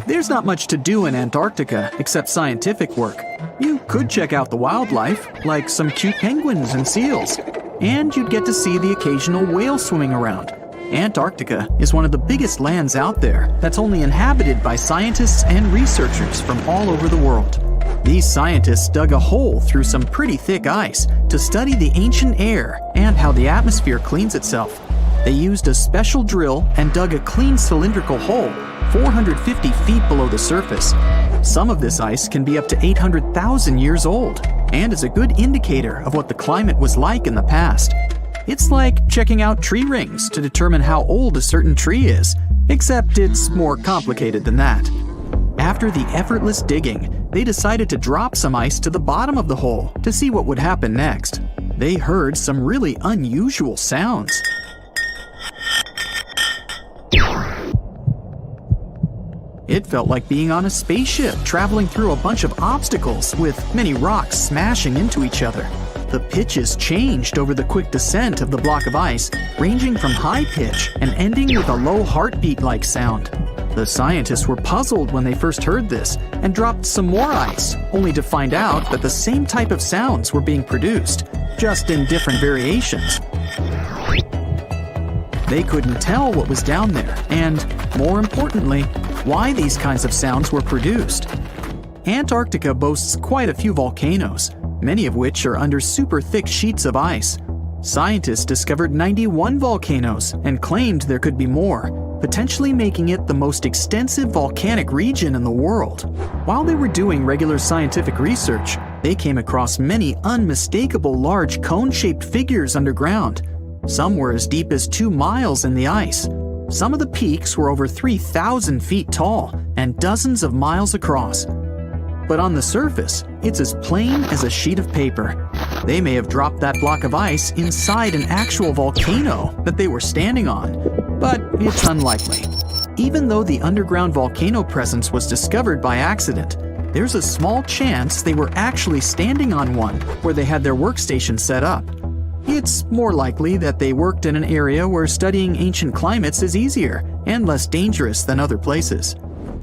There's not much to do in Antarctica except scientific work. You could check out the wildlife, like some cute penguins and seals, and you'd get to see the occasional whale swimming around. Antarctica is one of the biggest lands out there that's only inhabited by scientists and researchers from all over the world. These scientists dug a hole through some pretty thick ice to study the ancient air and how the atmosphere cleans itself. They used a special drill and dug a clean cylindrical hole 450 feet below the surface. Some of this ice can be up to 800,000 years old and is a good indicator of what the climate was like in the past. It's like checking out tree rings to determine how old a certain tree is, except it's more complicated than that. After the effortless digging, they decided to drop some ice to the bottom of the hole to see what would happen next. They heard some really unusual sounds. It felt like being on a spaceship traveling through a bunch of obstacles with many rocks smashing into each other. The pitches changed over the quick descent of the block of ice, ranging from high pitch and ending with a low heartbeat-like sound. The scientists were puzzled when they first heard this and dropped some more ice, only to find out that the same type of sounds were being produced, just in different variations. They couldn't tell what was down there and, more importantly, why these kinds of sounds were produced. Antarctica boasts quite a few volcanoes, many of which are under super thick sheets of ice. Scientists discovered 91 volcanoes and claimed there could be more, potentially making it the most extensive volcanic region in the world. While they were doing regular scientific research, they came across many unmistakable large cone-shaped figures underground. Some were as deep as 2 miles in the ice. Some of the peaks were over 3,000 feet tall and dozens of miles across. But on the surface, it's as plain as a sheet of paper. They may have dropped that block of ice inside an actual volcano that they were standing on, but it's unlikely. Even though the underground volcano presence was discovered by accident, there's a small chance they were actually standing on one where they had their workstation set up. It's more likely that they worked in an area where studying ancient climates is easier and less dangerous than other places.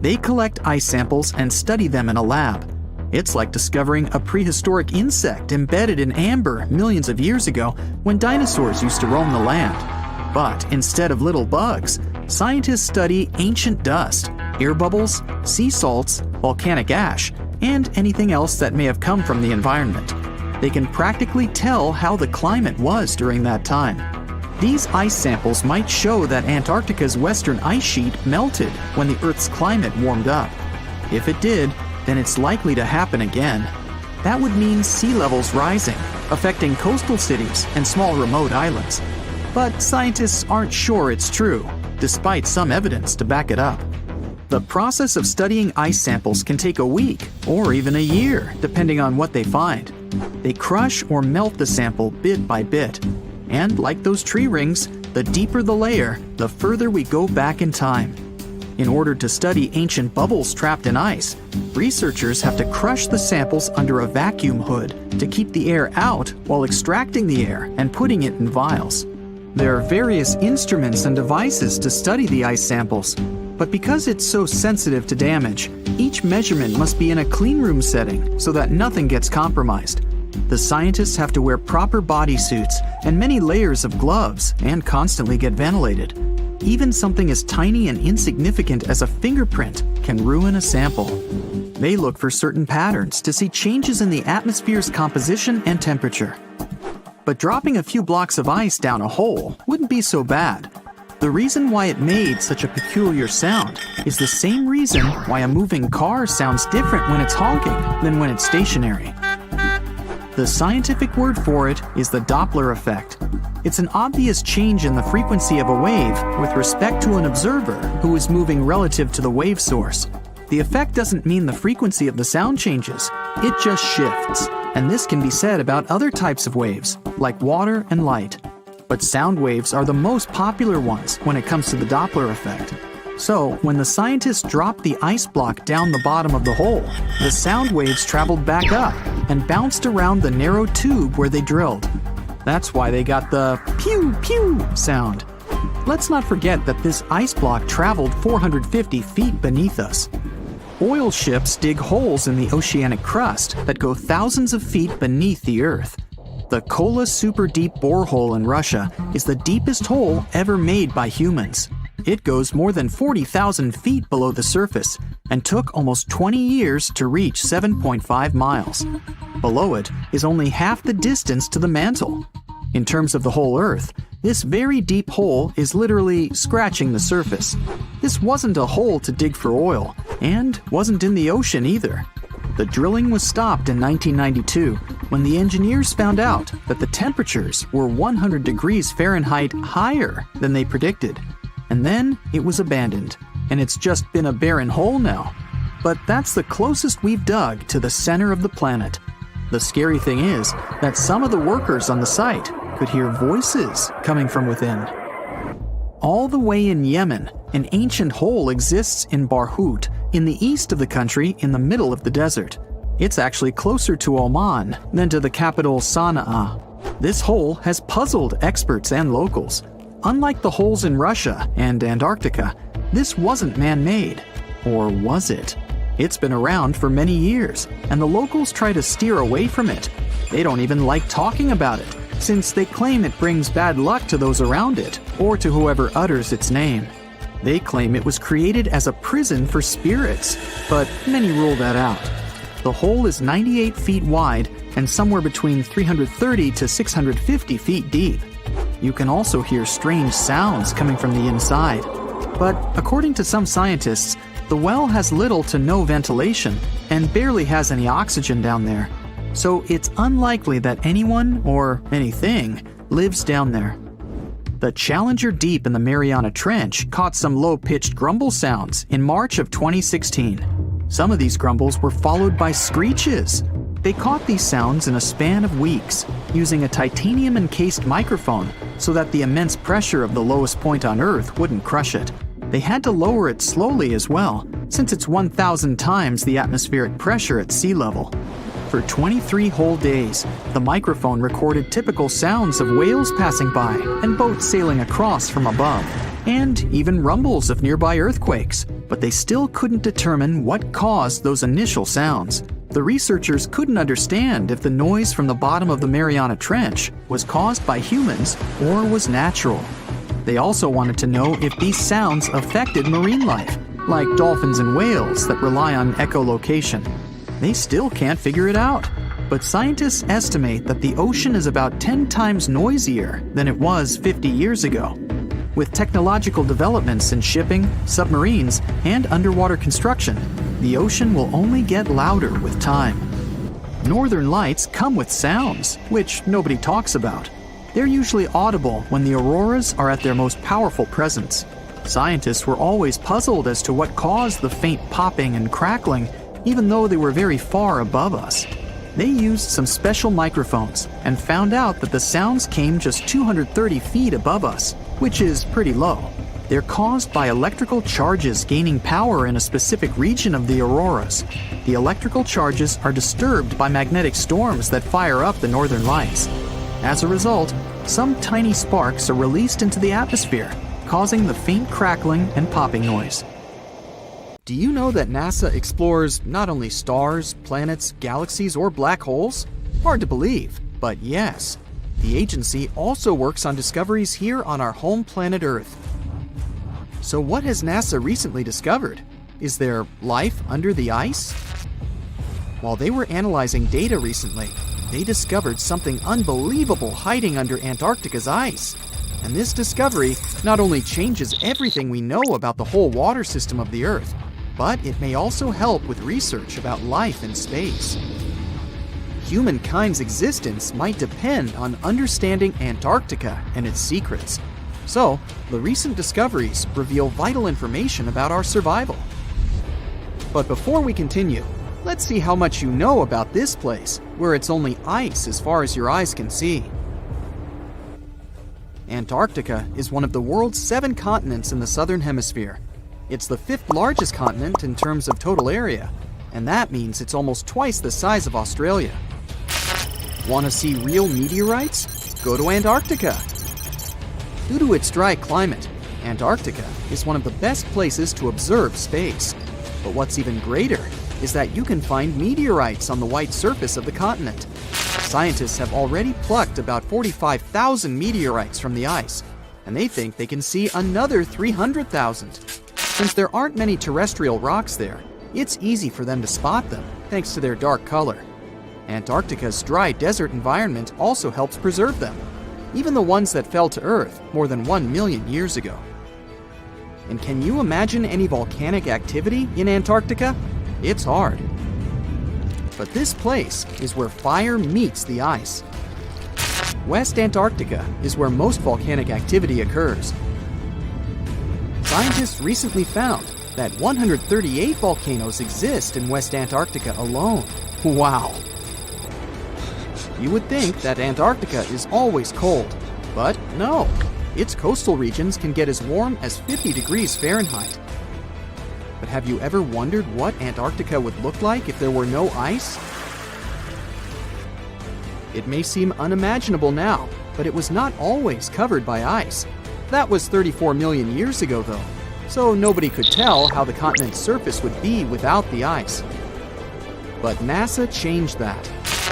They collect ice samples and study them in a lab. It's like discovering a prehistoric insect embedded in amber millions of years ago when dinosaurs used to roam the land. But instead of little bugs, scientists study ancient dust, air bubbles, sea salts, volcanic ash, and anything else that may have come from the environment. They can practically tell how the climate was during that time. These ice samples might show that Antarctica's western ice sheet melted when the Earth's climate warmed up. If it did, then it's likely to happen again. That would mean sea levels rising, affecting coastal cities and small remote islands. But scientists aren't sure it's true, despite some evidence to back it up. The process of studying ice samples can take a week or even a year, depending on what they find. They crush or melt the sample bit by bit. And like those tree rings, the deeper the layer, the further we go back in time. In order to study ancient bubbles trapped in ice, researchers have to crush the samples under a vacuum hood to keep the air out while extracting the air and putting it in vials. There are various instruments and devices to study the ice samples, but because it's so sensitive to damage, each measurement must be in a clean room setting so that nothing gets compromised. The scientists have to wear proper bodysuits and many layers of gloves and constantly get ventilated. Even something as tiny and insignificant as a fingerprint can ruin a sample. They look for certain patterns to see changes in the atmosphere's composition and temperature. But dropping a few blocks of ice down a hole wouldn't be so bad. The reason why it made such a peculiar sound is the same reason why a moving car sounds different when it's honking than when it's stationary. The scientific word for it is the Doppler effect. It's an obvious change in the frequency of a wave with respect to an observer who is moving relative to the wave source. The effect doesn't mean the frequency of the sound changes, it just shifts. And this can be said about other types of waves, like water and light. But sound waves are the most popular ones when it comes to the Doppler effect. So, when the scientists dropped the ice block down the bottom of the hole, the sound waves traveled back up and bounced around the narrow tube where they drilled. That's why they got the pew pew sound. Let's not forget that this ice block traveled 450 feet beneath us. Oil ships dig holes in the oceanic crust that go thousands of feet beneath the Earth. The Kola Super Deep Borehole in Russia is the deepest hole ever made by humans. It goes more than 40,000 feet below the surface and took almost 20 years to reach 7.5 miles. Below it is only half the distance to the mantle. In terms of the whole Earth, this very deep hole is literally scratching the surface. This wasn't a hole to dig for oil, and wasn't in the ocean either. The drilling was stopped in 1992 when the engineers found out that the temperatures were 100 degrees Fahrenheit higher than they predicted. And then it was abandoned, and it's just been a barren hole now. But that's the closest we've dug to the center of the planet. The scary thing is that some of the workers on the site could hear voices coming from within. All the way in Yemen, an ancient hole exists in Barhout, in the east of the country in the middle of the desert. It's actually closer to Oman than to the capital Sana'a. This hole has puzzled experts and locals. Unlike the holes in Russia and Antarctica, this wasn't man-made. Or was it? It's been around for many years, and the locals try to steer away from it. They don't even like talking about it, since they claim it brings bad luck to those around it, or to whoever utters its name. They claim it was created as a prison for spirits, but many rule that out. The hole is 98 feet wide and somewhere between 330 to 650 feet deep. You can also hear strange sounds coming from the inside. But according to some scientists, the well has little to no ventilation and barely has any oxygen down there. So it's unlikely that anyone or anything lives down there. The Challenger Deep in the Mariana Trench caught some low-pitched grumble sounds in March of 2016. Some of these grumbles were followed by screeches. They caught these sounds in a span of weeks, using a titanium-encased microphone so that the immense pressure of the lowest point on Earth wouldn't crush it. They had to lower it slowly as well, since it's 1,000 times the atmospheric pressure at sea level. For 23 whole days, the microphone recorded typical sounds of whales passing by and boats sailing across from above, and even rumbles of nearby earthquakes, but they still couldn't determine what caused those initial sounds. The researchers couldn't understand if the noise from the bottom of the Mariana Trench was caused by humans or was natural. They also wanted to know if these sounds affected marine life, like dolphins and whales that rely on echolocation. They still can't figure it out, but scientists estimate that the ocean is about 10 times noisier than it was 50 years ago. With technological developments in shipping, submarines, and underwater construction, the ocean will only get louder with time. Northern lights come with sounds, which nobody talks about. They're usually audible when the auroras are at their most powerful presence. Scientists were always puzzled as to what caused the faint popping and crackling, even though they were very far above us. They used some special microphones and found out that the sounds came just 230 feet above us, which is pretty low. They're caused by electrical charges gaining power in a specific region of the auroras. The electrical charges are disturbed by magnetic storms that fire up the northern lights. As a result, some tiny sparks are released into the atmosphere, causing the faint crackling and popping noise. Do you know that NASA explores not only stars, planets, galaxies, or black holes? Hard to believe, but yes. The agency also works on discoveries here on our home planet Earth. So what has NASA recently discovered? Is there life under the ice? While they were analyzing data recently, they discovered something unbelievable hiding under Antarctica's ice. And this discovery not only changes everything we know about the whole water system of the Earth, but it may also help with research about life in space. Humankind's existence might depend on understanding Antarctica and its secrets. So, the recent discoveries reveal vital information about our survival. But before we continue, let's see how much you know about this place, where it's only ice as far as your eyes can see. Antarctica is one of the world's 7 continents in the southern hemisphere. It's the 5th largest continent in terms of total area, and that means it's almost twice the size of Australia. Want to see real meteorites? Go to Antarctica. Due to its dry climate, Antarctica is one of the best places to observe space. But what's even greater is that you can find meteorites on the white surface of the continent. Scientists have already plucked about 45,000 meteorites from the ice, and they think they can see another 300,000. Since there aren't many terrestrial rocks there, it's easy for them to spot them, thanks to their dark color. Antarctica's dry desert environment also helps preserve them, even the ones that fell to Earth more than 1 million years ago. And can you imagine any volcanic activity in Antarctica? It's hard. But this place is where fire meets the ice. West Antarctica is where most volcanic activity occurs. Scientists recently found that 138 volcanoes exist in West Antarctica alone. Wow! You would think that Antarctica is always cold, but no. Its coastal regions can get as warm as 50 degrees Fahrenheit. But have you ever wondered what Antarctica would look like if there were no ice? It may seem unimaginable now, but it was not always covered by ice. That was 34 million years ago, though, so nobody could tell how the continent's surface would be without the ice. But NASA changed that.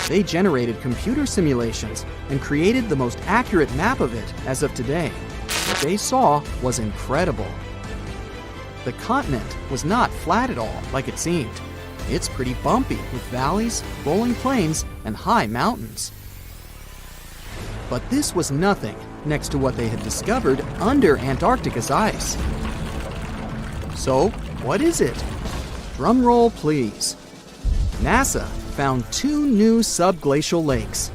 They generated computer simulations and created the most accurate map of it as of today. What they saw was incredible. The continent was not flat at all like it seemed. It's pretty bumpy with valleys, rolling plains, and high mountains. But this was nothing next to what they had discovered under Antarctica's ice. So, what is it? Drum roll, please. NASA found 2 new subglacial lakes.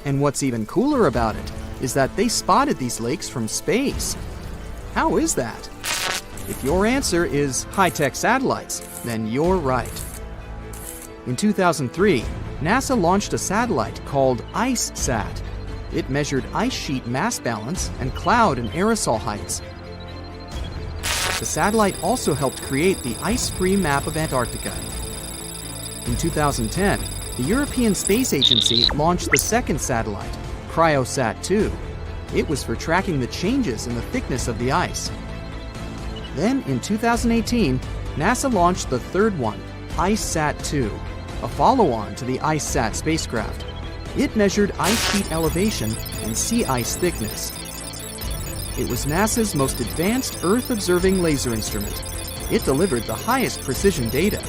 And what's even cooler about it is that they spotted these lakes from space. How is that? If your answer is high-tech satellites, then you're right. In 2003, NASA launched a satellite called IceSat. It measured ice sheet mass balance and cloud and aerosol heights. The satellite also helped create the ice-free map of Antarctica. In 2010, the European Space Agency launched the second satellite, CryoSat-2. It was for tracking the changes in the thickness of the ice. Then, in 2018, NASA launched the third one, IceSat-2, a follow-on to the IceSat spacecraft. It measured ice sheet elevation and sea ice thickness. It was NASA's most advanced Earth-observing laser instrument. It delivered the highest precision data.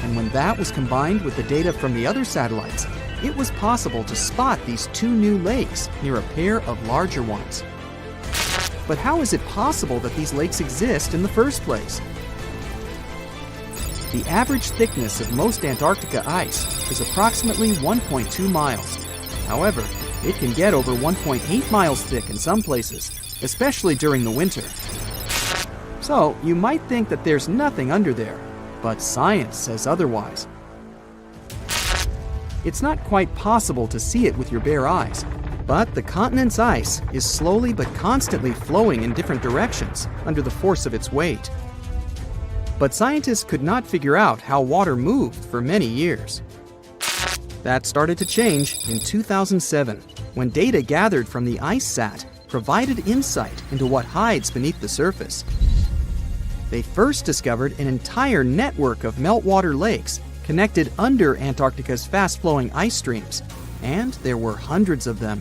And when that was combined with the data from the other satellites, it was possible to spot these 2 new lakes near a pair of larger ones. But how is it possible that these lakes exist in the first place? The average thickness of most Antarctica ice is approximately 1.2 miles. However, it can get over 1.8 miles thick in some places, especially during the winter. So, you might think that there's nothing under there, but science says otherwise. It's not quite possible to see it with your bare eyes, but the continent's ice is slowly but constantly flowing in different directions under the force of its weight. But scientists could not figure out how water moved for many years. That started to change in 2007, when data gathered from the IceSat provided insight into what hides beneath the surface. They first discovered an entire network of meltwater lakes connected under Antarctica's fast-flowing ice streams, and there were hundreds of them.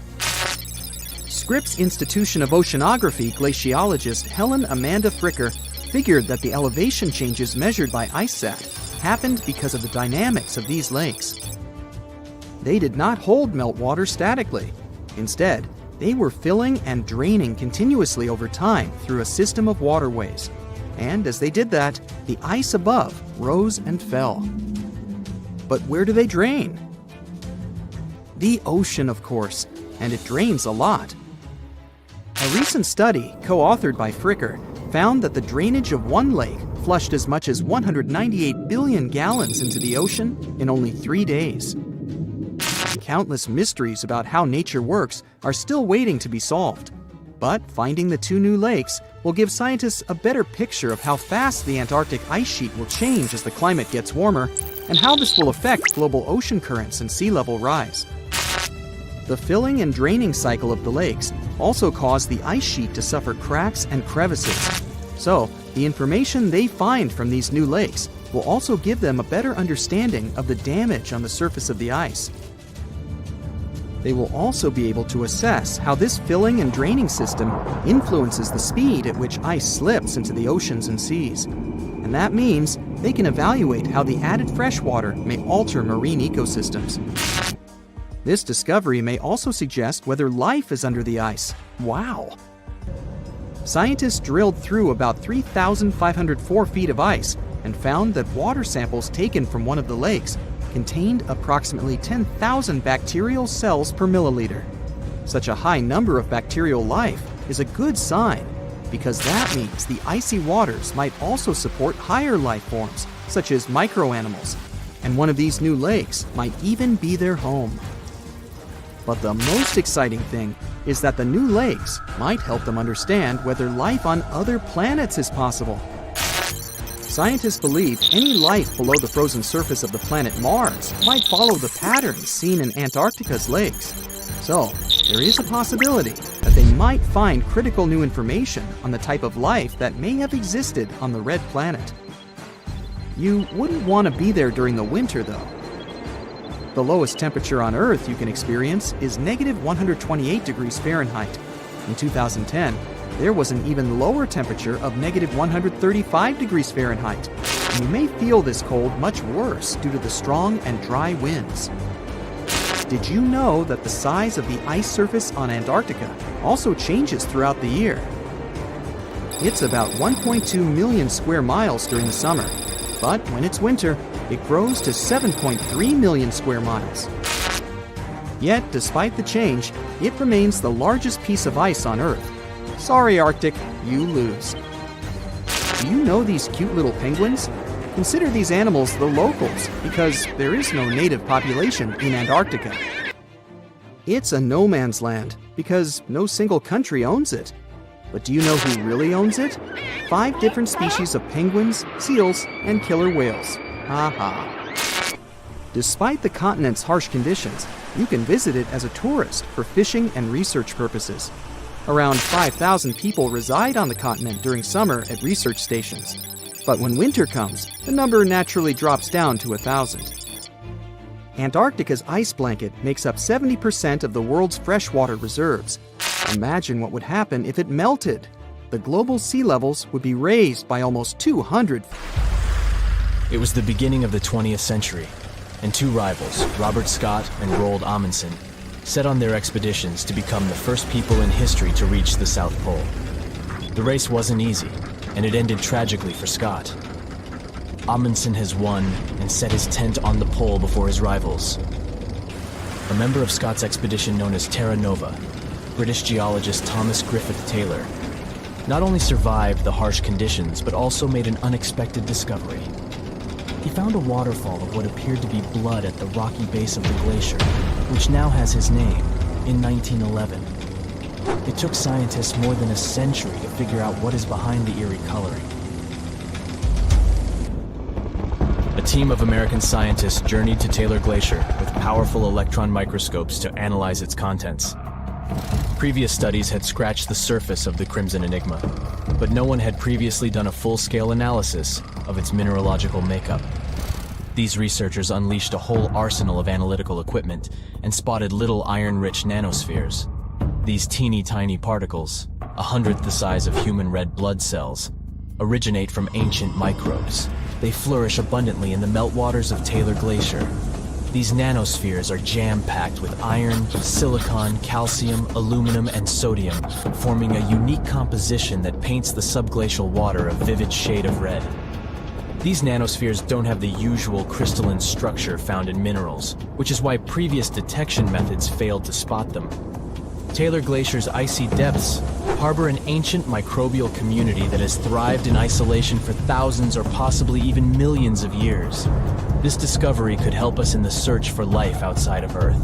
Scripps Institution of Oceanography glaciologist Helen Amanda Fricker figured that the elevation changes measured by IceSat happened because of the dynamics of these lakes. They did not hold meltwater statically. Instead, they were filling and draining continuously over time through a system of waterways. And as they did that, the ice above rose and fell. But where do they drain? The ocean, of course, and it drains a lot. A recent study, co-authored by Fricker, found that the drainage of one lake flushed as much as 198 billion gallons into the ocean in only 3 days. Countless mysteries about how nature works are still waiting to be solved. But finding the 2 new lakes will give scientists a better picture of how fast the Antarctic ice sheet will change as the climate gets warmer, and how this will affect global ocean currents and sea level rise. The filling and draining cycle of the lakes also caused the ice sheet to suffer cracks and crevices. So, The information they find from these new lakes will also give them a better understanding of the damage on the surface of the ice. They will also be able to assess how this filling and draining system influences the speed at which ice slips into the oceans and seas. And that means they can evaluate how the added fresh water may alter marine ecosystems. This discovery may also suggest whether life is under the ice. Wow! Scientists drilled through about 3,504 feet of ice and found that water samples taken from one of the lakes contained approximately 10,000 bacterial cells per milliliter. Such a high number of bacterial life is a good sign, because that means the icy waters might also support higher life forms, such as microanimals, and one of these new lakes might even be their home. But the most exciting thing is that the new lakes might help them understand whether life on other planets is possible. Scientists believe any life below the frozen surface of the planet Mars might follow the patterns seen in Antarctica's lakes. So, there is a possibility that they might find critical new information on the type of life that may have existed on the red planet. You wouldn't want to be there during the winter, though. The lowest temperature on Earth you can experience is negative 128 degrees Fahrenheit. In 2010, there was an even lower temperature of negative 135 degrees Fahrenheit. And you may feel this cold much worse due to the strong and dry winds. Did you know that the size of the ice surface on Antarctica also changes throughout the year? It's about 1.2 million square miles during the summer, but when it's winter, it grows to 7.3 million square miles. Yet, despite the change, it remains the largest piece of ice on Earth. Sorry, Arctic, you lose. Do you know these cute little penguins? Consider these animals the locals, because there is no native population in Antarctica. It's a no man's land, because no single country owns it. But do you know who really owns it? 5 different species of penguins, seals, and killer whales. Ha ha. Despite the continent's harsh conditions, you can visit it as a tourist for fishing and research purposes. Around 5,000 people reside on the continent during summer at research stations. But when winter comes, the number naturally drops down to 1,000. Antarctica's ice blanket makes up 70% of the world's freshwater reserves. Imagine what would happen if it melted. The global sea levels would be raised by almost 200. It was the beginning of the 20th century, and 2 rivals, Robert Scott and Roald Amundsen, set on their expeditions to become the first people in history to reach the South Pole. The race wasn't easy, and it ended tragically for Scott. Amundsen has won and set his tent on the pole before his rivals. A member of Scott's expedition known as Terra Nova, British geologist Thomas Griffith Taylor, not only survived the harsh conditions, but also made an unexpected discovery. He found a waterfall of what appeared to be blood at the rocky base of the glacier, which now has his name, in 1911. It took scientists more than a century to figure out what is behind the eerie coloring. A team of American scientists journeyed to Taylor Glacier with powerful electron microscopes to analyze its contents. Previous studies had scratched the surface of the Crimson Enigma, but no one had previously done a full-scale analysis of its mineralogical makeup. These researchers unleashed a whole arsenal of analytical equipment and spotted little iron-rich nanospheres. These teeny-tiny particles, 1/100th the size of human red blood cells, originate from ancient microbes. They flourish abundantly in the meltwaters of Taylor Glacier. These nanospheres are jam-packed with iron, silicon, calcium, aluminum, and sodium, forming a unique composition that paints the subglacial water a vivid shade of red. These nanospheres don't have the usual crystalline structure found in minerals, which is why previous detection methods failed to spot them. Taylor Glacier's icy depths harbor an ancient microbial community that has thrived in isolation for thousands or possibly even millions of years. This discovery could help us in the search for life outside of Earth.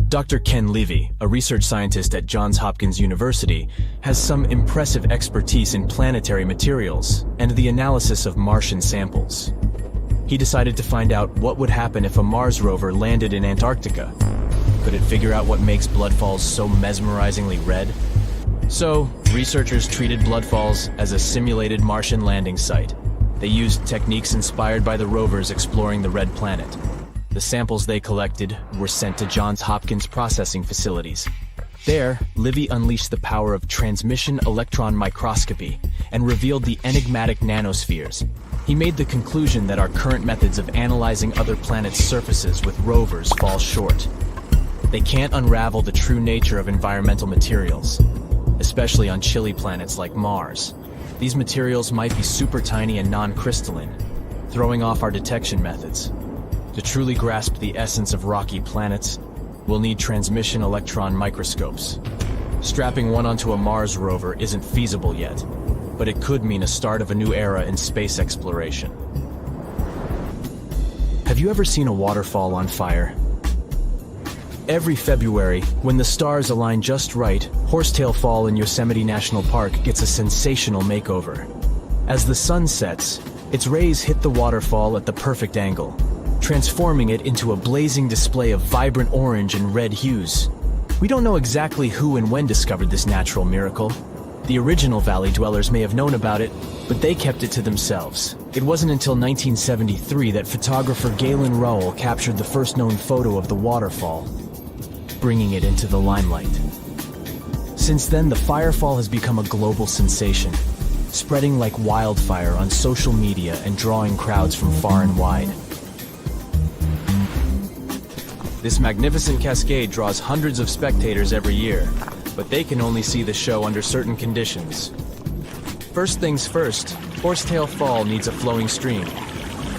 Dr. Ken Levy, a research scientist at Johns Hopkins University, has some impressive expertise in planetary materials and the analysis of Martian samples. He decided to find out what would happen if a Mars rover landed in Antarctica. Could it figure out what makes blood falls so mesmerizingly red? So, researchers treated Bloodfalls as a simulated Martian landing site. They used techniques inspired by the rovers exploring the Red Planet. The samples they collected were sent to Johns Hopkins processing facilities. There, Livy unleashed the power of transmission electron microscopy and revealed the enigmatic nanospheres. He made the conclusion that our current methods of analyzing other planets' surfaces with rovers fall short. They can't unravel the true nature of environmental materials, especially on chilly planets like Mars. These materials might be super tiny and non-crystalline, throwing off our detection methods. To truly grasp the essence of rocky planets, we'll need transmission electron microscopes. Strapping one onto a Mars rover isn't feasible yet, but it could mean a start of a new era in space exploration. Have you ever seen a waterfall on fire? Every February, when the stars align just right, Horsetail Fall in Yosemite National Park gets a sensational makeover. As the sun sets, its rays hit the waterfall at the perfect angle, transforming it into a blazing display of vibrant orange and red hues. We don't know exactly who and when discovered this natural miracle. The original valley dwellers may have known about it, but they kept it to themselves. It wasn't until 1973 that photographer Galen Rowell captured the first known photo of the waterfall, bringing it into the limelight. Since then, the firefall has become a global sensation, spreading like wildfire on social media and drawing crowds from far and wide. This magnificent cascade draws hundreds of spectators every year, but they can only see the show under certain conditions. First things first, Horsetail Fall needs a flowing stream.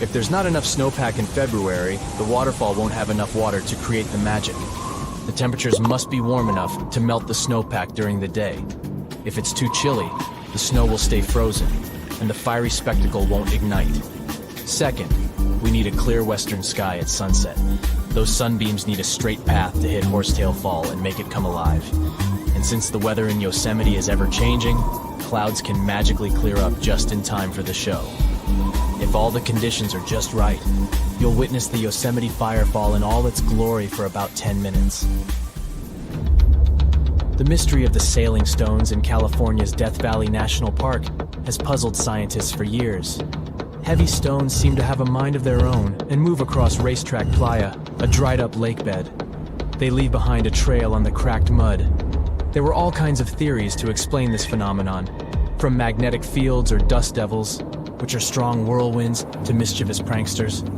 If there's not enough snowpack in February, the waterfall won't have enough water to create the magic. The temperatures must be warm enough to melt the snowpack during the day. If it's too chilly, the snow will stay frozen, and the fiery spectacle won't ignite. Second, we need a clear western sky at sunset. Those sunbeams need a straight path to hit Horsetail Fall and make it come alive. And since the weather in Yosemite is ever-changing, clouds can magically clear up just in time for the show. If all the conditions are just right, you'll witness the Yosemite Firefall in all its glory for about 10 minutes. The mystery of the sailing stones in California's Death Valley National Park has puzzled scientists for years. Heavy stones seem to have a mind of their own and move across Racetrack Playa, a dried-up lake bed. They leave behind a trail on the cracked mud. There were all kinds of theories to explain this phenomenon, from magnetic fields or dust devils, which are strong whirlwinds, to mischievous pranksters.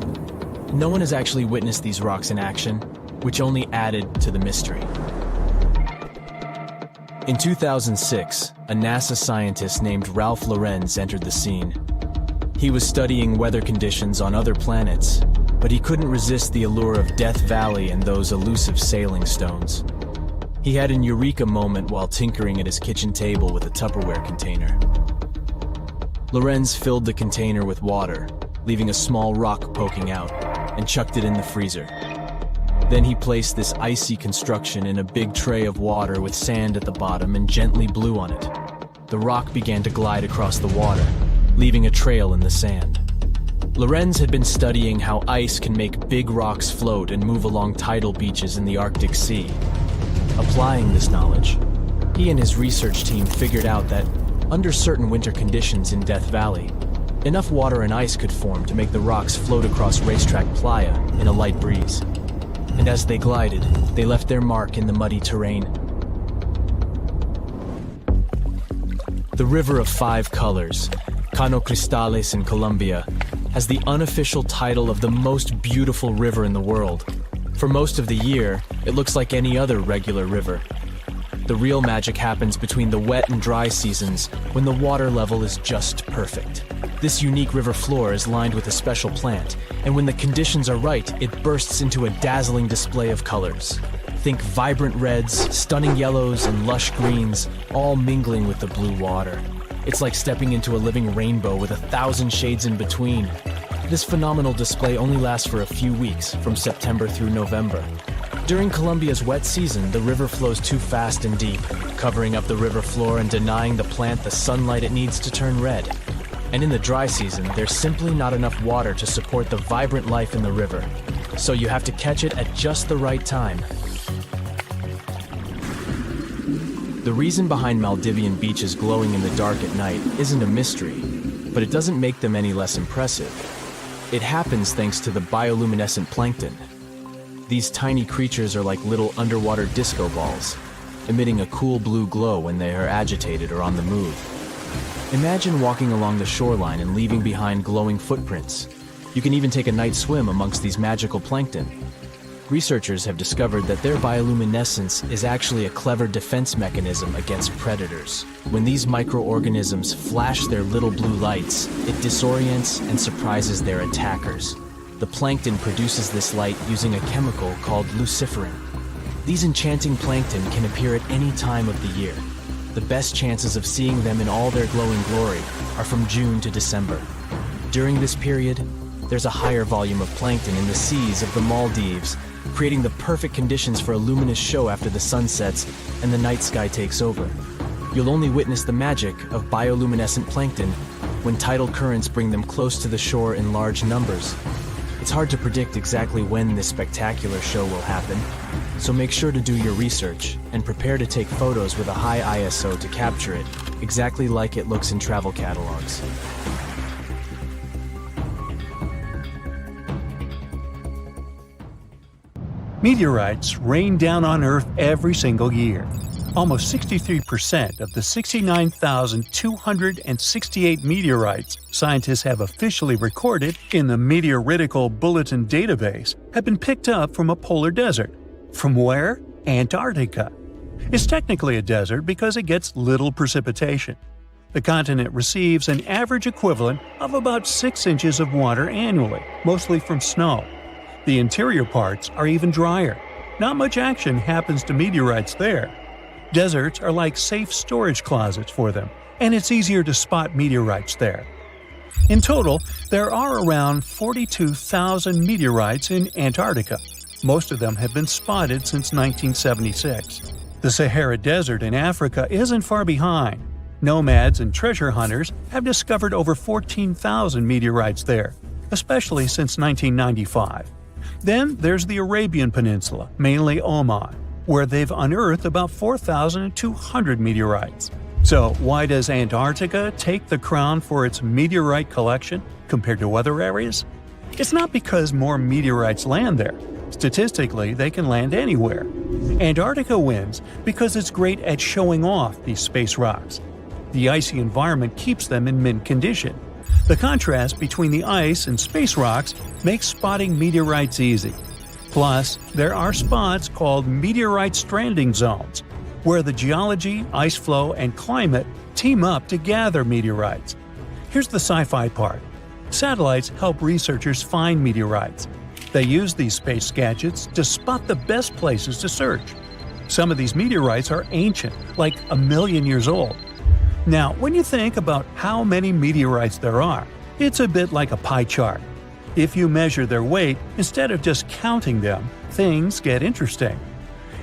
No one has actually witnessed these rocks in action, which only added to the mystery. In 2006, a NASA scientist named Ralph Lorenz entered the scene. He was studying weather conditions on other planets, but he couldn't resist the allure of Death Valley and those elusive sailing stones. He had an eureka moment while tinkering at his kitchen table with a Tupperware container. Lorenz filled the container with water, leaving a small rock poking out, and chucked it in the freezer. Then he placed this icy construction in a big tray of water with sand at the bottom and gently blew on it. The rock began to glide across the water, leaving a trail in the sand. Lorenz had been studying how ice can make big rocks float and move along tidal beaches in the Arctic Sea. Applying this knowledge, he and his research team figured out that, under certain winter conditions in Death Valley, enough water and ice could form to make the rocks float across Racetrack Playa in a light breeze. And as they glided, they left their mark in the muddy terrain. The River of Five Colors, Cano Cristales in Colombia, has the unofficial title of the most beautiful river in the world. For most of the year, it looks like any other regular river. The real magic happens between the wet and dry seasons, when the water level is just perfect. This unique river floor is lined with a special plant, and when the conditions are right, it bursts into a dazzling display of colors. Think vibrant reds, stunning yellows, and lush greens, all mingling with the blue water. It's like stepping into a living rainbow with 1,000 shades in between. This phenomenal display only lasts for a few weeks, from September through November. During Colombia's wet season, the river flows too fast and deep, covering up the river floor and denying the plant the sunlight it needs to turn red. And in the dry season, there's simply not enough water to support the vibrant life in the river. So you have to catch it at just the right time. The reason behind Maldivian beaches glowing in the dark at night isn't a mystery, but it doesn't make them any less impressive. It happens thanks to the bioluminescent plankton. These tiny creatures are like little underwater disco balls, emitting a cool blue glow when they are agitated or on the move. Imagine walking along the shoreline and leaving behind glowing footprints. You can even take a night swim amongst these magical plankton. Researchers have discovered that their bioluminescence is actually a clever defense mechanism against predators. When these microorganisms flash their little blue lights, it disorients and surprises their attackers. The plankton produces this light using a chemical called luciferin. These enchanting plankton can appear at any time of the year. The best chances of seeing them in all their glowing glory are from June to December. During this period, there's a higher volume of plankton in the seas of the Maldives, creating the perfect conditions for a luminous show after the sun sets and the night sky takes over. You'll only witness the magic of bioluminescent plankton when tidal currents bring them close to the shore in large numbers. It's hard to predict exactly when this spectacular show will happen, so make sure to do your research and prepare to take photos with a high ISO to capture it, exactly like it looks in travel catalogs. Meteorites rain down on Earth every single year. Almost 63% of the 69,268 meteorites scientists have officially recorded in the Meteoritical Bulletin database have been picked up from a polar desert. From where? Antarctica. It's technically a desert because it gets little precipitation. The continent receives an average equivalent of about 6 inches of water annually, mostly from snow. The interior parts are even drier. Not much action happens to meteorites there. Deserts are like safe storage closets for them, and it's easier to spot meteorites there. In total, there are around 42,000 meteorites in Antarctica. Most of them have been spotted since 1976. The Sahara Desert in Africa isn't far behind. Nomads and treasure hunters have discovered over 14,000 meteorites there, especially since 1995. Then there's the Arabian Peninsula, mainly Oman, where they've unearthed about 4,200 meteorites. So why does Antarctica take the crown for its meteorite collection compared to other areas? It's not because more meteorites land there. Statistically, they can land anywhere. Antarctica wins because it's great at showing off these space rocks. The icy environment keeps them in mint condition. The contrast between the ice and space rocks makes spotting meteorites easy. Plus, there are spots called meteorite stranding zones, where the geology, ice flow, and climate team up to gather meteorites. Here's the sci-fi part. Satellites help researchers find meteorites. They use these space gadgets to spot the best places to search. Some of these meteorites are ancient, like 1 million years old. Now, when you think about how many meteorites there are, it's a bit like a pie chart. If you measure their weight instead of just counting them, things get interesting.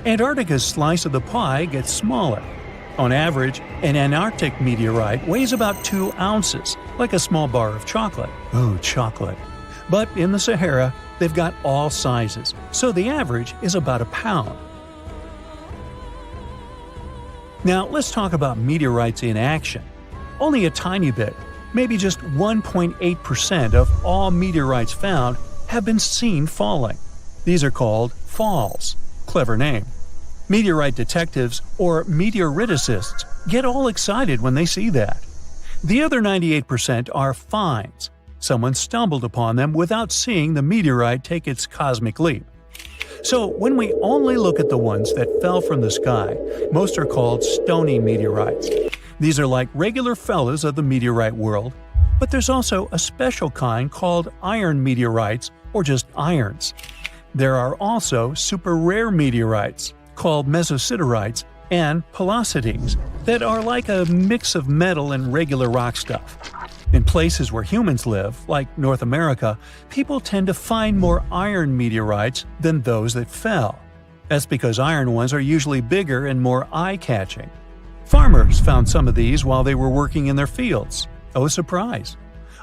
Antarctica's slice of the pie gets smaller. On average, an Antarctic meteorite weighs about 2 ounces, like a small bar of chocolate. Ooh, chocolate. But in the Sahara, they've got all sizes, so the average is about a pound. Now let's talk about meteorites in action. Only a tiny bit, maybe just 1.8% of all meteorites found have been seen falling. These are called falls. Clever name. Meteorite detectives, or meteoriticists, get all excited when they see that. The other 98% are finds. Someone stumbled upon them without seeing the meteorite take its cosmic leap. So when we only look at the ones that fell from the sky, most are called stony meteorites. These are like regular fellas of the meteorite world, but there's also a special kind called iron meteorites, or just irons. There are also super rare meteorites, called mesositerites, and pelocities, that are like a mix of metal and regular rock stuff. In places where humans live, like North America, people tend to find more iron meteorites than those that fell. That's because iron ones are usually bigger and more eye-catching. Farmers found some of these while they were working in their fields. Oh, surprise!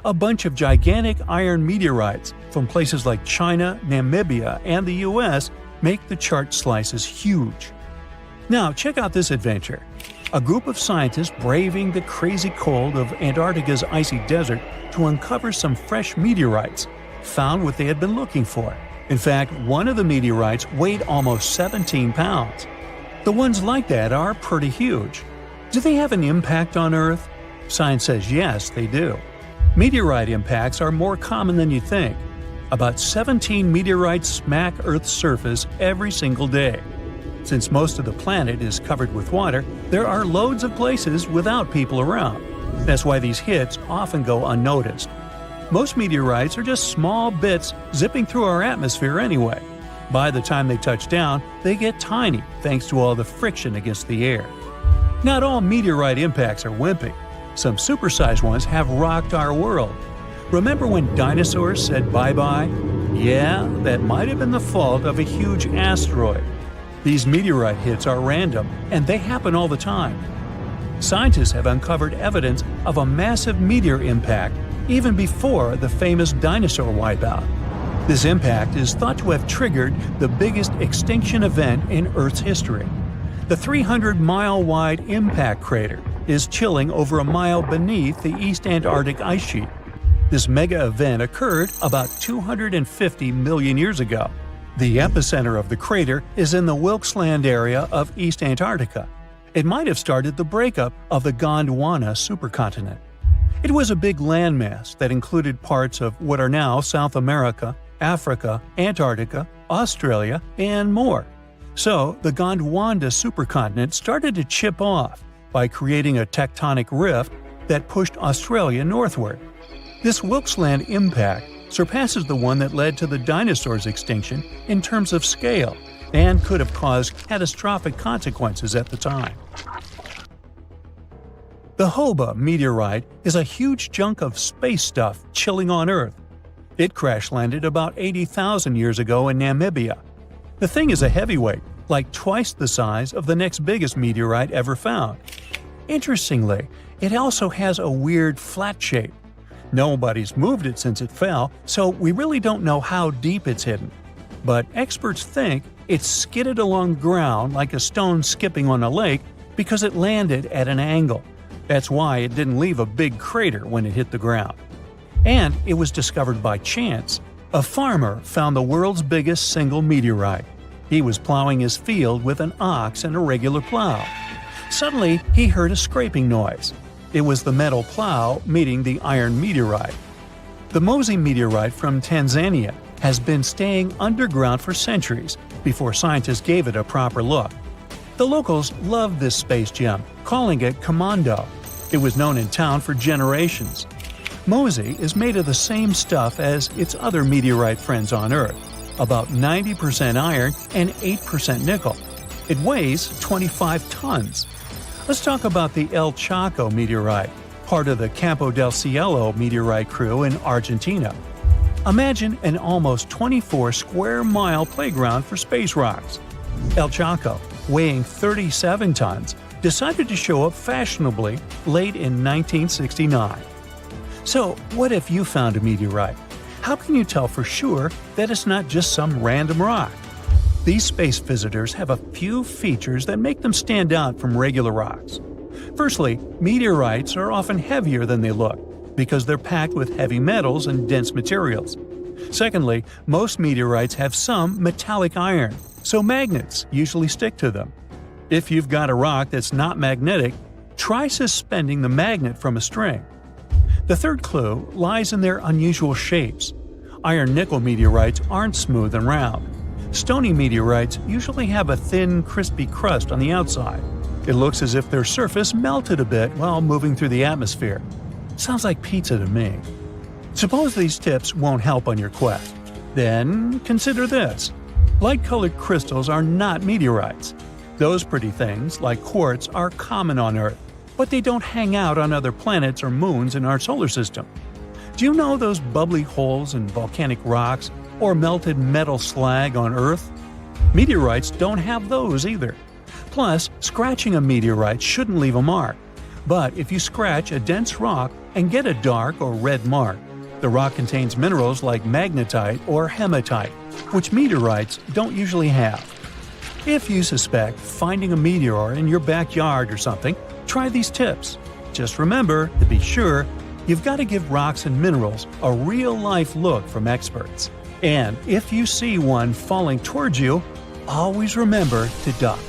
A bunch of gigantic iron meteorites from places like China, Namibia, and the US make the chart slices huge. Now, check out this adventure. A group of scientists braving the crazy cold of Antarctica's icy desert to uncover some fresh meteorites found what they had been looking for. In fact, one of the meteorites weighed almost 17 pounds. The ones like that are pretty huge. Do they have an impact on Earth? Science says yes, they do. Meteorite impacts are more common than you think. About 17 meteorites smack Earth's surface every single day. Since most of the planet is covered with water, there are loads of places without people around. That's why these hits often go unnoticed. Most meteorites are just small bits zipping through our atmosphere anyway. By the time they touch down, they get tiny thanks to all the friction against the air. Not all meteorite impacts are wimpy. Some supersized ones have rocked our world. Remember when dinosaurs said bye-bye? Yeah, that might have been the fault of a huge asteroid. These meteorite hits are random, and they happen all the time. Scientists have uncovered evidence of a massive meteor impact even before the famous dinosaur wipeout. This impact is thought to have triggered the biggest extinction event in Earth's history. The 300-mile-wide impact crater is chilling over a mile beneath the East Antarctic ice sheet. This mega event occurred about 250 million years ago. The epicenter of the crater is in the Wilkes-Land area of East Antarctica. It might have started the breakup of the Gondwana supercontinent. It was a big landmass that included parts of what are now South America, Africa, Antarctica, Australia, and more. So, the Gondwana supercontinent started to chip off by creating a tectonic rift that pushed Australia northward. This Wilkes-Land impact surpasses the one that led to the dinosaurs' extinction in terms of scale and could have caused catastrophic consequences at the time. The Hoba meteorite is a huge chunk of space stuff chilling on Earth. It crash-landed about 80,000 years ago in Namibia. The thing is a heavyweight, like twice the size of the next biggest meteorite ever found. Interestingly, it also has a weird flat shape. Nobody's moved it since it fell, so we really don't know how deep it's hidden. But experts think it skidded along ground like a stone skipping on a lake because it landed at an angle. That's why it didn't leave a big crater when it hit the ground. And it was discovered by chance. A farmer found the world's biggest single meteorite. He was plowing his field with an ox and a regular plow. Suddenly, he heard a scraping noise. It was the metal plow meeting the iron meteorite. The Mosi meteorite from Tanzania has been staying underground for centuries before scientists gave it a proper look. The locals loved this space gem, calling it Commando. It was known in town for generations. Mosi is made of the same stuff as its other meteorite friends on Earth, about 90% iron and 8% nickel. It weighs 25 tons. Let's talk about the El Chaco meteorite, part of the Campo del Cielo meteorite crew in Argentina. Imagine an almost 24-square-mile playground for space rocks. El Chaco, weighing 37 tons, decided to show up fashionably late in 1969. So, what if you found a meteorite? How can you tell for sure that it's not just some random rock? These space visitors have a few features that make them stand out from regular rocks. Firstly, meteorites are often heavier than they look because they're packed with heavy metals and dense materials. Secondly, most meteorites have some metallic iron, so magnets usually stick to them. If you've got a rock that's not magnetic, try suspending the magnet from a string. The third clue lies in their unusual shapes. Iron-nickel meteorites aren't smooth and round. Stony meteorites usually have a thin, crispy crust on the outside. It looks as if their surface melted a bit while moving through the atmosphere. Sounds like pizza to me. Suppose these tips won't help on your quest. Then consider this. Light-colored crystals are not meteorites. Those pretty things, like quartz, are common on Earth, but they don't hang out on other planets or moons in our solar system. Do you know those bubbly holes in volcanic rocks or melted metal slag on Earth? Meteorites don't have those either. Plus, scratching a meteorite shouldn't leave a mark. But if you scratch a dense rock and get a dark or red mark, the rock contains minerals like magnetite or hematite, which meteorites don't usually have. If you suspect finding a meteor in your backyard or something, try these tips. Just remember, to be sure, you've got to give rocks and minerals a real-life look from experts. And if you see one falling towards you, always remember to duck.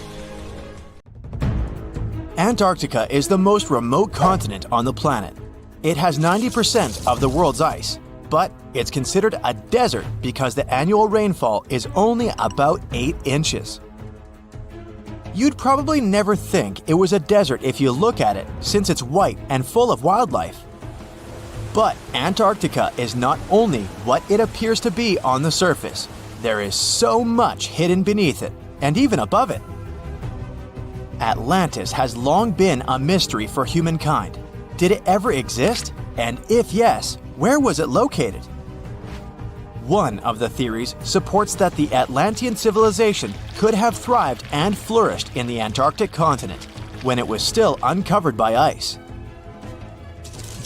Antarctica is the most remote continent on the planet. It has 90% of the world's ice, but it's considered a desert because the annual rainfall is only about 8 inches. You'd probably never think it was a desert if you look at it, since it's white and full of wildlife. But Antarctica is not only what it appears to be on the surface. There is so much hidden beneath it, and even above it. Atlantis has long been a mystery for humankind. Did it ever exist? And if yes, where was it located? One of the theories supports that the Atlantean civilization could have thrived and flourished in the Antarctic continent when it was still uncovered by ice.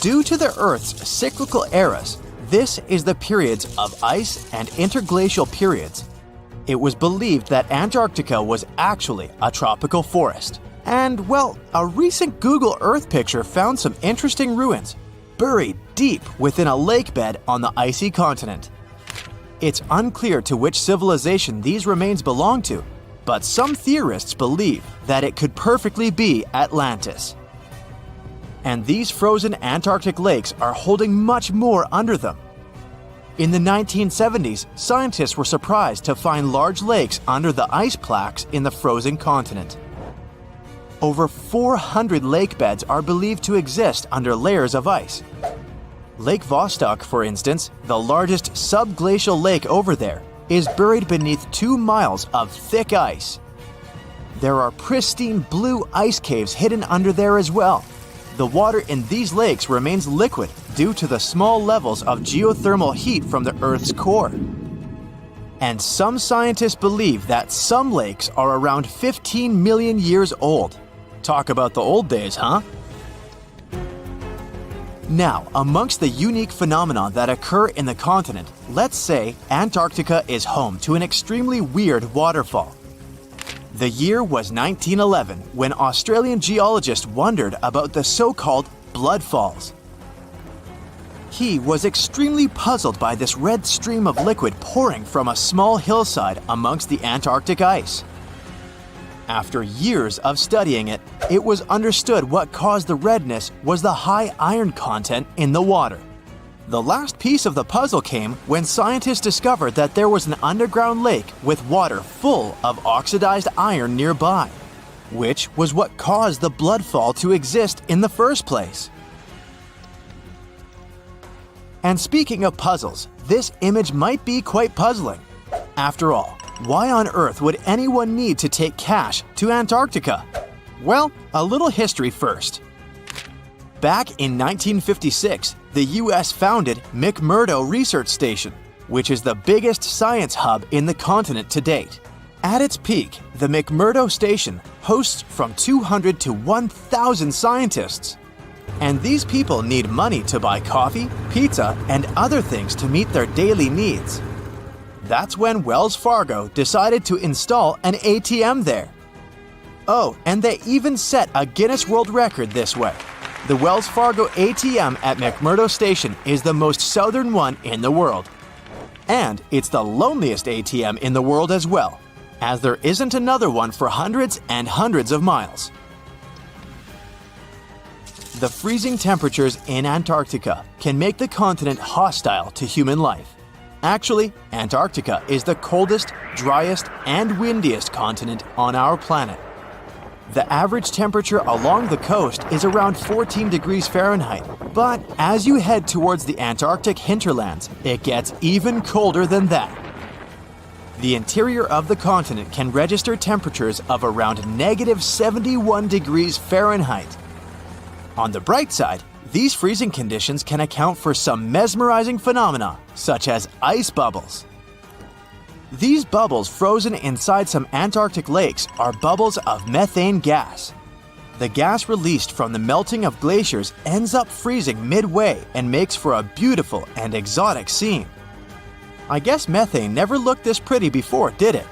Due to the Earth's cyclical eras, this is the periods of ice and interglacial periods. It was believed that Antarctica was actually a tropical forest. And, well, a recent Google Earth picture found some interesting ruins, buried deep within a lake bed on the icy continent. It's unclear to which civilization these remains belong to, but some theorists believe that it could perfectly be Atlantis. And these frozen Antarctic lakes are holding much more under them. In the 1970s, scientists were surprised to find large lakes under the ice plaques in the frozen continent. Over 400 lake beds are believed to exist under layers of ice. Lake Vostok, for instance, the largest subglacial lake over there, is buried beneath 2 miles of thick ice. There are pristine blue ice caves hidden under there as well. The water in these lakes remains liquid due to the small levels of geothermal heat from the Earth's core. And some scientists believe that some lakes are around 15 million years old. Talk about the old days, huh? Now, amongst the unique phenomena that occur in the continent, let's say Antarctica is home to an extremely weird waterfall. The year was 1911 when Australian geologists wondered about the so-called blood falls. He was extremely puzzled by this red stream of liquid pouring from a small hillside amongst the Antarctic ice. After years of studying it, it was understood what caused the redness was the high iron content in the water. The last piece of the puzzle came when scientists discovered that there was an underground lake with water full of oxidized iron nearby, which was what caused the blood fall to exist in the first place. And speaking of puzzles, this image might be quite puzzling. After all, why on earth would anyone need to take cash to Antarctica? Well, a little history first. Back in 1956, the US founded McMurdo Research Station, which is the biggest science hub in the continent to date. At its peak, the McMurdo Station hosts from 200 to 1,000 scientists. And these people need money to buy coffee, pizza, and other things to meet their daily needs. That's when Wells Fargo decided to install an ATM there. Oh, and they even set a Guinness World Record this way. The Wells Fargo ATM at McMurdo Station is the most southern one in the world. And it's the loneliest ATM in the world as well, as there isn't another one for hundreds and hundreds of miles. The freezing temperatures in Antarctica can make the continent hostile to human life. Actually, Antarctica is the coldest, driest, and windiest continent on our planet. The average temperature along the coast is around 14 degrees Fahrenheit, but as you head towards the Antarctic hinterlands, it gets even colder than that. The interior of the continent can register temperatures of around -71 degrees Fahrenheit. On the bright side, these freezing conditions can account for some mesmerizing phenomena, such as ice bubbles. These bubbles frozen inside some Antarctic lakes are bubbles of methane gas. The gas released from the melting of glaciers ends up freezing midway and makes for a beautiful and exotic scene. I guess methane never looked this pretty before, did it?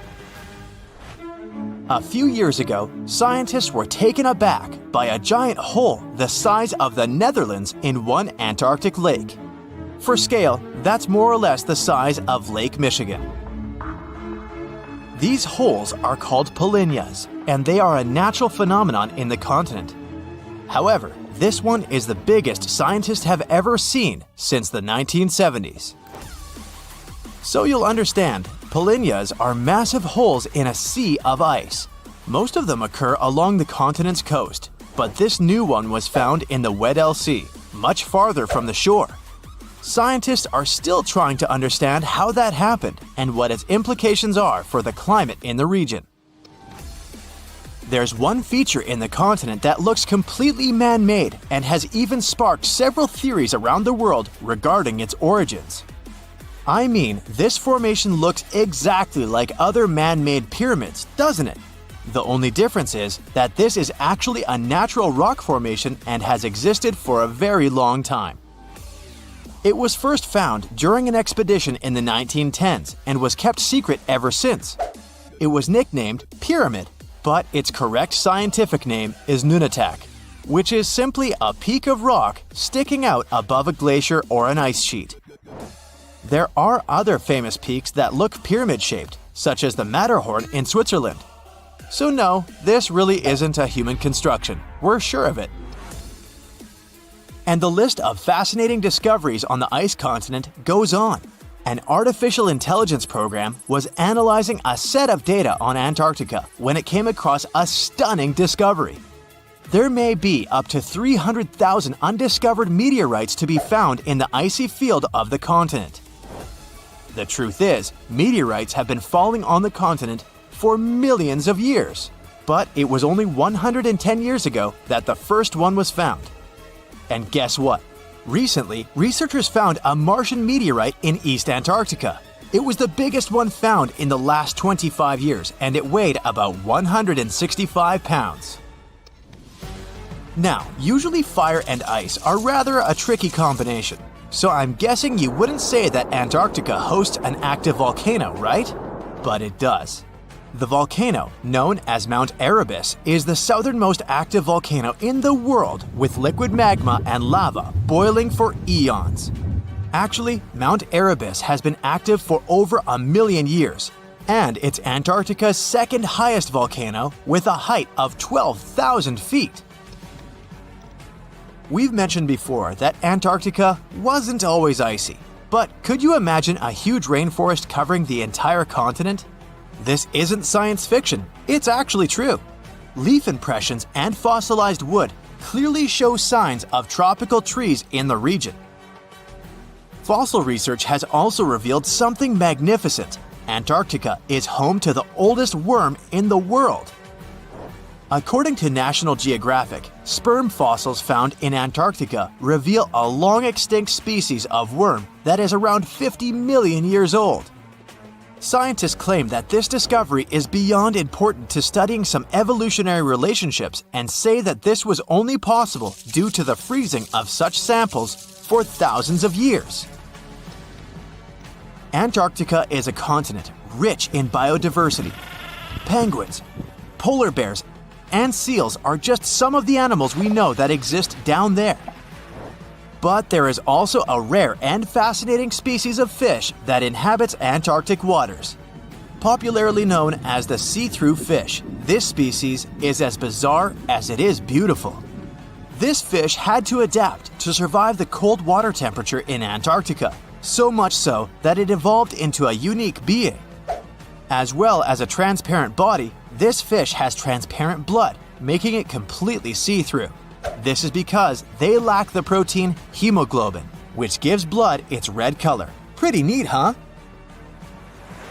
A few years ago, scientists were taken aback by a giant hole the size of the Netherlands in one Antarctic lake. For scale, that's more or less the size of Lake Michigan. These holes are called polynyas, and they are a natural phenomenon in the continent. However, this one is the biggest scientists have ever seen since the 1970s. So you'll understand, polynyas are massive holes in a sea of ice. Most of them occur along the continent's coast, but this new one was found in the Weddell Sea, much farther from the shore. Scientists are still trying to understand how that happened and what its implications are for the climate in the region. There's one feature in the continent that looks completely man-made and has even sparked several theories around the world regarding its origins. I mean, this formation looks exactly like other man-made pyramids, doesn't it? The only difference is that this is actually a natural rock formation and has existed for a very long time. It was first found during an expedition in the 1910s and was kept secret ever since. It was nicknamed Pyramid, but its correct scientific name is Nunatak, which is simply a peak of rock sticking out above a glacier or an ice sheet. There are other famous peaks that look pyramid-shaped, such as the Matterhorn in Switzerland. So no, this really isn't a human construction, we're sure of it. And the list of fascinating discoveries on the ice continent goes on. An artificial intelligence program was analyzing a set of data on Antarctica when it came across a stunning discovery. There may be up to 300,000 undiscovered meteorites to be found in the icy field of the continent. The truth is, meteorites have been falling on the continent for millions of years. But it was only 110 years ago that the first one was found. And guess what? Recently, researchers found a Martian meteorite in East Antarctica. It was the biggest one found in the last 25 years, and it weighed about 165 pounds. Now, usually fire and ice are rather a tricky combination. So I'm guessing you wouldn't say that Antarctica hosts an active volcano, right? But it does. The volcano, known as Mount Erebus, is the southernmost active volcano in the world with liquid magma and lava boiling for eons. Actually, Mount Erebus has been active for over 1 million years, and it's Antarctica's second highest volcano with a height of 12,000 feet. We've mentioned before that Antarctica wasn't always icy, but could you imagine a huge rainforest covering the entire continent? This isn't science fiction, it's actually true. Leaf impressions and fossilized wood clearly show signs of tropical trees in the region. Fossil research has also revealed something magnificent. Antarctica is home to the oldest worm in the world. According to National Geographic, sperm fossils found in Antarctica reveal a long-extinct species of worm that is around 50 million years old. Scientists claim that this discovery is beyond important to studying some evolutionary relationships and say that this was only possible due to the freezing of such samples for thousands of years. Antarctica is a continent rich in biodiversity. Penguins, polar bears, and seals are just some of the animals we know that exist down there. But there is also a rare and fascinating species of fish that inhabits Antarctic waters. Popularly known as the see-through fish, this species is as bizarre as it is beautiful. This fish had to adapt to survive the cold water temperature in Antarctica, so much so that it evolved into a unique being. As well as a transparent body, this fish has transparent blood, making it completely see-through. This is because they lack the protein hemoglobin, which gives blood its red color. Pretty neat, huh?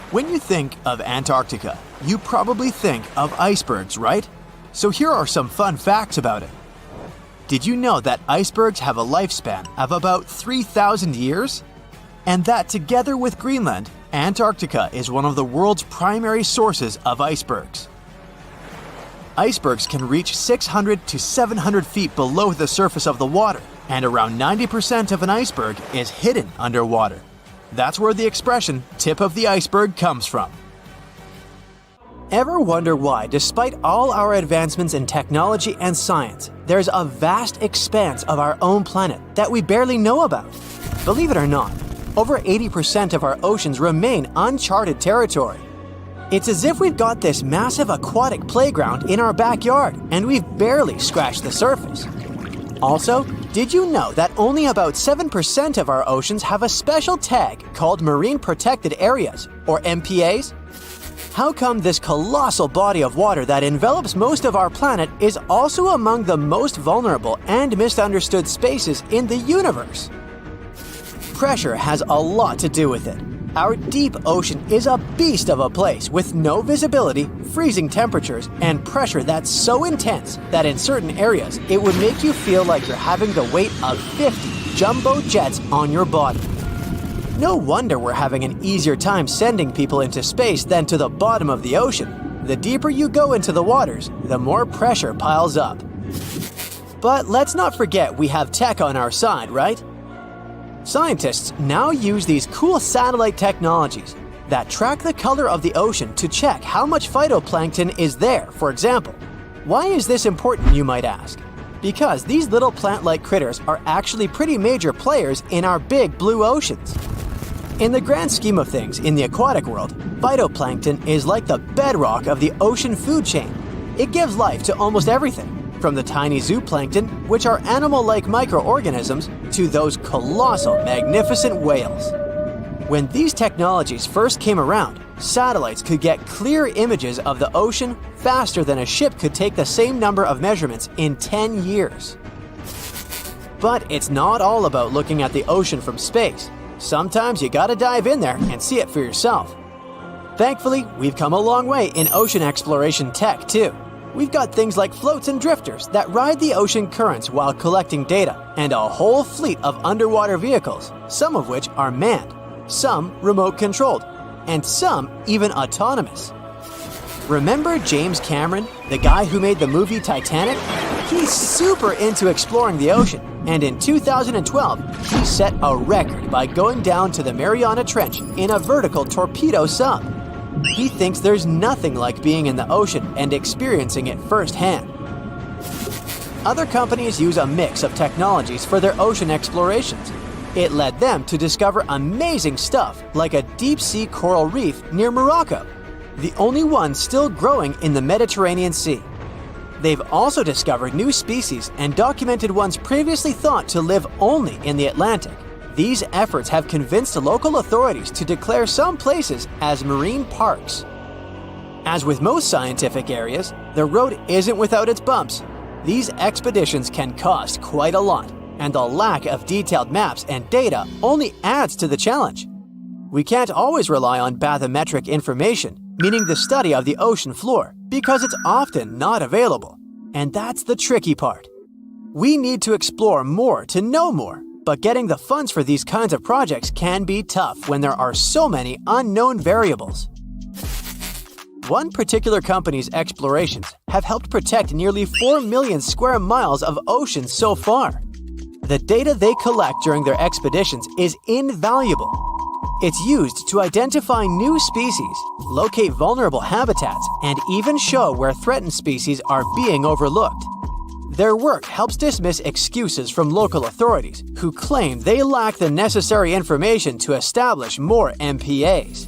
When you think of Antarctica, you probably think of icebergs, right? So here are some fun facts about it. Did you know that icebergs have a lifespan of about 3,000 years? And that together with Greenland, Antarctica is one of the world's primary sources of icebergs. Icebergs can reach 600 to 700 feet below the surface of the water, and around 90% of an iceberg is hidden underwater. That's where the expression "tip of the iceberg" comes from. Ever wonder why, despite all our advancements in technology and science, there's a vast expanse of our own planet that we barely know about? Believe it or not, over 80% of our oceans remain uncharted territory. It's as if we've got this massive aquatic playground in our backyard, and we've barely scratched the surface. Also, did you know that only about 7% of our oceans have a special tag called Marine Protected Areas, or MPAs? How come this colossal body of water that envelops most of our planet is also among the most vulnerable and misunderstood spaces in the universe? Pressure has a lot to do with it. Our deep ocean is a beast of a place with no visibility, freezing temperatures, and pressure that's so intense that in certain areas it would make you feel like you're having the weight of 50 jumbo jets on your body. No wonder we're having an easier time sending people into space than to the bottom of the ocean. The deeper you go into the waters, the more pressure piles up. But let's not forget we have tech on our side, right? Scientists now use these cool satellite technologies that track the color of the ocean to check how much phytoplankton is there, for example. Why is this important, you might ask? Because these little plant-like critters are actually pretty major players in our big blue oceans. In the grand scheme of things in the aquatic world, phytoplankton is like the bedrock of the ocean food chain. It gives life to almost everything, from the tiny zooplankton, which are animal-like microorganisms, to those colossal, magnificent whales. When these technologies first came around, satellites could get clear images of the ocean faster than a ship could take the same number of measurements in 10 years. But it's not all about looking at the ocean from space. Sometimes you gotta dive in there and see it for yourself. Thankfully, we've come a long way in ocean exploration tech too. We've got things like floats and drifters that ride the ocean currents while collecting data, and a whole fleet of underwater vehicles, some of which are manned, some remote-controlled, and some even autonomous. Remember James Cameron, the guy who made the movie Titanic? He's super into exploring the ocean, and in 2012, he set a record by going down to the Mariana Trench in a vertical torpedo sub. He thinks there's nothing like being in the ocean and experiencing it firsthand. Other companies use a mix of technologies for their ocean explorations. It led them to discover amazing stuff like a deep-sea coral reef near Morocco, the only one still growing in the Mediterranean Sea. They've also discovered new species and documented ones previously thought to live only in the Atlantic. These efforts have convinced local authorities to declare some places as marine parks. As with most scientific areas, the road isn't without its bumps. These expeditions can cost quite a lot, and the lack of detailed maps and data only adds to the challenge. We can't always rely on bathymetric information, meaning the study of the ocean floor, because it's often not available. And that's the tricky part. We need to explore more to know more, but getting the funds for these kinds of projects can be tough when there are so many unknown variables. One particular company's explorations have helped protect nearly 4 million square miles of ocean so far. The data they collect during their expeditions is invaluable. It's used to identify new species, locate vulnerable habitats, and even show where threatened species are being overlooked. Their work helps dismiss excuses from local authorities who claim they lack the necessary information to establish more MPAs.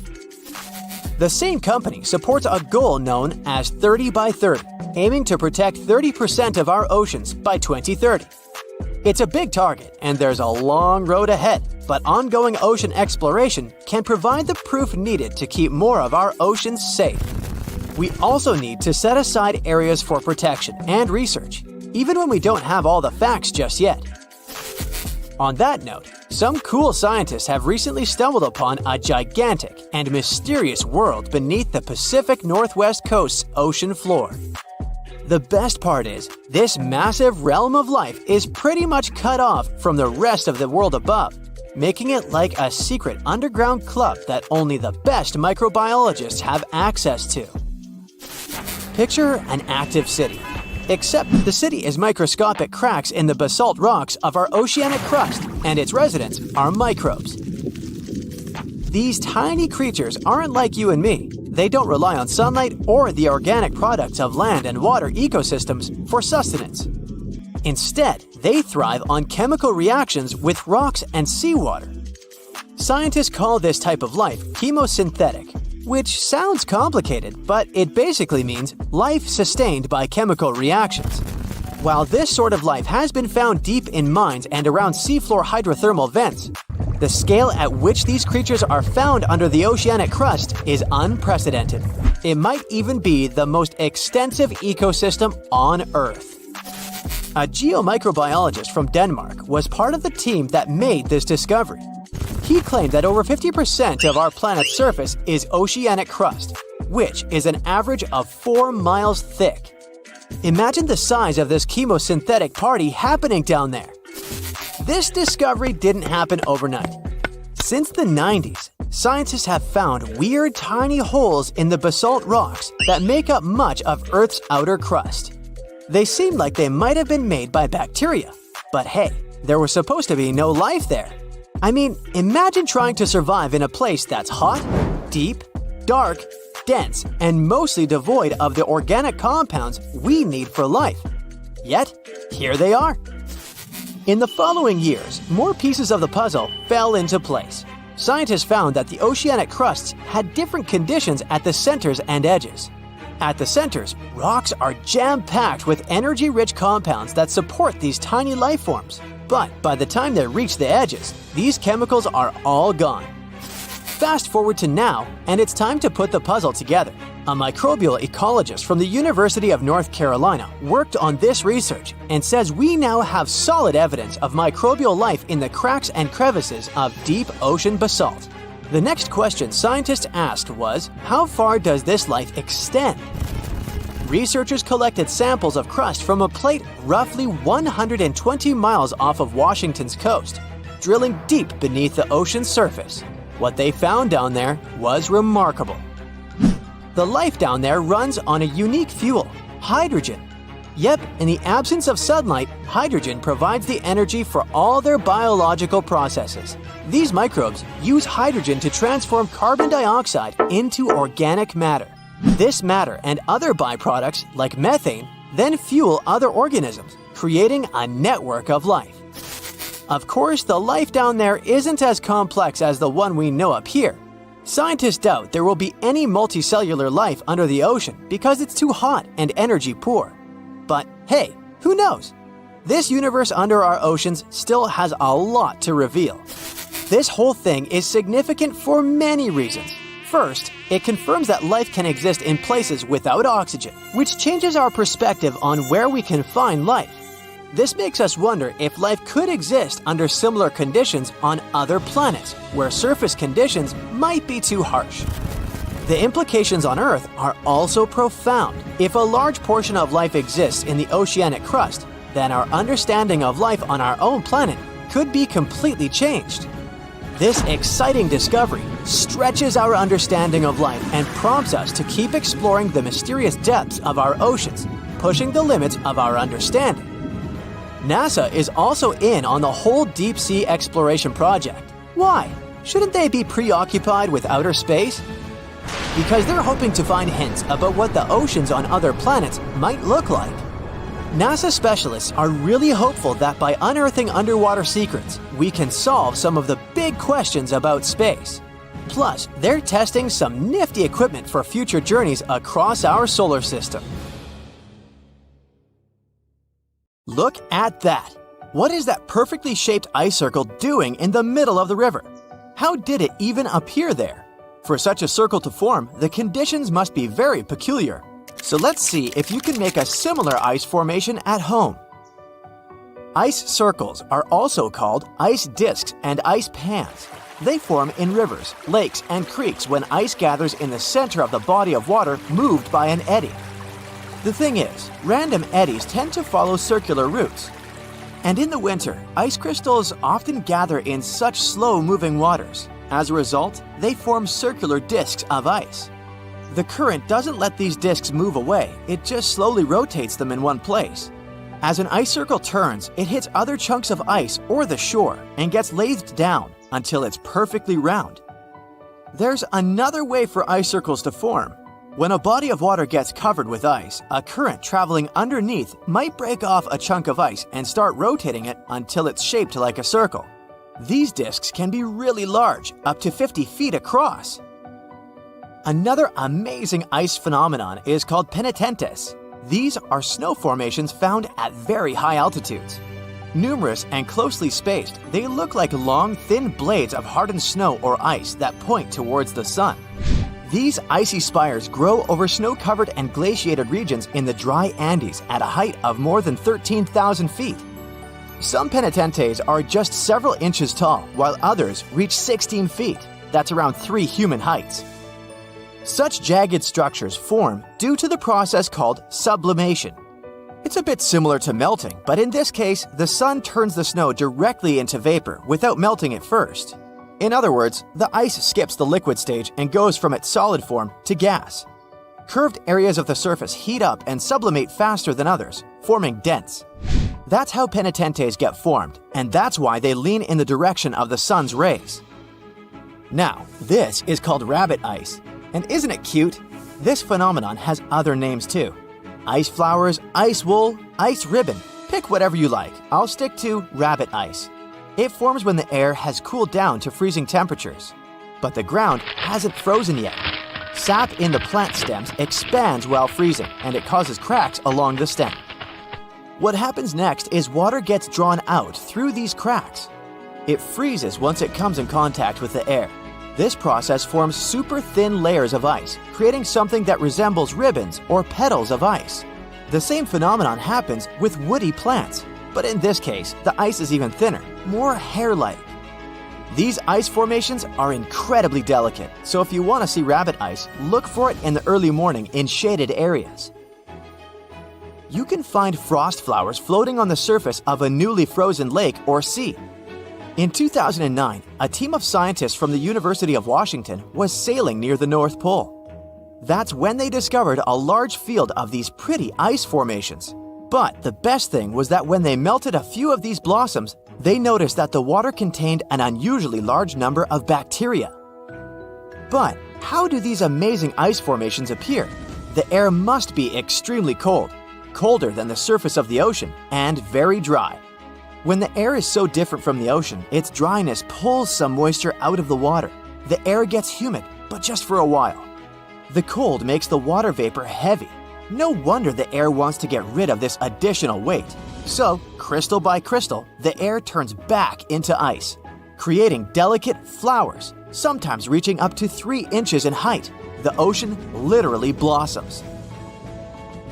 The same company supports a goal known as 30 by 30, aiming to protect 30% of our oceans by 2030. It's a big target, and there's a long road ahead, but ongoing ocean exploration can provide the proof needed to keep more of our oceans safe. We also need to set aside areas for protection and research, even when we don't have all the facts just yet. On that note, some cool scientists have recently stumbled upon a gigantic and mysterious world beneath the Pacific Northwest coast's ocean floor. The best part is, this massive realm of life is pretty much cut off from the rest of the world above, making it like a secret underground club that only the best microbiologists have access to. Picture an active city, except the city is microscopic cracks in the basalt rocks of our oceanic crust, and its residents are microbes. These tiny creatures aren't like you and me. they don't rely on sunlight or the organic products of land and water ecosystems for sustenance. Instead, they thrive on chemical reactions with rocks and seawater. Scientists call this type of life chemosynthetic, which sounds complicated, but it basically means life sustained by chemical reactions. While this sort of life has been found deep in mines and around seafloor hydrothermal vents, the scale at which these creatures are found under the oceanic crust is unprecedented. It might even be the most extensive ecosystem on Earth. A geomicrobiologist from Denmark was part of the team that made this discovery. He claimed that over 50% of our planet's surface is oceanic crust, which is an average of 4 miles thick. Imagine the size of this chemosynthetic party happening down there. This discovery didn't happen overnight. Since the 90s, scientists have found weird tiny holes in the basalt rocks that make up much of Earth's outer crust. They seem like they might have been made by bacteria, but hey, there was supposed to be no life there. I mean, imagine trying to survive in a place that's hot, deep, dark, dense, and mostly devoid of the organic compounds we need for life. Yet, here they are. In the following years, more pieces of the puzzle fell into place. Scientists found that the oceanic crusts had different conditions at the centers and edges. At the centers, rocks are jam-packed with energy-rich compounds that support these tiny life forms. But by the time they reach the edges, these chemicals are all gone. Fast forward to now, and it's time to put the puzzle together. A microbial ecologist from the University of North Carolina worked on this research and says we now have solid evidence of microbial life in the cracks and crevices of deep ocean basalt. The next question scientists asked was, how far does this life extend? Researchers collected samples of crust from a plate roughly 120 miles off of Washington's coast, drilling deep beneath the ocean's surface. What they found down there was remarkable. The life down there runs on a unique fuel, hydrogen. Yep, in the absence of sunlight, hydrogen provides the energy for all their biological processes. These microbes use hydrogen to transform carbon dioxide into organic matter. This matter and other byproducts, like methane, then fuel other organisms, creating a network of life. Of course, the life down there isn't as complex as the one we know up here. Scientists doubt there will be any multicellular life under the ocean because it's too hot and energy poor. But hey, who knows? This universe under our oceans still has a lot to reveal. This whole thing is significant for many reasons. First, it confirms that life can exist in places without oxygen, which changes our perspective on where we can find life. This makes us wonder if life could exist under similar conditions on other planets, where surface conditions might be too harsh. The implications on Earth are also profound. If a large portion of life exists in the oceanic crust, then our understanding of life on our own planet could be completely changed. This exciting discovery stretches our understanding of life and prompts us to keep exploring the mysterious depths of our oceans, pushing the limits of our understanding. NASA is also in on the whole deep sea exploration project. Why? Shouldn't they be preoccupied with outer space? Because they're hoping to find hints about what the oceans on other planets might look like. NASA specialists are really hopeful that by unearthing underwater secrets, we can solve some of the big questions about space. Plus, they're testing some nifty equipment for future journeys across our solar system. Look at that! What is that perfectly shaped ice circle doing in the middle of the river? How did it even appear there? For such a circle to form, the conditions must be very peculiar. So let's see if you can make a similar ice formation at home. Ice circles are also called ice discs and ice pans. They form in rivers, lakes, and creeks when ice gathers in the center of the body of water moved by an eddy. The thing is, random eddies tend to follow circular routes. And in the winter, ice crystals often gather in such slow-moving waters. As a result, they form circular discs of ice. The current doesn't let these discs move away, it just slowly rotates them in one place. As an ice circle turns, it hits other chunks of ice or the shore and gets lathed down until it's perfectly round. There's another way for ice circles to form. When a body of water gets covered with ice, a current traveling underneath might break off a chunk of ice and start rotating it until it's shaped like a circle. These disks can be really large, up to 50 feet across. Another amazing ice phenomenon is called penitentes. These are snow formations found at very high altitudes. Numerous and closely spaced, they look like long, thin blades of hardened snow or ice that point towards the sun. These icy spires grow over snow-covered and glaciated regions in the dry Andes at a height of more than 13,000 feet. Some penitentes are just several inches tall, while others reach 16 feet. That's around 3 human heights. Such jagged structures form due to the process called sublimation. It's a bit similar to melting, but in this case, the sun turns the snow directly into vapor without melting it first. In other words, the ice skips the liquid stage and goes from its solid form to gas. Curved areas of the surface heat up and sublimate faster than others, forming dents. That's how penitentes get formed, and that's why they lean in the direction of the sun's rays. Now, this is called rabbit ice. And isn't it cute? This phenomenon has other names too. Ice flowers, ice wool, ice ribbon. Pick whatever you like. I'll stick to rabbit ice. It forms when the air has cooled down to freezing temperatures. But the ground hasn't frozen yet. Sap in the plant stems expands while freezing, and it causes cracks along the stem. What happens next is water gets drawn out through these cracks. It freezes once it comes in contact with the air. This process forms super thin layers of ice, creating something that resembles ribbons or petals of ice. The same phenomenon happens with woody plants, but in this case, the ice is even thinner, more hair-like. These ice formations are incredibly delicate, so if you want to see rabbit ice, look for it in the early morning in shaded areas. You can find frost flowers floating on the surface of a newly frozen lake or sea. In 2009, a team of scientists from the University of Washington was sailing near the North Pole. That's when they discovered a large field of these pretty ice formations. But the best thing was that when they melted a few of these blossoms, they noticed that the water contained an unusually large number of bacteria. But how do these amazing ice formations appear? The air must be extremely cold, colder than the surface of the ocean, and very dry. When the air is so different from the ocean, its dryness pulls some moisture out of the water. The air gets humid, but just for a while. The cold makes the water vapor heavy. No wonder the air wants to get rid of this additional weight. So, crystal by crystal, the air turns back into ice, creating delicate flowers, sometimes reaching up to 3 inches in height. The ocean literally blossoms.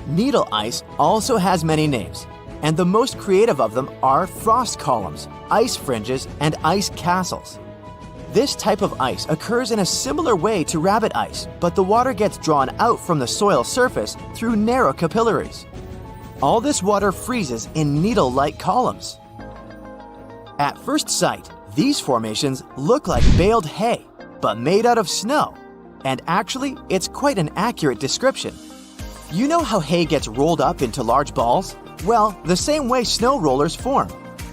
Needle ice also has many names, and the most creative of them are frost columns, ice fringes, and ice castles. This type of ice occurs in a similar way to rabbit ice, but the water gets drawn out from the soil surface through narrow capillaries. All this water freezes in needle-like columns. At first sight, these formations look like baled hay, but made out of snow. And actually, it's quite an accurate description. You know how hay gets rolled up into large balls? Well, the same way snow rollers form.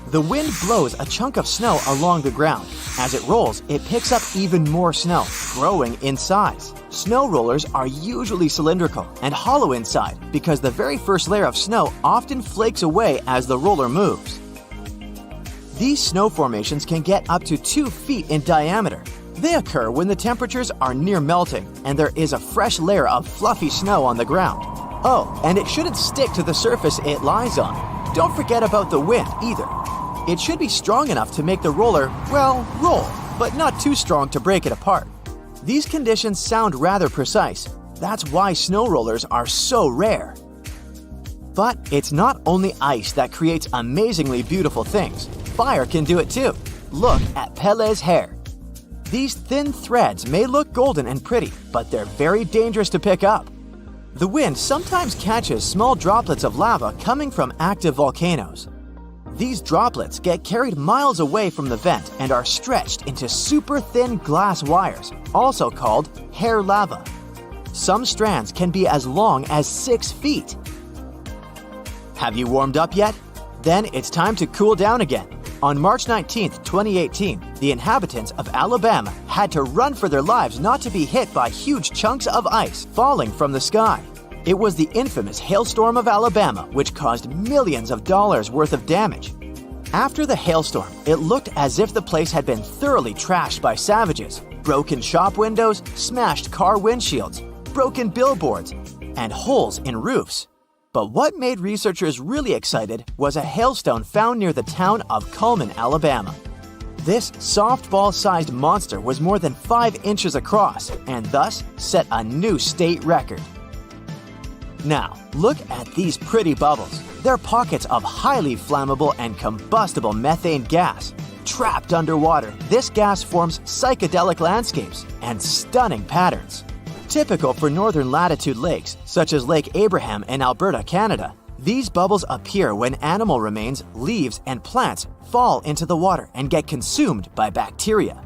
The wind blows a chunk of snow along the ground. As it rolls, it picks up even more snow, growing in size. Snow rollers are usually cylindrical and hollow inside because the very first layer of snow often flakes away as the roller moves. These snow formations can get up to 2 feet in diameter. They occur when the temperatures are near melting and there is a fresh layer of fluffy snow on the ground. Oh, and it shouldn't stick to the surface it lies on. Don't forget about the wind either. It should be strong enough to make the roller, well, roll, but not too strong to break it apart. These conditions sound rather precise. That's why snow rollers are so rare. But it's not only ice that creates amazingly beautiful things. Fire can do it too. Look at Pele's hair. These thin threads may look golden and pretty, but they're very dangerous to pick up. The wind sometimes catches small droplets of lava coming from active volcanoes. These droplets get carried miles away from the vent and are stretched into super thin glass wires, also called hair lava. Some strands can be as long as 6 feet. Have you warmed up yet? Then it's time to cool down again. On March 19, 2018, the inhabitants of Alabama had to run for their lives not to be hit by huge chunks of ice falling from the sky. It was the infamous hailstorm of Alabama, which caused millions of dollars worth of damage. After the hailstorm, it looked as if the place had been thoroughly trashed by savages. Broken shop windows, smashed car windshields, broken billboards, and holes in roofs. But what made researchers really excited was a hailstone found near the town of Cullman, Alabama. This softball-sized monster was more than 5 inches across and thus set a new state record. Now, look at these pretty bubbles. They're pockets of highly flammable and combustible methane gas. Trapped underwater, this gas forms psychedelic landscapes and stunning patterns. Typical for northern latitude lakes, such as Lake Abraham in Alberta, Canada, these bubbles appear when animal remains, leaves, and plants fall into the water and get consumed by bacteria.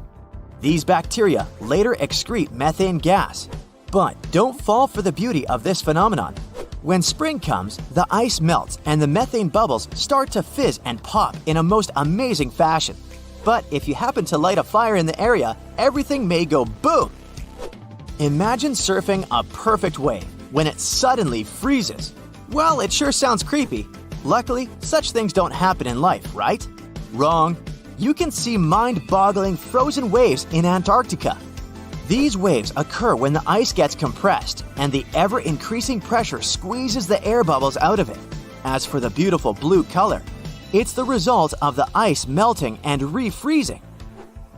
These bacteria later excrete methane gas. But don't fall for the beauty of this phenomenon. When spring comes, the ice melts and the methane bubbles start to fizz and pop in a most amazing fashion. But if you happen to light a fire in the area, everything may go boom. Imagine surfing a perfect wave when it suddenly freezes. Well, it sure sounds creepy. Luckily, such things don't happen in life, right? Wrong. You can see mind-boggling frozen waves in Antarctica. These waves occur when the ice gets compressed and the ever-increasing pressure squeezes the air bubbles out of it. As for the beautiful blue color, it's the result of the ice melting and refreezing.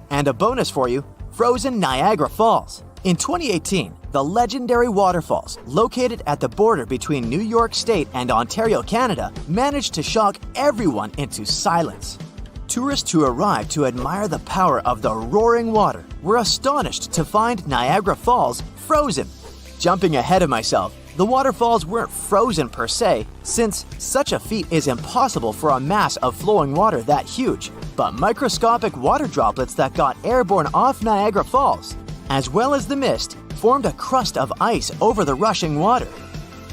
And a bonus for you, frozen Niagara Falls. In 2018, the legendary waterfalls, located at the border between New York State and Ontario, Canada, managed to shock everyone into silence. Tourists who arrived to admire the power of the roaring water were astonished to find Niagara Falls frozen. Jumping ahead of myself, the waterfalls weren't frozen per se, since such a feat is impossible for a mass of flowing water that huge, but microscopic water droplets that got airborne off Niagara Falls, as well as the mist, formed a crust of ice over the rushing water.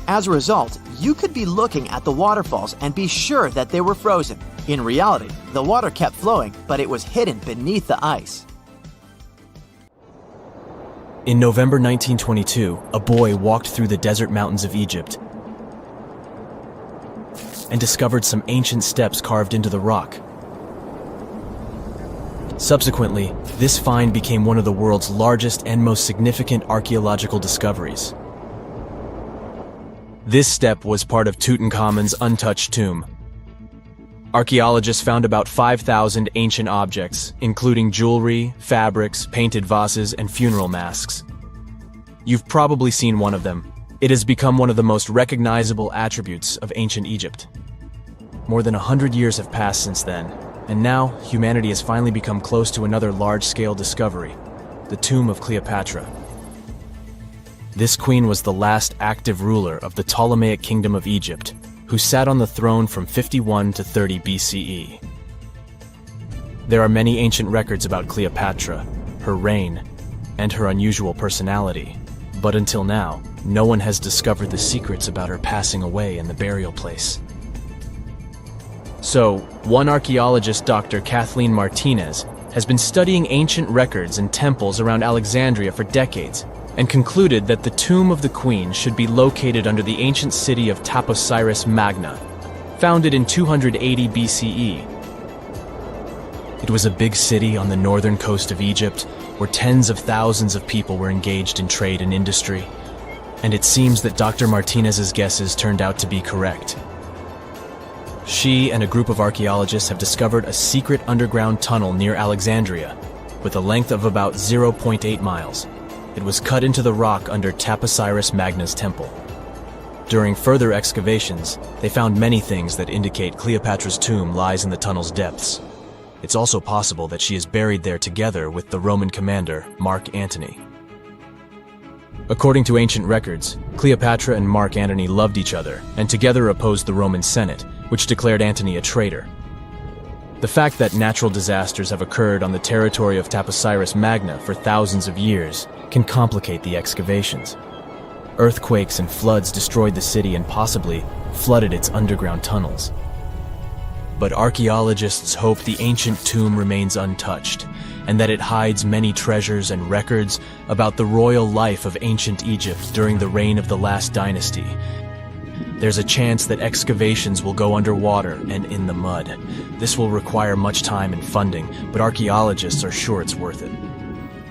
As a result, you could be looking at the waterfalls and be sure that they were frozen. In reality, the water kept flowing, but it was hidden beneath the ice. In November 1922, a boy walked through the desert mountains of Egypt and discovered some ancient steps carved into the rock. Subsequently, this find became one of the world's largest and most significant archaeological discoveries. This step was part of Tutankhamun's untouched tomb. Archaeologists found about 5,000 ancient objects, including jewelry, fabrics, painted vases, and funeral masks. You've probably seen one of them. It has become one of the most recognizable attributes of ancient Egypt. More than 100 years have passed since then, and now humanity has finally become close to another large-scale discovery, the tomb of Cleopatra. This queen was the last active ruler of the Ptolemaic Kingdom of Egypt, who sat on the throne from 51 to 30 BCE. There are many ancient records about Cleopatra, her reign, and her unusual personality, but until now, no one has discovered the secrets about her passing away in the burial place. So, one archaeologist, Dr. Kathleen Martinez, has been studying ancient records and temples around Alexandria for decades, and concluded that the tomb of the queen should be located under the ancient city of Taposiris Magna, founded in 280 BCE. It was a big city on the northern coast of Egypt, where tens of thousands of people were engaged in trade and industry, and it seems that Dr. Martinez's guesses turned out to be correct. She and a group of archaeologists have discovered a secret underground tunnel near Alexandria, with a length of about 0.8 miles. It was cut into the rock under Taposiris Magna's temple. During further excavations, they found many things that indicate Cleopatra's tomb lies in the tunnel's depths. It's also possible that she is buried there together with the Roman commander, Mark Antony. According to ancient records, Cleopatra and Mark Antony loved each other and together opposed the Roman Senate, which declared Antony a traitor. The fact that natural disasters have occurred on the territory of Taposiris Magna for thousands of years can complicate the excavations. Earthquakes and floods destroyed the city and possibly flooded its underground tunnels. but archaeologists hope the ancient tomb remains untouched, and that it hides many treasures and records about the royal life of ancient Egypt during the reign of the last dynasty. There's a chance that excavations will go underwater and in the mud. This will require much time and funding, but archaeologists are sure it's worth it.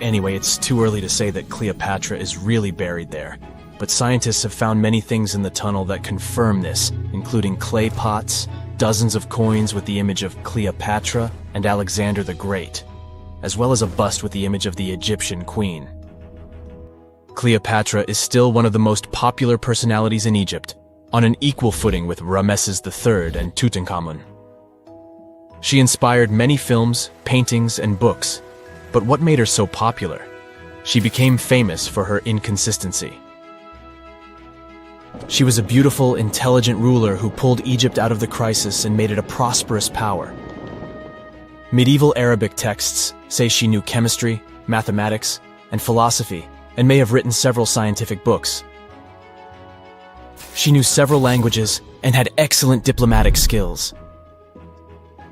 Anyway, it's too early to say that Cleopatra is really buried there, but scientists have found many things in the tunnel that confirm this, including clay pots, dozens of coins with the image of Cleopatra and Alexander the Great, as well as a bust with the image of the Egyptian queen. Cleopatra is still one of the most popular personalities in Egypt, on an equal footing with Ramesses III and Tutankhamun. She inspired many films, paintings, and books, but what made her so popular? She became famous for her inconsistency. She was a beautiful, intelligent ruler who pulled Egypt out of the crisis and made it a prosperous power. Medieval Arabic texts say she knew chemistry, mathematics, and philosophy, and may have written several scientific books. She knew several languages and had excellent diplomatic skills.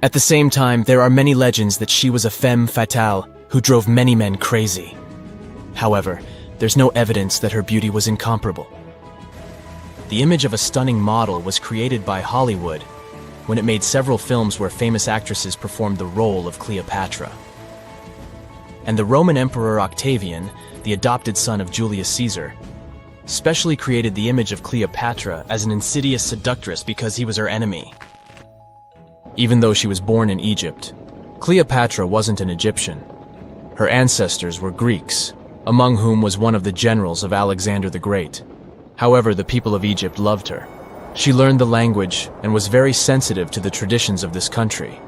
At the same time, there are many legends that she was a femme fatale who drove many men crazy. However, there's no evidence that her beauty was incomparable. The image of a stunning model was created by Hollywood when it made several films where famous actresses performed the role of Cleopatra. And the Roman Emperor Octavian, the adopted son of Julius Caesar, specially created the image of Cleopatra as an insidious seductress because he was her enemy. Even though she was born in Egypt, Cleopatra wasn't an Egyptian. Her ancestors were Greeks, among whom was one of the generals of Alexander the Great. However, the people of Egypt loved her. She learned the language and was very sensitive to the traditions of this country.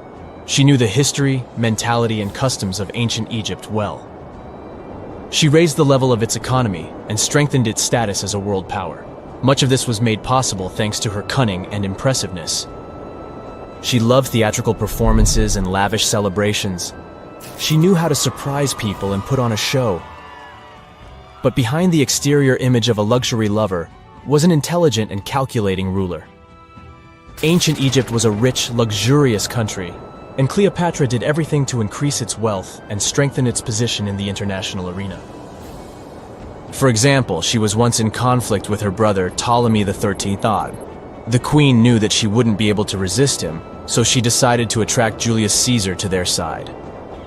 She knew the history, mentality, and customs of ancient Egypt well. She raised the level of its economy and strengthened its status as a world power. Much of this was made possible thanks to her cunning and impressiveness. She loved theatrical performances and lavish celebrations. She knew how to surprise people and put on a show. But behind the exterior image of a luxury lover was an intelligent and calculating ruler. Ancient Egypt was a rich, luxurious country, and Cleopatra did everything to increase its wealth and strengthen its position in the international arena. For example, she was once in conflict with her brother Ptolemy XIII Odd. The queen knew that she wouldn't be able to resist him, so she decided to attract Julius Caesar to their side.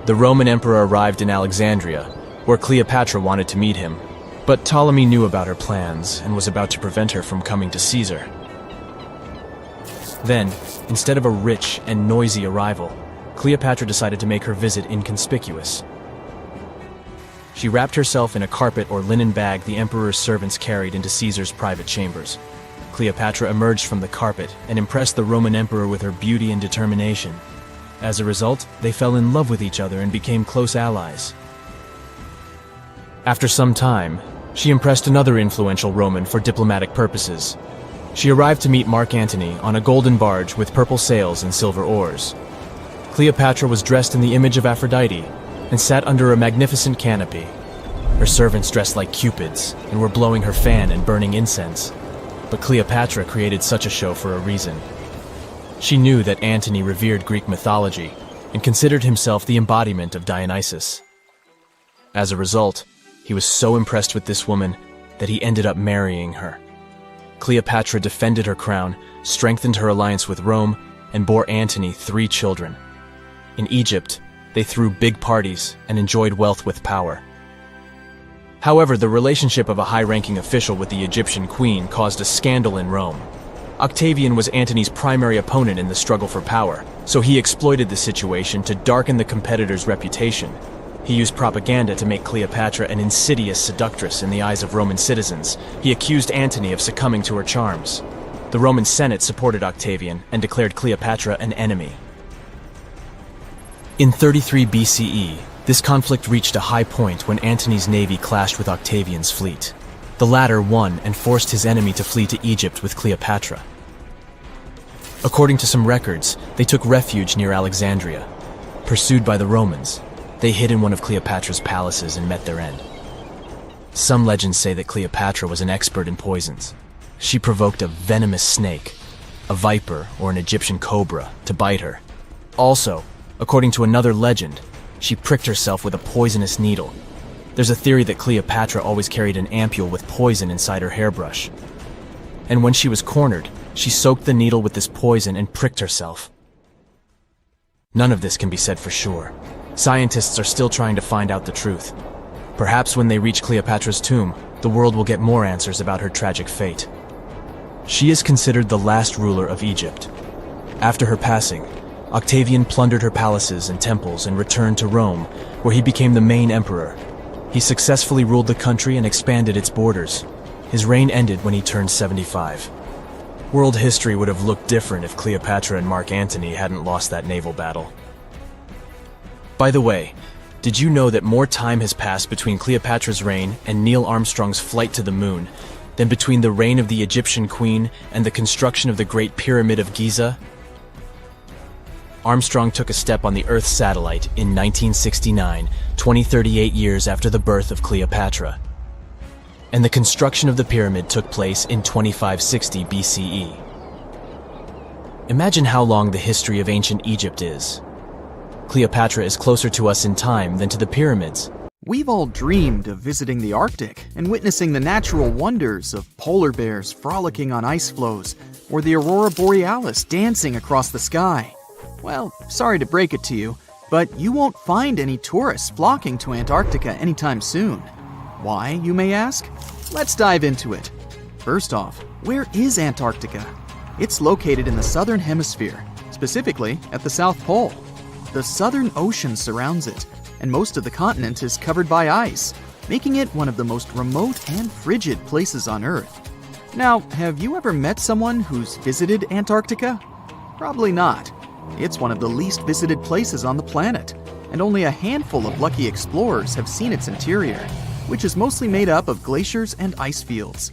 The Roman emperor arrived in Alexandria, where Cleopatra wanted to meet him, but Ptolemy knew about her plans and was about to prevent her from coming to Caesar. Then, instead of a rich and noisy arrival, Cleopatra decided to make her visit inconspicuous. She wrapped herself in a carpet or linen bag the emperor's servants carried into Caesar's private chambers. Cleopatra emerged from the carpet and impressed the Roman emperor with her beauty and determination. As a result, they fell in love with each other and became close allies. After some time, she impressed another influential Roman for diplomatic purposes. She arrived to meet Mark Antony on a golden barge with purple sails and silver oars. Cleopatra was dressed in the image of Aphrodite and sat under a magnificent canopy. Her servants dressed like cupids and were blowing her fan and burning incense. But Cleopatra created such a show for a reason. She knew that Antony revered Greek mythology and considered himself the embodiment of Dionysus. As a result, he was so impressed with this woman that he ended up marrying her. Cleopatra defended her crown, strengthened her alliance with Rome, and bore Antony 3 children. In Egypt, they threw big parties and enjoyed wealth with power. However, the relationship of a high-ranking official with the Egyptian queen caused a scandal in Rome. Octavian was Antony's primary opponent in the struggle for power, so he exploited the situation to darken the competitor's reputation. He used propaganda to make Cleopatra an insidious seductress in the eyes of Roman citizens. He accused Antony of succumbing to her charms. The Roman Senate supported Octavian and declared Cleopatra an enemy. In 33 BCE, this conflict reached a high point when Antony's navy clashed with Octavian's fleet. The latter won and forced his enemy to flee to Egypt with Cleopatra. According to some records, they took refuge near Alexandria. Pursued by the Romans, they hid in one of Cleopatra's palaces and met their end. Some legends say that Cleopatra was an expert in poisons. She provoked a venomous snake, a viper or an Egyptian cobra, to bite her. Also, according to another legend, she pricked herself with a poisonous needle. There's a theory that Cleopatra always carried an ampule with poison inside her hairbrush. And when she was cornered, she soaked the needle with this poison and pricked herself. None of this can be said for sure. Scientists are still trying to find out the truth. Perhaps when they reach Cleopatra's tomb, the world will get more answers about her tragic fate. She is considered the last ruler of Egypt. After her passing, Octavian plundered her palaces and temples and returned to Rome, where he became the main emperor. He successfully ruled the country and expanded its borders. His reign ended when he turned 75. World history would have looked different if Cleopatra and Mark Antony hadn't lost that naval battle. By the way, did you know that more time has passed between Cleopatra's reign and Neil Armstrong's flight to the moon than between the reign of the Egyptian queen and the construction of the Great Pyramid of Giza? Armstrong took a step on the Earth satellite in 1969, 38 years after the birth of Cleopatra. And the construction of the pyramid took place in 2560 BCE. Imagine how long the history of ancient Egypt is. Cleopatra is closer to us in time than to the pyramids. We've all dreamed of visiting the Arctic and witnessing the natural wonders of polar bears frolicking on ice floes or the aurora borealis dancing across the sky. Well, sorry to break it to you, but you won't find any tourists flocking to Antarctica anytime soon. Why, you may ask? Let's dive into it. First off, where is Antarctica? It's located in the southern hemisphere, specifically at the South Pole. The Southern Ocean surrounds it, and most of the continent is covered by ice, making it one of the most remote and frigid places on Earth. Now, have you ever met someone who's visited Antarctica? Probably not. It's one of the least visited places on the planet, and only a handful of lucky explorers have seen its interior, which is mostly made up of glaciers and ice fields.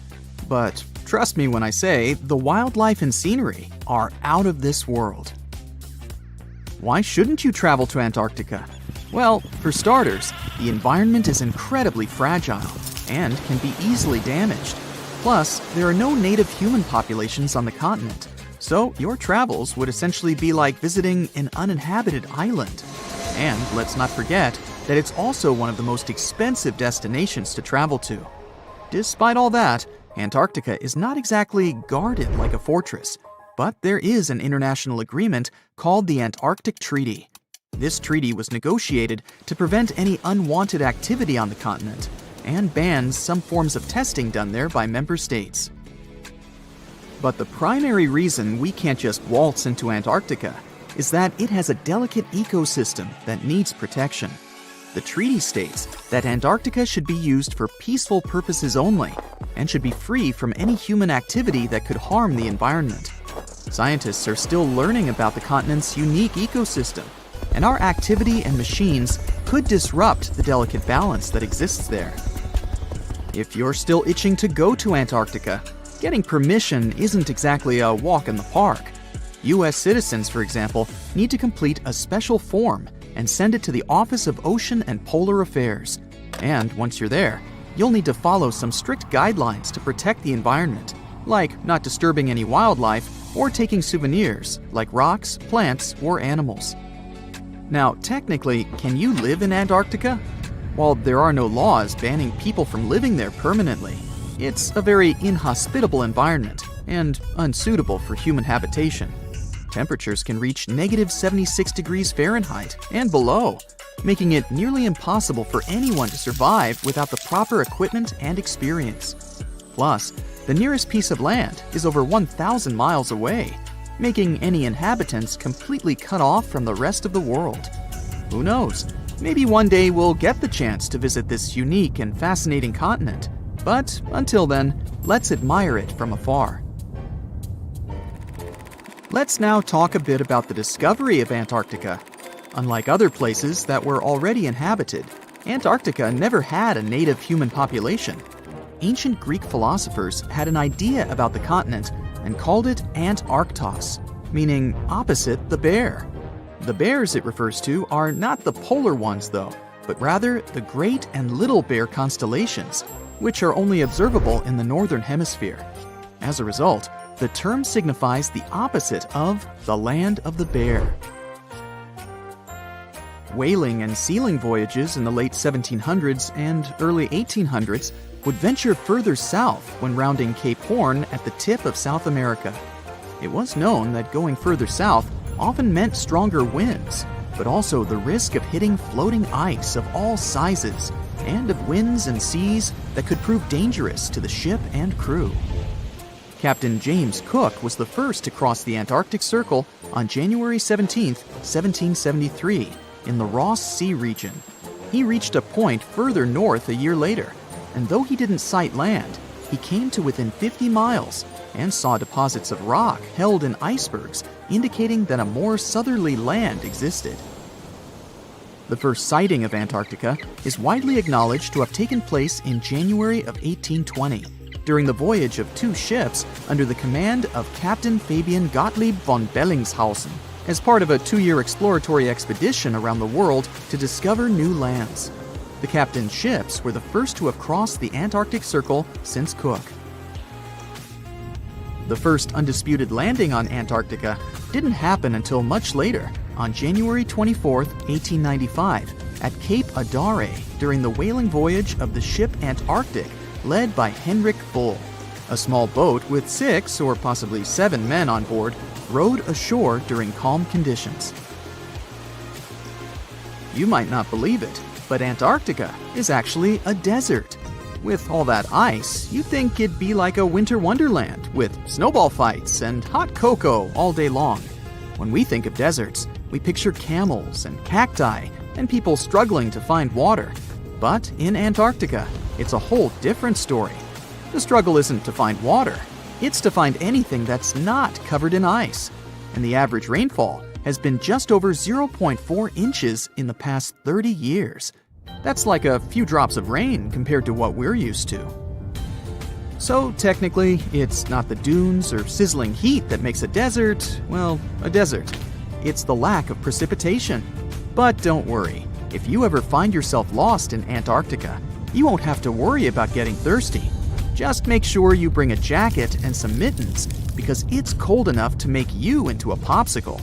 But trust me when I say the wildlife and scenery are out of this world. Why shouldn't you travel to Antarctica? Well, for starters, the environment is incredibly fragile and can be easily damaged. Plus, there are no native human populations on the continent, so your travels would essentially be like visiting an uninhabited island. And let's not forget that it's also one of the most expensive destinations to travel to. Despite all that, Antarctica is not exactly guarded like a fortress, but there is an international agreement called the Antarctic Treaty. This treaty was negotiated to prevent any unwanted activity on the continent and bans some forms of testing done there by member states. But the primary reason we can't just waltz into Antarctica is that it has a delicate ecosystem that needs protection. The treaty states that Antarctica should be used for peaceful purposes only and should be free from any human activity that could harm the environment. Scientists are still learning about the continent's unique ecosystem, and our activity and machines could disrupt the delicate balance that exists there. If you're still itching to go to Antarctica, getting permission isn't exactly a walk in the park. U.S. citizens, for example, need to complete a special form and send it to the Office of Ocean and Polar Affairs. And once you're there, you'll need to follow some strict guidelines to protect the environment, like not disturbing any wildlife or taking souvenirs like rocks, plants, or animals. Now, technically, can you live in Antarctica? While there are no laws banning people from living there permanently, it's a very inhospitable environment and unsuitable for human habitation. Temperatures can reach -76 degrees Fahrenheit and below, making it nearly impossible for anyone to survive without the proper equipment and experience. Plus, the nearest piece of land is over 1,000 miles away, making any inhabitants completely cut off from the rest of the world. Who knows? Maybe one day we'll get the chance to visit this unique and fascinating continent. But until then, let's admire it from afar. Let's now talk a bit about the discovery of Antarctica. Unlike other places that were already inhabited, Antarctica never had a native human population. Ancient Greek philosophers had an idea about the continent and called it Antarctos, meaning opposite the bear. The bears it refers to are not the polar ones though, but rather the Great and Little Bear constellations, which are only observable in the northern hemisphere. As a result, the term signifies the opposite of the land of the bear. Whaling and sealing voyages in the late 1700s and early 1800s would venture further south when rounding Cape Horn at the tip of South America. It was known that going further south often meant stronger winds, but also the risk of hitting floating ice of all sizes and of winds and seas that could prove dangerous to the ship and crew. Captain James Cook was the first to cross the Antarctic Circle on January 17, 1773, in the Ross Sea region. He reached a point further north a year later, and though he didn't sight land, he came to within 50 miles and saw deposits of rock held in icebergs, indicating that a more southerly land existed. The first sighting of Antarctica is widely acknowledged to have taken place in January of 1820, during the voyage of two ships under the command of Captain Fabian Gottlieb von Bellingshausen, as part of a 2-year exploratory expedition around the world to discover new lands. The captain's ships were the first to have crossed the Antarctic Circle since Cook. The first undisputed landing on Antarctica didn't happen until much later, on January 24, 1895, at Cape Adare during the whaling voyage of the ship Antarctic, led by Henrik Bull. A small boat with 6 or possibly 7 men on board rowed ashore during calm conditions. You might not believe it, but Antarctica is actually a desert. With all that ice, you'd think it'd be like a winter wonderland with snowball fights and hot cocoa all day long. When we think of deserts, we picture camels and cacti and people struggling to find water. But in Antarctica, it's a whole different story. The struggle isn't to find water, it's to find anything that's not covered in ice. And the average rainfall has been just over 0.4 inches in the past 30 years. That's like a few drops of rain compared to what we're used to. So technically, it's not the dunes or sizzling heat that makes a desert, well, a desert. It's the lack of precipitation. But don't worry, if you ever find yourself lost in Antarctica, you won't have to worry about getting thirsty. Just make sure you bring a jacket and some mittens, because it's cold enough to make you into a popsicle.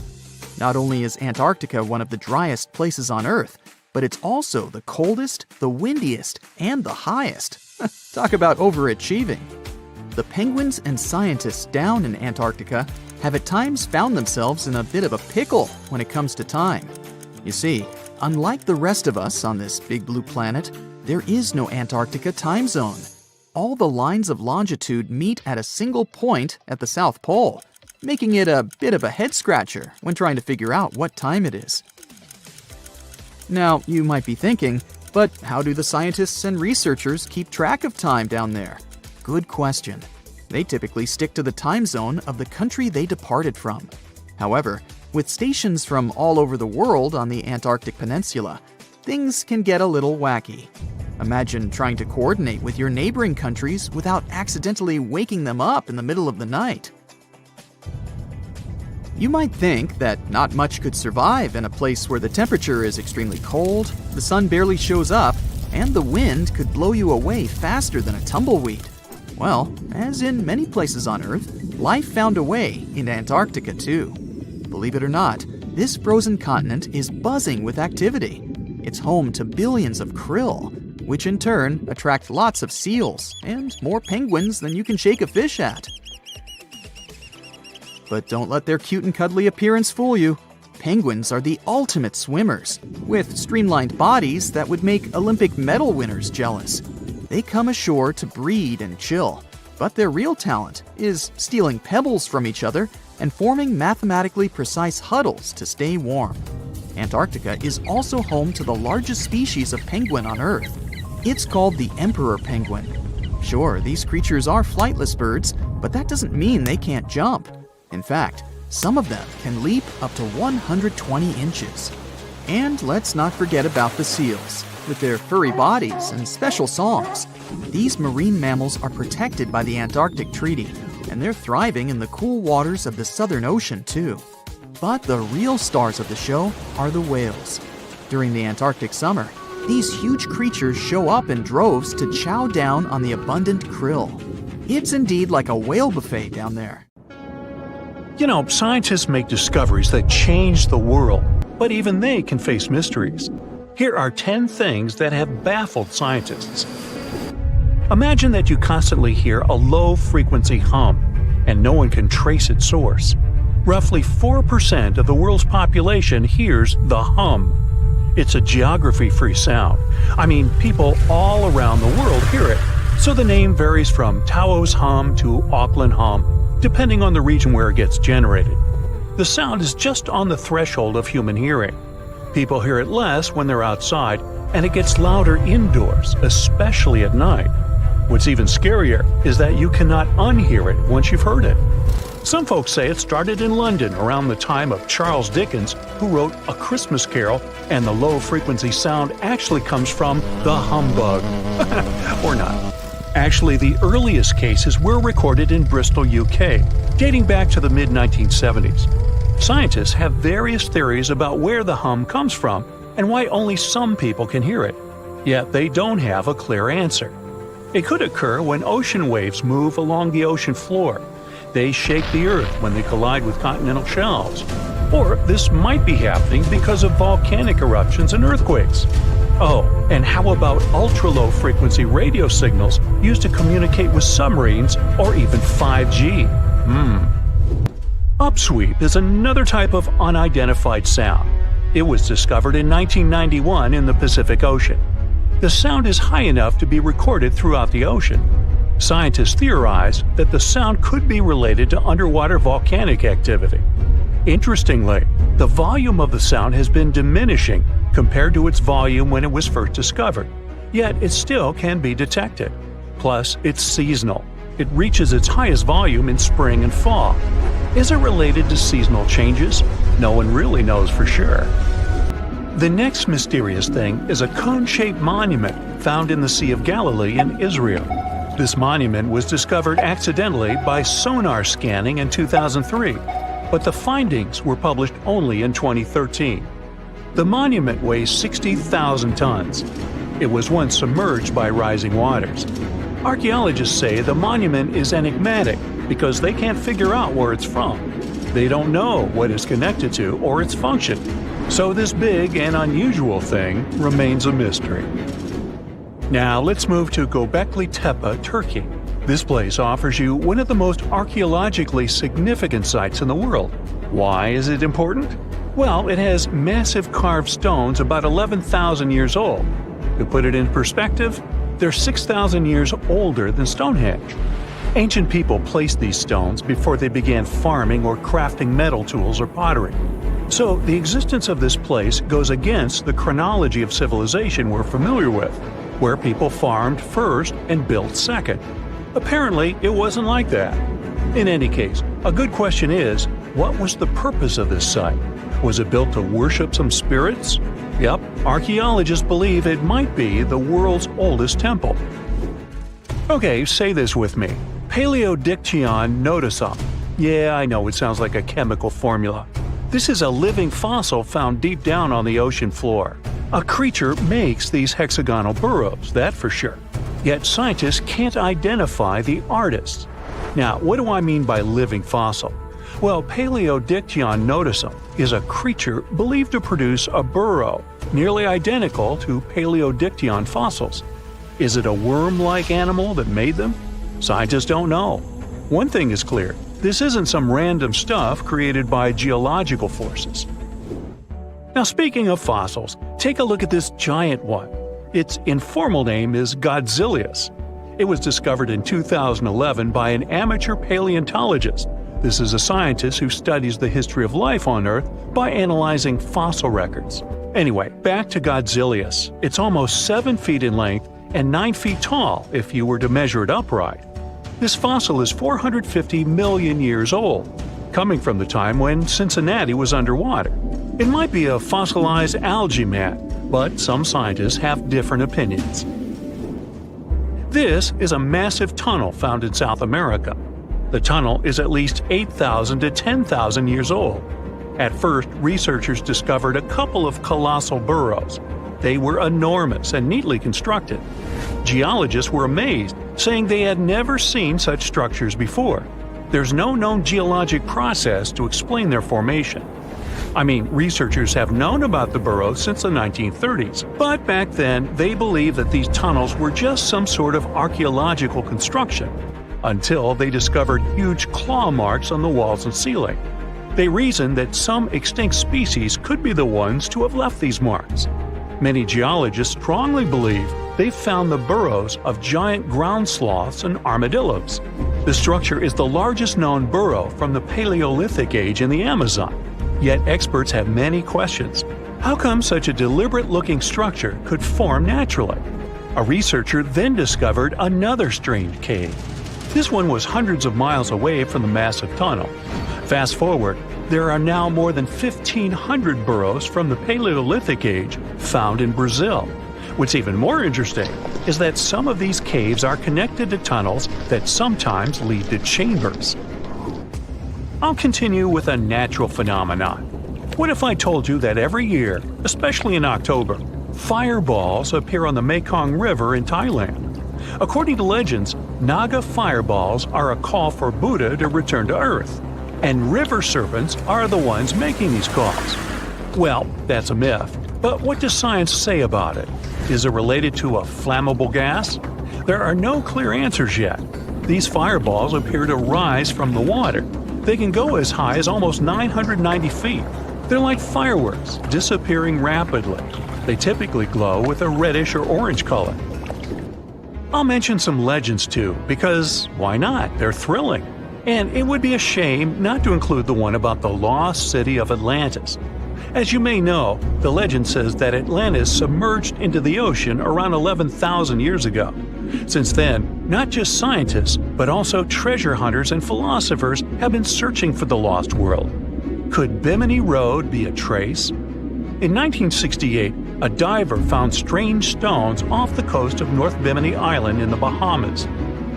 Not only is Antarctica one of the driest places on Earth, but it's also the coldest, the windiest, and the highest. Talk about overachieving. The penguins and scientists down in Antarctica have at times found themselves in a bit of a pickle when it comes to time. You see, unlike the rest of us on this big blue planet, there is no Antarctica time zone. All the lines of longitude meet at a single point at the South Pole, making it a bit of a head-scratcher when trying to figure out what time it is. Now, you might be thinking, but how do the scientists and researchers keep track of time down there? Good question. They typically stick to the time zone of the country they departed from. However, with stations from all over the world on the Antarctic Peninsula, things can get a little wacky. Imagine trying to coordinate with your neighboring countries without accidentally waking them up in the middle of the night. You might think that not much could survive in a place where the temperature is extremely cold, the sun barely shows up, and the wind could blow you away faster than a tumbleweed. Well, as in many places on Earth, life found a way in Antarctica too. Believe it or not, this frozen continent is buzzing with activity. It's home to billions of krill, which in turn attract lots of seals and more penguins than you can shake a fish at. But don't let their cute and cuddly appearance fool you. Penguins are the ultimate swimmers, with streamlined bodies that would make Olympic medal winners jealous. They come ashore to breed and chill, but their real talent is stealing pebbles from each other and forming mathematically precise huddles to stay warm. Antarctica is also home to the largest species of penguin on Earth. It's called the emperor penguin. Sure, these creatures are flightless birds, but that doesn't mean they can't jump. In fact, some of them can leap up to 120 inches. And let's not forget about the seals. With their furry bodies and special songs, these marine mammals are protected by the Antarctic Treaty, and they're thriving in the cool waters of the Southern Ocean too. But the real stars of the show are the whales. During the Antarctic summer, these huge creatures show up in droves to chow down on the abundant krill. It's indeed like a whale buffet down there. You know, scientists make discoveries that change the world, but even they can face mysteries. Here are 10 things that have baffled scientists. Imagine that you constantly hear a low-frequency hum, and no one can trace its source. Roughly 4% of the world's population hears the hum. It's a geography-free sound. I mean, people all around the world hear it, so the name varies from Tao's hum to Auckland hum, depending on the region where it gets generated. The sound is just on the threshold of human hearing. People hear it less when they're outside, and it gets louder indoors, especially at night. What's even scarier is that you cannot unhear it once you've heard it. Some folks say it started in London around the time of Charles Dickens, who wrote A Christmas Carol, and the low-frequency sound actually comes from the humbug. Or not. Actually, the earliest cases were recorded in Bristol, UK, dating back to the mid-1970s. Scientists have various theories about where the hum comes from and why only some people can hear it, yet they don't have a clear answer. It could occur when ocean waves move along the ocean floor. They shake the Earth when they collide with continental shelves. Or this might be happening because of volcanic eruptions and earthquakes. Oh, and how about ultra-low frequency radio signals used to communicate with submarines or even 5G? Upsweep is another type of unidentified sound. It was discovered in 1991 in the Pacific Ocean. The sound is high enough to be recorded throughout the ocean. Scientists theorize that the sound could be related to underwater volcanic activity. Interestingly, the volume of the sound has been diminishing compared to its volume when it was first discovered, yet it still can be detected. Plus, it's seasonal. It reaches its highest volume in spring and fall. Is it related to seasonal changes? No one really knows for sure. The next mysterious thing is a cone-shaped monument found in the Sea of Galilee in Israel. This monument was discovered accidentally by sonar scanning in 2003, but the findings were published only in 2013. The monument weighs 60,000 tons. It was once submerged by rising waters. Archaeologists say the monument is enigmatic because they can't figure out where it's from. They don't know what it's connected to or its function, so this big and unusual thing remains a mystery. Now let's move to Göbekli Tepe, Turkey. This place offers you one of the most archaeologically significant sites in the world. Why is it important? Well, it has massive carved stones about 11,000 years old. To put it in perspective, they're 6,000 years older than Stonehenge. Ancient people placed these stones before they began farming or crafting metal tools or pottery. So the existence of this place goes against the chronology of civilization we're familiar with, where people farmed first and built second. Apparently, it wasn't like that. In any case, a good question is, what was the purpose of this site? Was it built to worship some spirits? Yep, archaeologists believe it might be the world's oldest temple. Okay, say this with me. Paleodictyon notusum. Yeah, I know it sounds like a chemical formula. This is a living fossil found deep down on the ocean floor. A creature makes these hexagonal burrows, that for sure. Yet scientists can't identify the artist. Now, what do I mean by living fossil? Well, Paleodictyon notusum is a creature believed to produce a burrow nearly identical to Paleodictyon fossils. Is it a worm-like animal that made them? Scientists don't know. One thing is clear, this isn't some random stuff created by geological forces. Now, speaking of fossils, take a look at this giant one. Its informal name is Godzillius. It was discovered in 2011 by an amateur paleontologist. This is a scientist who studies the history of life on Earth by analyzing fossil records. Anyway, back to Godzillius. It's almost 7 feet in length and 9 feet tall if you were to measure it upright. This fossil is 450 million years old, coming from the time when Cincinnati was underwater. It might be a fossilized algae mat, but some scientists have different opinions. This is a massive tunnel found in South America. The tunnel is at least 8,000 to 10,000 years old. At first, researchers discovered a couple of colossal burrows. They were enormous and neatly constructed. Geologists were amazed, saying they had never seen such structures before. there's no known geologic process to explain their formation. I mean, researchers have known about the burrows since the 1930s, but back then they believed that these tunnels were just some sort of archaeological construction, until they discovered huge claw marks on the walls and ceiling. They reasoned that some extinct species could be the ones to have left these marks. Many geologists strongly believe they found the burrows of giant ground sloths and armadillos. The structure is the largest known burrow from the Paleolithic age in the Amazon. Yet experts have many questions. How come such a deliberate-looking structure could form naturally? A researcher then discovered another strange cave. This one was hundreds of miles away from the massive tunnel. Fast forward, there are now more than 1,500 burrows from the Paleolithic age found in Brazil. What's even more interesting is that some of these caves are connected to tunnels that sometimes lead to chambers. I'll continue with a natural phenomenon. What if I told you that every year, especially in October, fireballs appear on the Mekong River in Thailand? According to legends, Naga fireballs are a call for Buddha to return to Earth, and river serpents are the ones making these calls. Well, that's a myth, but what does science say about it? Is it related to a flammable gas? There are no clear answers yet. These fireballs appear to rise from the water. They can go as high as almost 990 feet. They're like fireworks, disappearing rapidly. They typically glow with a reddish or orange color. I'll mention some legends too, because why not? They're thrilling. And it would be a shame not to include the one about the lost city of Atlantis. As you may know, the legend says that Atlantis submerged into the ocean around 11,000 years ago. Since then, not just scientists, but also treasure hunters and philosophers have been searching for the lost world. Could Bimini Road be a trace? In 1968, a diver found strange stones off the coast of North Bimini Island in the Bahamas.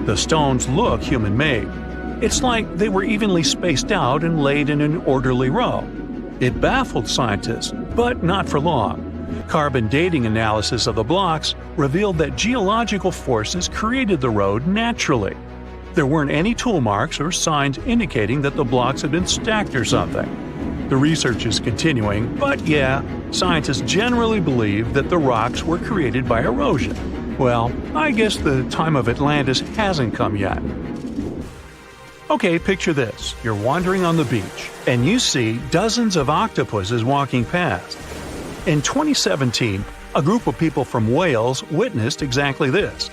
The stones look human-made. It's like they were evenly spaced out and laid in an orderly row. It baffled scientists, but not for long. Carbon dating analysis of the blocks revealed that geological forces created the road naturally. There weren't any tool marks or signs indicating that the blocks had been stacked or something. The research is continuing, but yeah, scientists generally believe that the rocks were created by erosion. Well, I guess the time of Atlantis hasn't come yet. Okay, picture this. You're wandering on the beach, and you see dozens of octopuses walking past. In 2017, a group of people from Wales witnessed exactly this.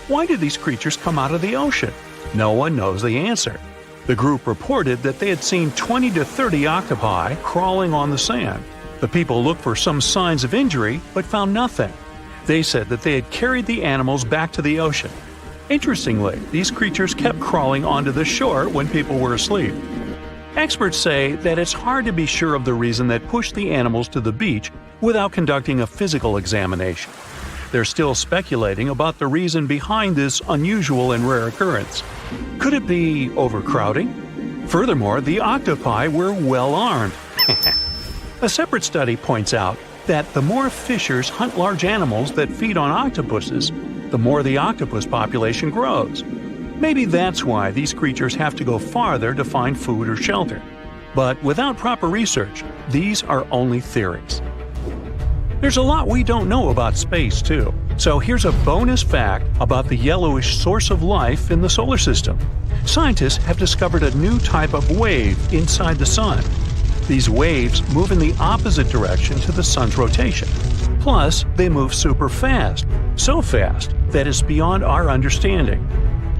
Why did these creatures come out of the ocean? No one knows the answer. The group reported that they had seen 20 to 30 octopi crawling on the sand. The people looked for some signs of injury, but found nothing. They said that they had carried the animals back to the ocean. Interestingly, these creatures kept crawling onto the shore when people were asleep. Experts say that it's hard to be sure of the reason that pushed the animals to the beach without conducting a physical examination. They're still speculating about the reason behind this unusual and rare occurrence. Could it be overcrowding? Furthermore, the octopi were well armed. A separate study points out that the more fishers hunt large animals that feed on octopuses, the more the octopus population grows. Maybe that's why these creatures have to go farther to find food or shelter. But without proper research, these are only theories. There's a lot we don't know about space, too. So here's a bonus fact about the yellowish source of life in the solar system. Scientists have discovered a new type of wave inside the sun. These waves move in the opposite direction to the sun's rotation. Plus, they move super fast, so fast that it's beyond our understanding.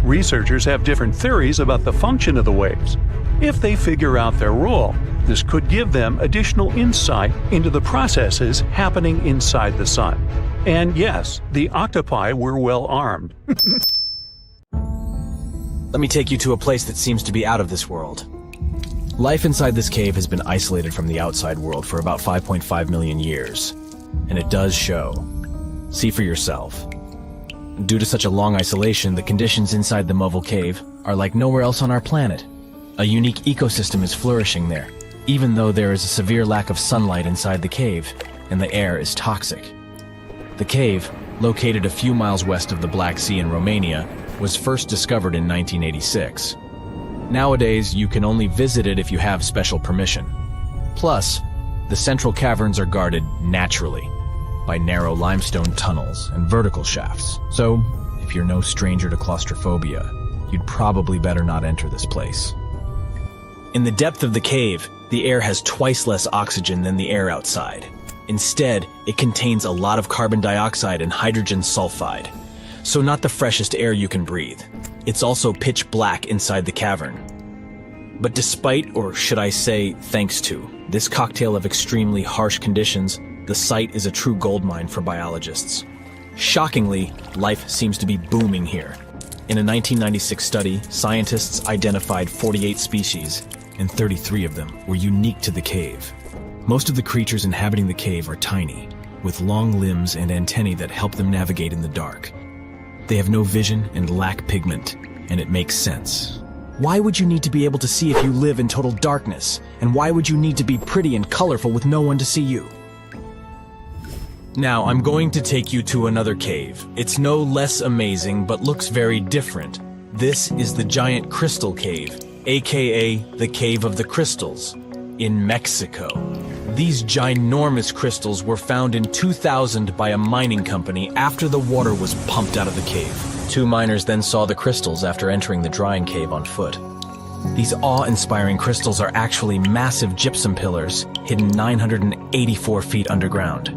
Researchers have different theories about the function of the waves. If they figure out their role, this could give them additional insight into the processes happening inside the sun. And yes, the octopi were well armed. Let me take you to a place that seems to be out of this world. Life inside this cave has been isolated from the outside world for about 5.5 million years. And it does show. See for yourself. Due to such a long isolation, the conditions inside the Mobile Cave are like nowhere else on our planet. A unique ecosystem is flourishing there, even though there is a severe lack of sunlight inside the cave, and the air is toxic. The cave, located a few miles west of the Black Sea in Romania, was first discovered in 1986. Nowadays, you can only visit it if you have special permission. Plus, the central caverns are guarded naturally by narrow limestone tunnels and vertical shafts. So, if you're no stranger to claustrophobia, you'd probably better not enter this place. In the depth of the cave, the air has twice less oxygen than the air outside. Instead, it contains a lot of carbon dioxide and hydrogen sulfide, so not the freshest air you can breathe. It's also pitch black inside the cavern. But despite, or should I say, thanks to, this cocktail of extremely harsh conditions, the site is a true goldmine for biologists. Shockingly, life seems to be booming here. In a 1996 study, scientists identified 48 species, and 33 of them were unique to the cave. Most of the creatures inhabiting the cave are tiny, with long limbs and antennae that help them navigate in the dark. They have no vision and lack pigment, and it makes sense. Why would you need to be able to see if you live in total darkness? And why would you need to be pretty and colorful with no one to see you? Now, I'm going to take you to another cave. It's no less amazing, but looks very different. This is the Giant Crystal Cave, aka the Cave of the Crystals, in Mexico. These ginormous crystals were found in 2000 by a mining company after the water was pumped out of the cave. Two miners then saw the crystals after entering the drying cave on foot. These awe-inspiring crystals are actually massive gypsum pillars hidden 984 feet underground.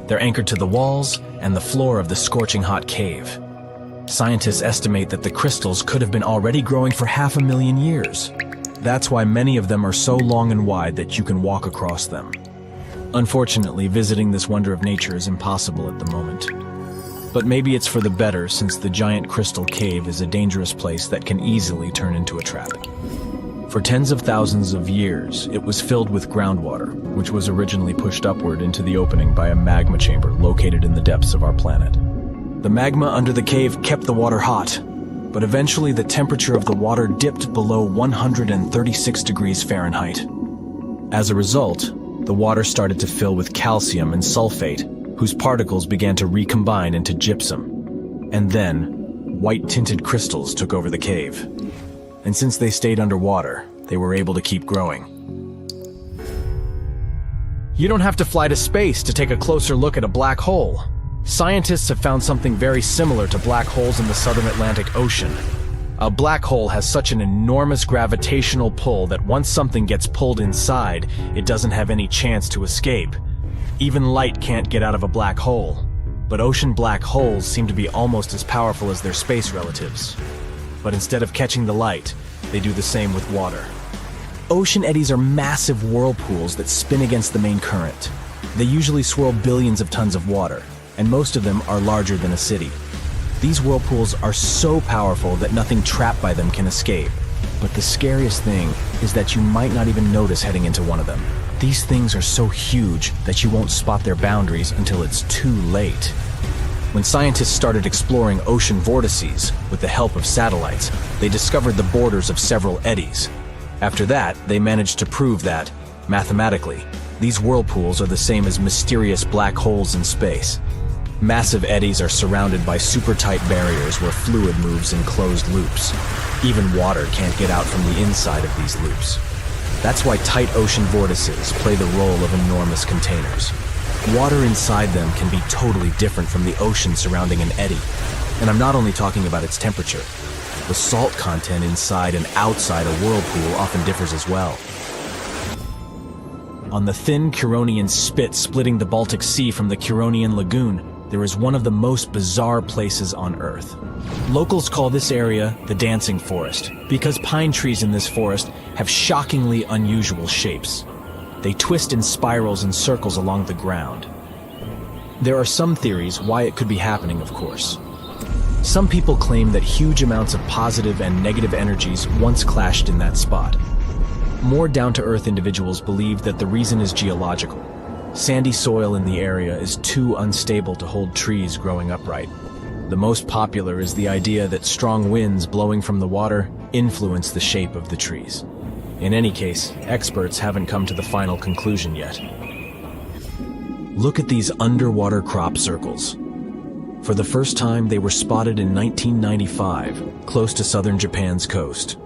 They're anchored to the walls and the floor of the scorching hot cave. Scientists estimate that the crystals could have been already growing for 500,000 years. That's why many of them are so long and wide that you can walk across them. Unfortunately, visiting this wonder of nature is impossible at the moment. But maybe it's for the better, since the Giant Crystal Cave is a dangerous place that can easily turn into a trap. For tens of thousands of years, it was filled with groundwater, which was originally pushed upward into the opening by a magma chamber located in the depths of our planet. The magma under the cave kept the water hot, but eventually the temperature of the water dipped below 136 degrees Fahrenheit. As a result, the water started to fill with calcium and sulfate, whose particles began to recombine into gypsum. And then, white-tinted crystals took over the cave. And since they stayed underwater, they were able to keep growing. You don't have to fly to space to take a closer look at a black hole. Scientists have found something very similar to black holes in the southern Atlantic Ocean. A black hole has such an enormous gravitational pull that once something gets pulled inside, it doesn't have any chance to escape. Even light can't get out of a black hole. But ocean black holes seem to be almost as powerful as their space relatives. But instead of catching the light, they do the same with water. Ocean eddies are massive whirlpools that spin against the main current. They usually swirl billions of tons of water, and most of them are larger than a city. These whirlpools are so powerful that nothing trapped by them can escape. But the scariest thing is that you might not even notice heading into one of them. These things are so huge that you won't spot their boundaries until it's too late. When scientists started exploring ocean vortices with the help of satellites, they discovered the borders of several eddies. After that, they managed to prove that, mathematically, these whirlpools are the same as mysterious black holes in space. Massive eddies are surrounded by super-tight barriers where fluid moves in closed loops. Even water can't get out from the inside of these loops. That's why tight ocean vortices play the role of enormous containers. Water inside them can be totally different from the ocean surrounding an eddy. And I'm not only talking about its temperature. The salt content inside and outside a whirlpool often differs as well. On the thin Curonian spit splitting the Baltic Sea from the Curonian Lagoon, there is one of the most bizarre places on Earth. Locals call this area the Dancing Forest because pine trees in this forest have shockingly unusual shapes. They twist in spirals and circles along the ground. There are some theories why it could be happening, of course. Some people claim that huge amounts of positive and negative energies once clashed in that spot. More down-to-earth individuals believe that the reason is geological. Sandy soil in the area is too unstable to hold trees growing upright. The most popular is the idea that strong winds blowing from the water influence the shape of the trees. In any case, experts haven't come to the final conclusion yet. Look at these underwater crop circles. For the first time, they were spotted in 1995, close to southern Japan's coast.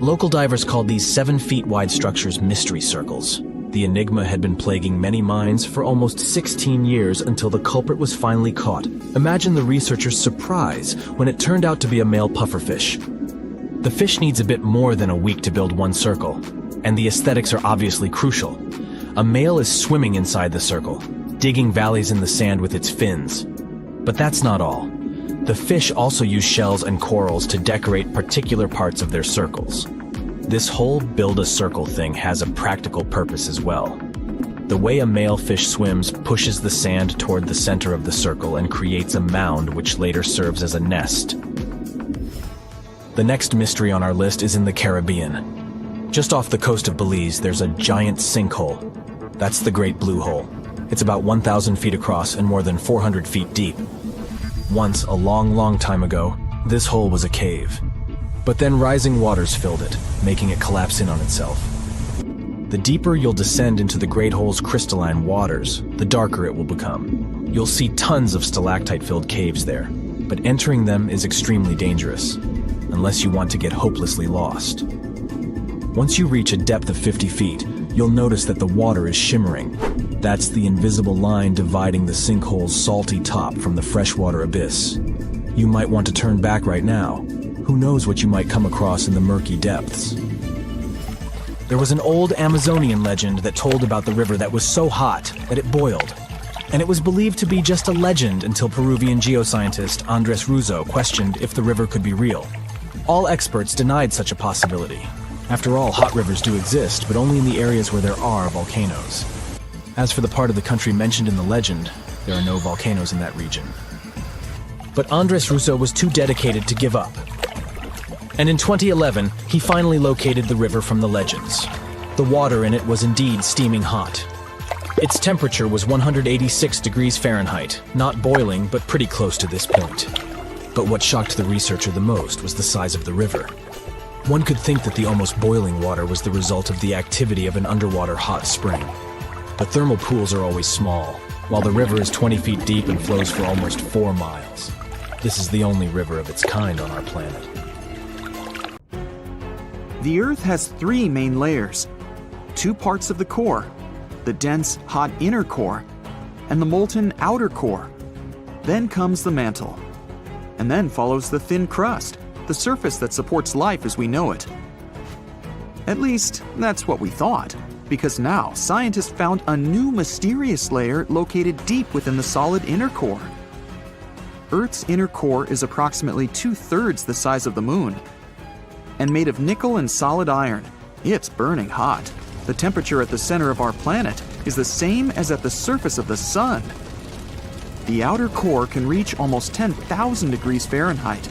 Local divers called these 7 feet wide structures mystery circles. The enigma had been plaguing many minds for almost 16 years until the culprit was finally caught. Imagine the researchers' surprise when it turned out to be a male pufferfish. The fish needs a bit more than a week to build one circle, and the aesthetics are obviously crucial. A male is swimming inside the circle, digging valleys in the sand with its fins. But that's not all. The fish also use shells and corals to decorate particular parts of their circles. This whole build-a-circle thing has a practical purpose as well. The way a male fish swims pushes the sand toward the center of the circle and creates a mound which later serves as a nest. The next mystery on our list is in the Caribbean. Just off the coast of Belize, there's a giant sinkhole. That's the Great Blue Hole. It's about 1,000 feet across and more than 400 feet deep. Once, a long time ago, this hole was a cave. But then rising waters filled it, making it collapse in on itself. The deeper you'll descend into the Great Hole's crystalline waters, the darker it will become. You'll see tons of stalactite-filled caves there, but entering them is extremely dangerous, unless you want to get hopelessly lost. Once you reach a depth of 50 feet, you'll notice that the water is shimmering. That's the invisible line dividing the sinkhole's salty top from the freshwater abyss. You might want to turn back right now. Who knows what you might come across in the murky depths. There was an old Amazonian legend that told about the river that was so hot that it boiled. And it was believed to be just a legend until Peruvian geoscientist Andres Russo questioned if the river could be real. All experts denied such a possibility. After all, hot rivers do exist, but only in the areas where there are volcanoes. As for the part of the country mentioned in the legend, there are no volcanoes in that region. But Andres Russo was too dedicated to give up. And in 2011, he finally located the river from the legends. The water in it was indeed steaming hot. Its temperature was 186 degrees Fahrenheit, not boiling, but pretty close to this point. But what shocked the researcher the most was the size of the river. One could think that the almost boiling water was the result of the activity of an underwater hot spring. But thermal pools are always small, while the river is 20 feet deep and flows for almost 4 miles. This is the only river of its kind on our planet. The Earth has 3 main layers. 2 parts of the core, the dense, hot inner core, and the molten outer core. Then comes the mantle. And then follows the thin crust, the surface that supports life as we know it. At least, that's what we thought, because now scientists found a new mysterious layer located deep within the solid inner core. Earth's inner core is approximately 2/3 the size of the Moon, and made of nickel and solid iron. It's burning hot. The temperature at the center of our planet is the same as at the surface of the Sun. The outer core can reach almost 10,000 degrees Fahrenheit.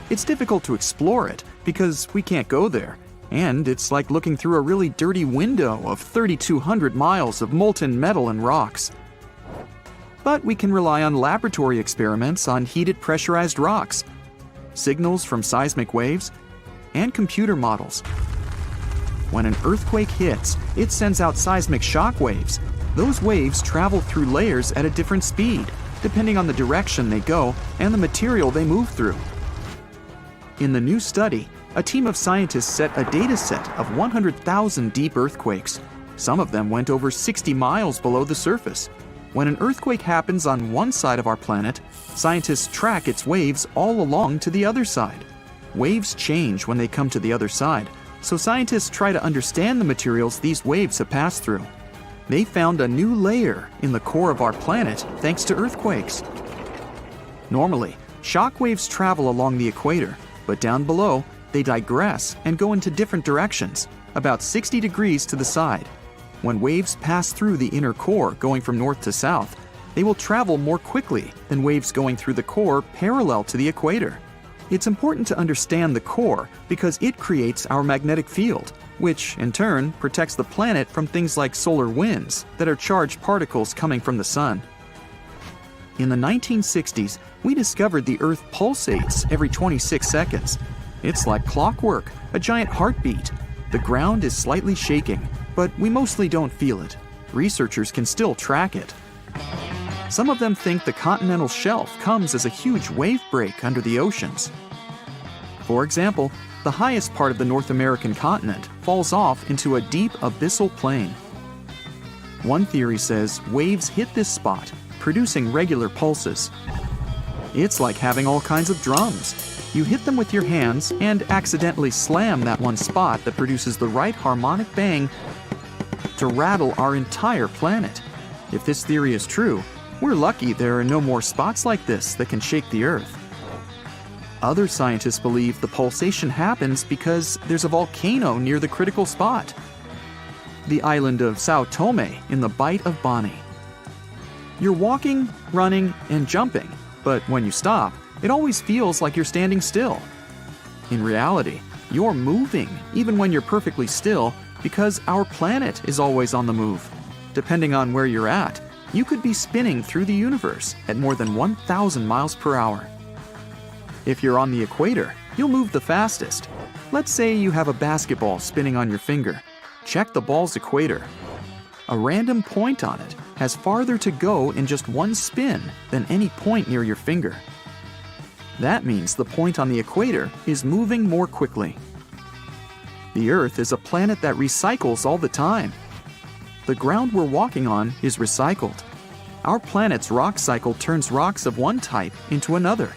It's difficult to explore it because we can't go there, and it's like looking through a really dirty window of 3,200 miles of molten metal and rocks. But we can rely on laboratory experiments on heated pressurized rocks, signals from seismic waves, and computer models. When an earthquake hits, it sends out seismic shock waves. Those waves travel through layers at a different speed, depending on the direction they go and the material they move through. In the new study, a team of scientists set a data set of 100,000 deep earthquakes. Some of them went over 60 miles below the surface. When an earthquake happens on one side of our planet, scientists track its waves all along to the other side. Waves change when they come to the other side, so scientists try to understand the materials these waves have passed through. They found a new layer in the core of our planet thanks to earthquakes. Normally, shock waves travel along the equator, but down below, they digress and go into different directions, about 60 degrees to the side. When waves pass through the inner core going from north to south, they will travel more quickly than waves going through the core parallel to the equator. It's important to understand the core because it creates our magnetic field, which in turn protects the planet from things like solar winds that are charged particles coming from the sun. In the 1960s, we discovered the Earth pulsates every 26 seconds. It's like clockwork, a giant heartbeat. The ground is slightly shaking, but we mostly don't feel it. Researchers can still track it. Some of them think the continental shelf comes as a huge wave break under the oceans. For example, the highest part of the North American continent falls off into a deep abyssal plain. One theory says waves hit this spot, producing regular pulses. It's like having all kinds of drums. You hit them with your hands and accidentally slam that one spot that produces the right harmonic bang to rattle our entire planet. If this theory is true, we're lucky there are no more spots like this that can shake the Earth. Other scientists believe the pulsation happens because there's a volcano near the critical spot, the island of Sao Tome in the Bight of Boni. You're walking, running, and jumping, but when you stop, it always feels like you're standing still. In reality, you're moving even when you're perfectly still because our planet is always on the move. Depending on where you're at, you could be spinning through the universe at more than 1,000 miles per hour. If you're on the equator, you'll move the fastest. Let's say you have a basketball spinning on your finger. Check the ball's equator. A random point on it has farther to go in just one spin than any point near your finger. That means the point on the equator is moving more quickly. The Earth is a planet that recycles all the time. The ground we're walking on is recycled. Our planet's rock cycle turns rocks of one type into another.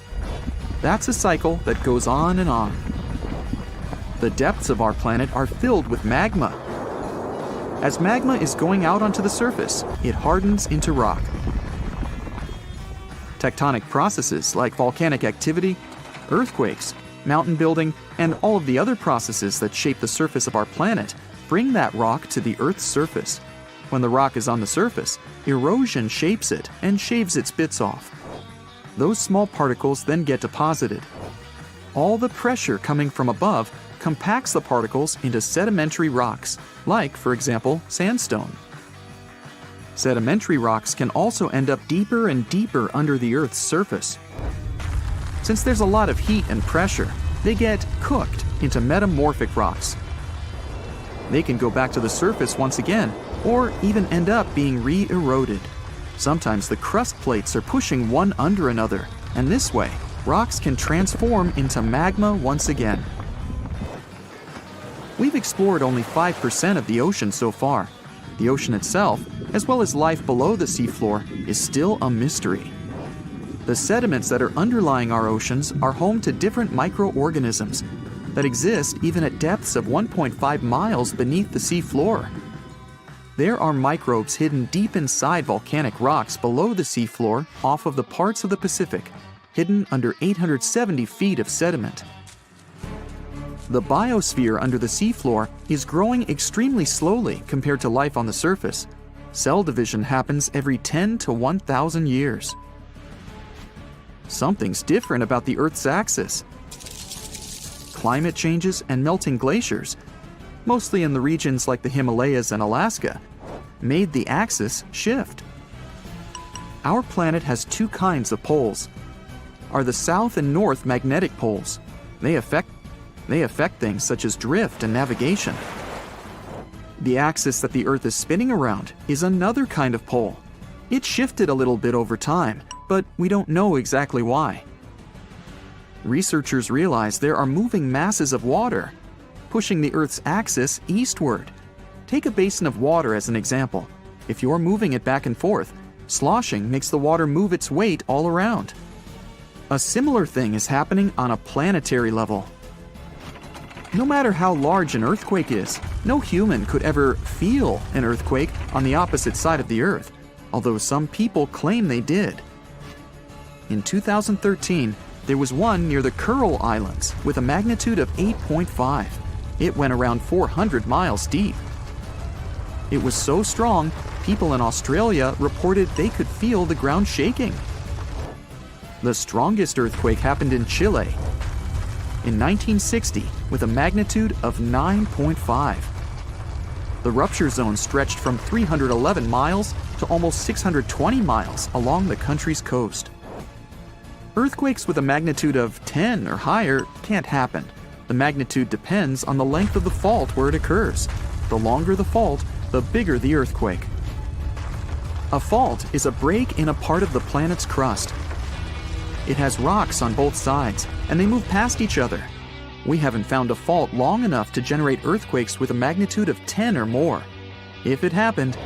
That's a cycle that goes on and on. The depths of our planet are filled with magma. As magma is going out onto the surface, it hardens into rock. Tectonic processes like volcanic activity, earthquakes, mountain building, and all of the other processes that shape the surface of our planet bring that rock to the Earth's surface. When the rock is on the surface, erosion shapes it and shaves its bits off. Those small particles then get deposited. All the pressure coming from above compacts the particles into sedimentary rocks, like, for example, sandstone. Sedimentary rocks can also end up deeper and deeper under the Earth's surface. Since there's a lot of heat and pressure, they get cooked into metamorphic rocks. They can go back to the surface once again, or even end up being re-eroded. Sometimes the crust plates are pushing one under another, and this way, rocks can transform into magma once again. We've explored only 5% of the ocean so far. The ocean itself, as well as life below the seafloor, is still a mystery. The sediments that are underlying our oceans are home to different microorganisms that exist even at depths of 1.5 miles beneath the seafloor. There are microbes hidden deep inside volcanic rocks below the seafloor off of the parts of the Pacific, hidden under 870 feet of sediment. The biosphere under the seafloor is growing extremely slowly compared to life on the surface. Cell division happens every 10 to 1,000 years. Something's different about the Earth's axis. Climate changes and melting glaciers, mostly in the regions like the Himalayas and Alaska, made the axis shift. Our planet has two kinds of poles. Are the south and north magnetic poles. They affect things such as drift and navigation. The axis that the Earth is spinning around is another kind of pole. It shifted a little bit over time, but we don't know exactly why. Researchers realize there are moving masses of water, pushing the Earth's axis eastward. Take a basin of water as an example. If you're moving it back and forth, sloshing makes the water move its weight all around. A similar thing is happening on a planetary level. No matter how large an earthquake is, no human could ever feel an earthquake on the opposite side of the Earth, although some people claim they did. In 2013, there was one near the Kuril Islands with a magnitude of 8.5. It went around 400 miles deep. It was so strong, people in Australia reported they could feel the ground shaking. The strongest earthquake happened in Chile in 1960 with a magnitude of 9.5. The rupture zone stretched from 311 miles to almost 620 miles along the country's coast. Earthquakes with a magnitude of 10 or higher can't happen. The magnitude depends on the length of the fault where it occurs. The longer the fault, the bigger the earthquake. A fault is a break in a part of the planet's crust. It has rocks on both sides, and they move past each other. We haven't found a fault long enough to generate earthquakes with a magnitude of 10 or more. If it happened,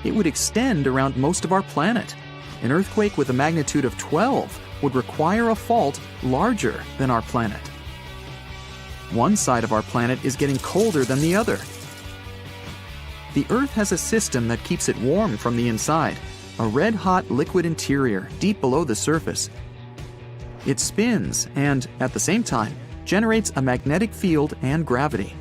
it would extend around most of our planet. An earthquake with a magnitude of 12 would require a fault larger than our planet. One side of our planet is getting colder than the other. The Earth has a system that keeps it warm from the inside, a red-hot liquid interior deep below the surface. It spins and, at the same time, generates a magnetic field and gravity.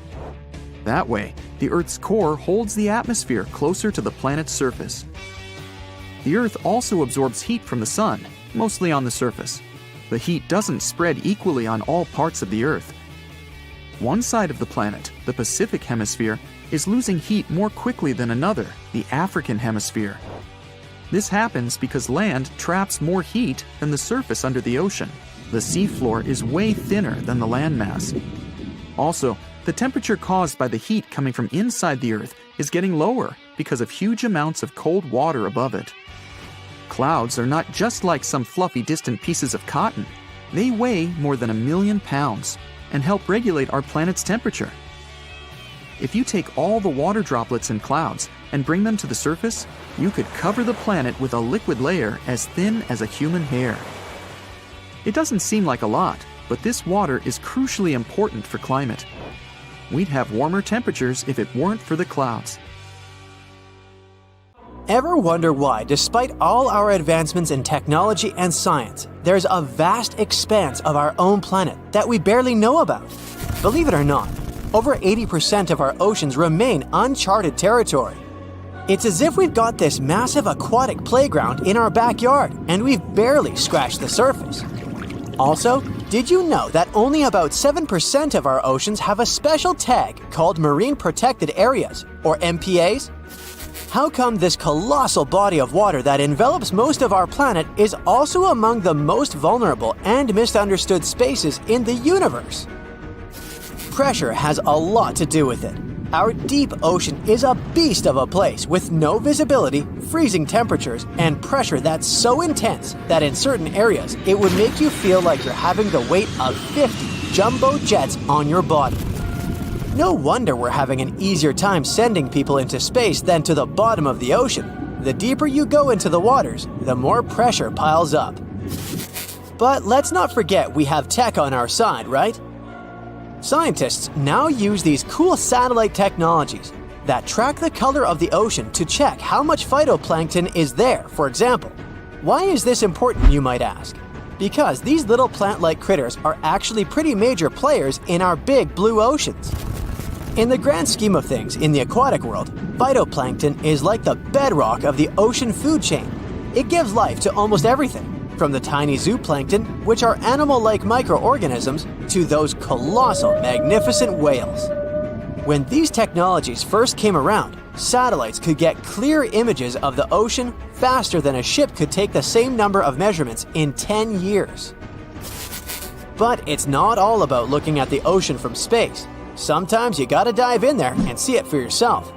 That way, the Earth's core holds the atmosphere closer to the planet's surface. The Earth also absorbs heat from the Sun, mostly on the surface. The heat doesn't spread equally on all parts of the Earth. One side of the planet, the Pacific Hemisphere, is losing heat more quickly than another, the African Hemisphere. This happens because land traps more heat than the surface under the ocean. The seafloor is way thinner than the landmass. Also, the temperature caused by the heat coming from inside the Earth is getting lower because of huge amounts of cold water above it. Clouds are not just like some fluffy distant pieces of cotton. They weigh more than 1 million pounds and help regulate our planet's temperature. If you take all the water droplets in clouds and bring them to the surface, you could cover the planet with a liquid layer as thin as a human hair. It doesn't seem like a lot, but this water is crucially important for climate. We'd have warmer temperatures if it weren't for the clouds. Ever wonder why, despite all our advancements in technology and science, there's a vast expanse of our own planet that we barely know about? Believe it or not, over 80% of our oceans remain uncharted territory. It's as if we've got this massive aquatic playground in our backyard, and we've barely scratched the surface. Also, did you know that only about 7% of our oceans have a special tag called Marine Protected Areas, or MPAs? How come this colossal body of water that envelops most of our planet is also among the most vulnerable and misunderstood spaces in the universe? Pressure has a lot to do with it. Our deep ocean is a beast of a place with no visibility, freezing temperatures, and pressure that's so intense that in certain areas it would make you feel like you're having the weight of 50 jumbo jets on your body. No wonder we're having an easier time sending people into space than to the bottom of the ocean. The deeper you go into the waters, the more pressure piles up. But let's not forget we have tech on our side, right? Scientists now use these cool satellite technologies that track the color of the ocean to check how much phytoplankton is there, for example. Why is this important, you might ask? Because these little plant-like critters are actually pretty major players in our big blue oceans. In the grand scheme of things in the aquatic world, phytoplankton is like the bedrock of the ocean food chain. It gives life to almost everything, from the tiny zooplankton, which are animal-like microorganisms, to those colossal, magnificent whales. When these technologies first came around, satellites could get clear images of the ocean faster than a ship could take the same number of measurements in 10 years. But it's not all about looking at the ocean from space. Sometimes you gotta dive in there and see it for yourself.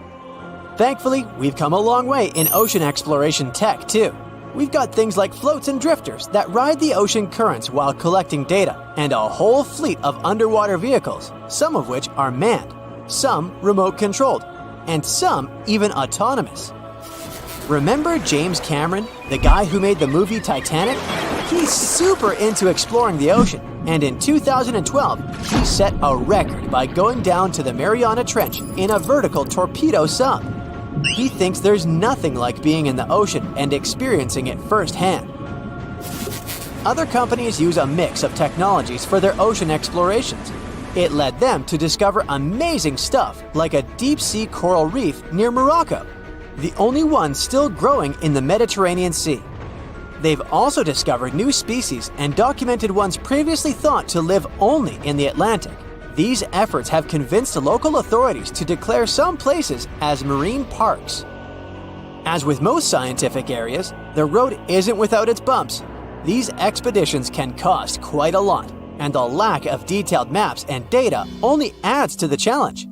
Thankfully, we've come a long way in ocean exploration tech, too. We've got things like floats and drifters that ride the ocean currents while collecting data, and a whole fleet of underwater vehicles, some of which are manned, some remote-controlled, and some even autonomous. Remember James Cameron, the guy who made the movie Titanic? He's super into exploring the ocean, and in 2012, he set a record by going down to the Mariana Trench in a vertical torpedo sub. He thinks there's nothing like being in the ocean and experiencing it firsthand. Other companies use a mix of technologies for their ocean explorations. It led them to discover amazing stuff like a deep-sea coral reef near Morocco, the only one still growing in the Mediterranean Sea. They've also discovered new species and documented ones previously thought to live only in the Atlantic. These efforts have convinced local authorities to declare some places as marine parks. As with most scientific areas, the road isn't without its bumps. These expeditions can cost quite a lot, and the lack of detailed maps and data only adds to the challenge.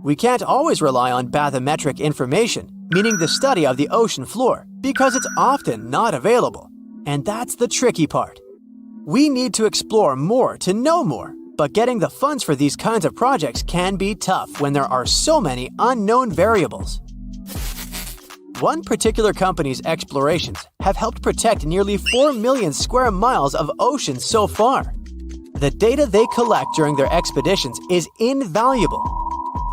We can't always rely on bathymetric information, meaning the study of the ocean floor, because it's often not available. And that's the tricky part. We need to explore more to know more, but getting the funds for these kinds of projects can be tough when there are so many unknown variables. One particular company's explorations have helped protect nearly 4 million square miles of ocean so far. The data they collect during their expeditions is invaluable.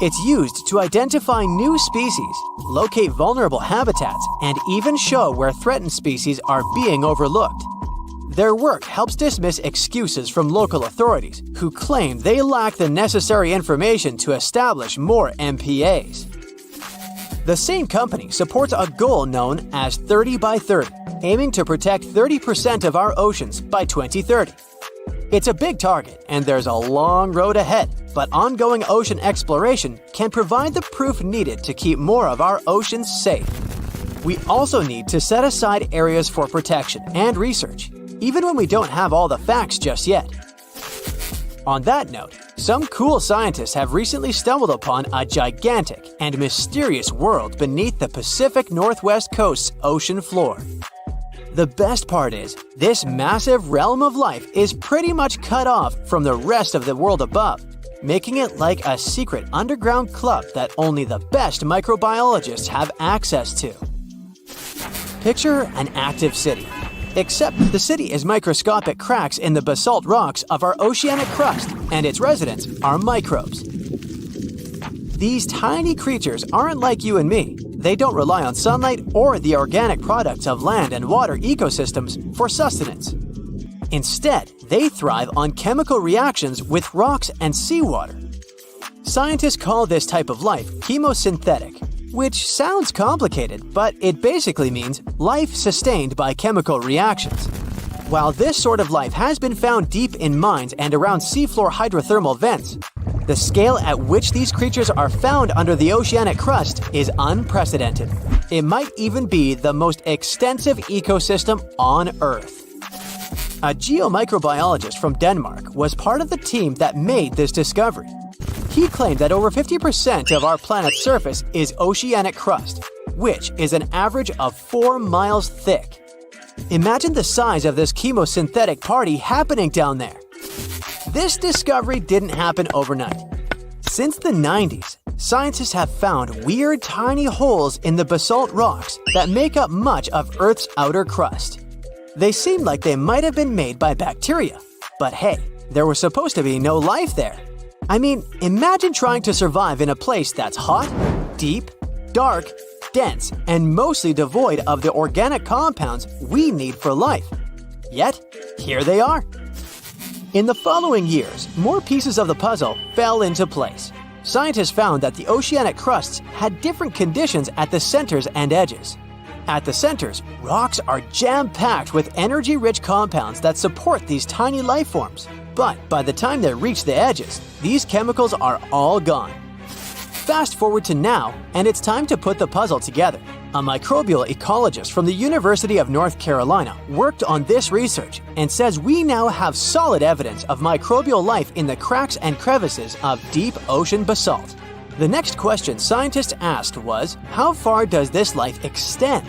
It's used to identify new species, locate vulnerable habitats, and even show where threatened species are being overlooked. Their work helps dismiss excuses from local authorities who claim they lack the necessary information to establish more MPAs. The same company supports a goal known as 30 by 30, aiming to protect 30% of our oceans by 2030. It's a big target, and there's a long road ahead, but ongoing ocean exploration can provide the proof needed to keep more of our oceans safe. We also need to set aside areas for protection and research, even when we don't have all the facts just yet. On that note, some cool scientists have recently stumbled upon a gigantic and mysterious world beneath the Pacific Northwest coast's ocean floor. The best part is, this massive realm of life is pretty much cut off from the rest of the world above, making it like a secret underground club that only the best microbiologists have access to. Picture an active city, except the city is microscopic cracks in the basalt rocks of our oceanic crust, and its residents are microbes. These tiny creatures aren't like you and me. They don't rely on sunlight or the organic products of land and water ecosystems for sustenance. Instead, they thrive on chemical reactions with rocks and seawater. Scientists call this type of life chemosynthetic, which sounds complicated, but it basically means life sustained by chemical reactions. While this sort of life has been found deep in mines and around seafloor hydrothermal vents, the scale at which these creatures are found under the oceanic crust is unprecedented. It might even be the most extensive ecosystem on Earth. A geomicrobiologist from Denmark was part of the team that made this discovery. He claimed that over 50% of our planet's surface is oceanic crust, which is an average of 4 miles thick. Imagine the size of this chemosynthetic party happening down there. This discovery didn't happen overnight. Since the 90s, scientists have found weird tiny holes in the basalt rocks that make up much of Earth's outer crust. They seem like they might have been made by bacteria, but hey, there was supposed to be no life there. I mean, imagine trying to survive in a place that's hot, deep, dark, dense, and mostly devoid of the organic compounds we need for life. Yet, here they are. In the following years, more pieces of the puzzle fell into place. Scientists found that the oceanic crusts had different conditions at the centers and edges. At the centers, rocks are jam-packed with energy-rich compounds that support these tiny life forms. But by the time they reach the edges, these chemicals are all gone. Fast forward to now, and it's time to put the puzzle together. A microbial ecologist from the University of North Carolina worked on this research and says we now have solid evidence of microbial life in the cracks and crevices of deep ocean basalt. The next question scientists asked was, how far does this life extend?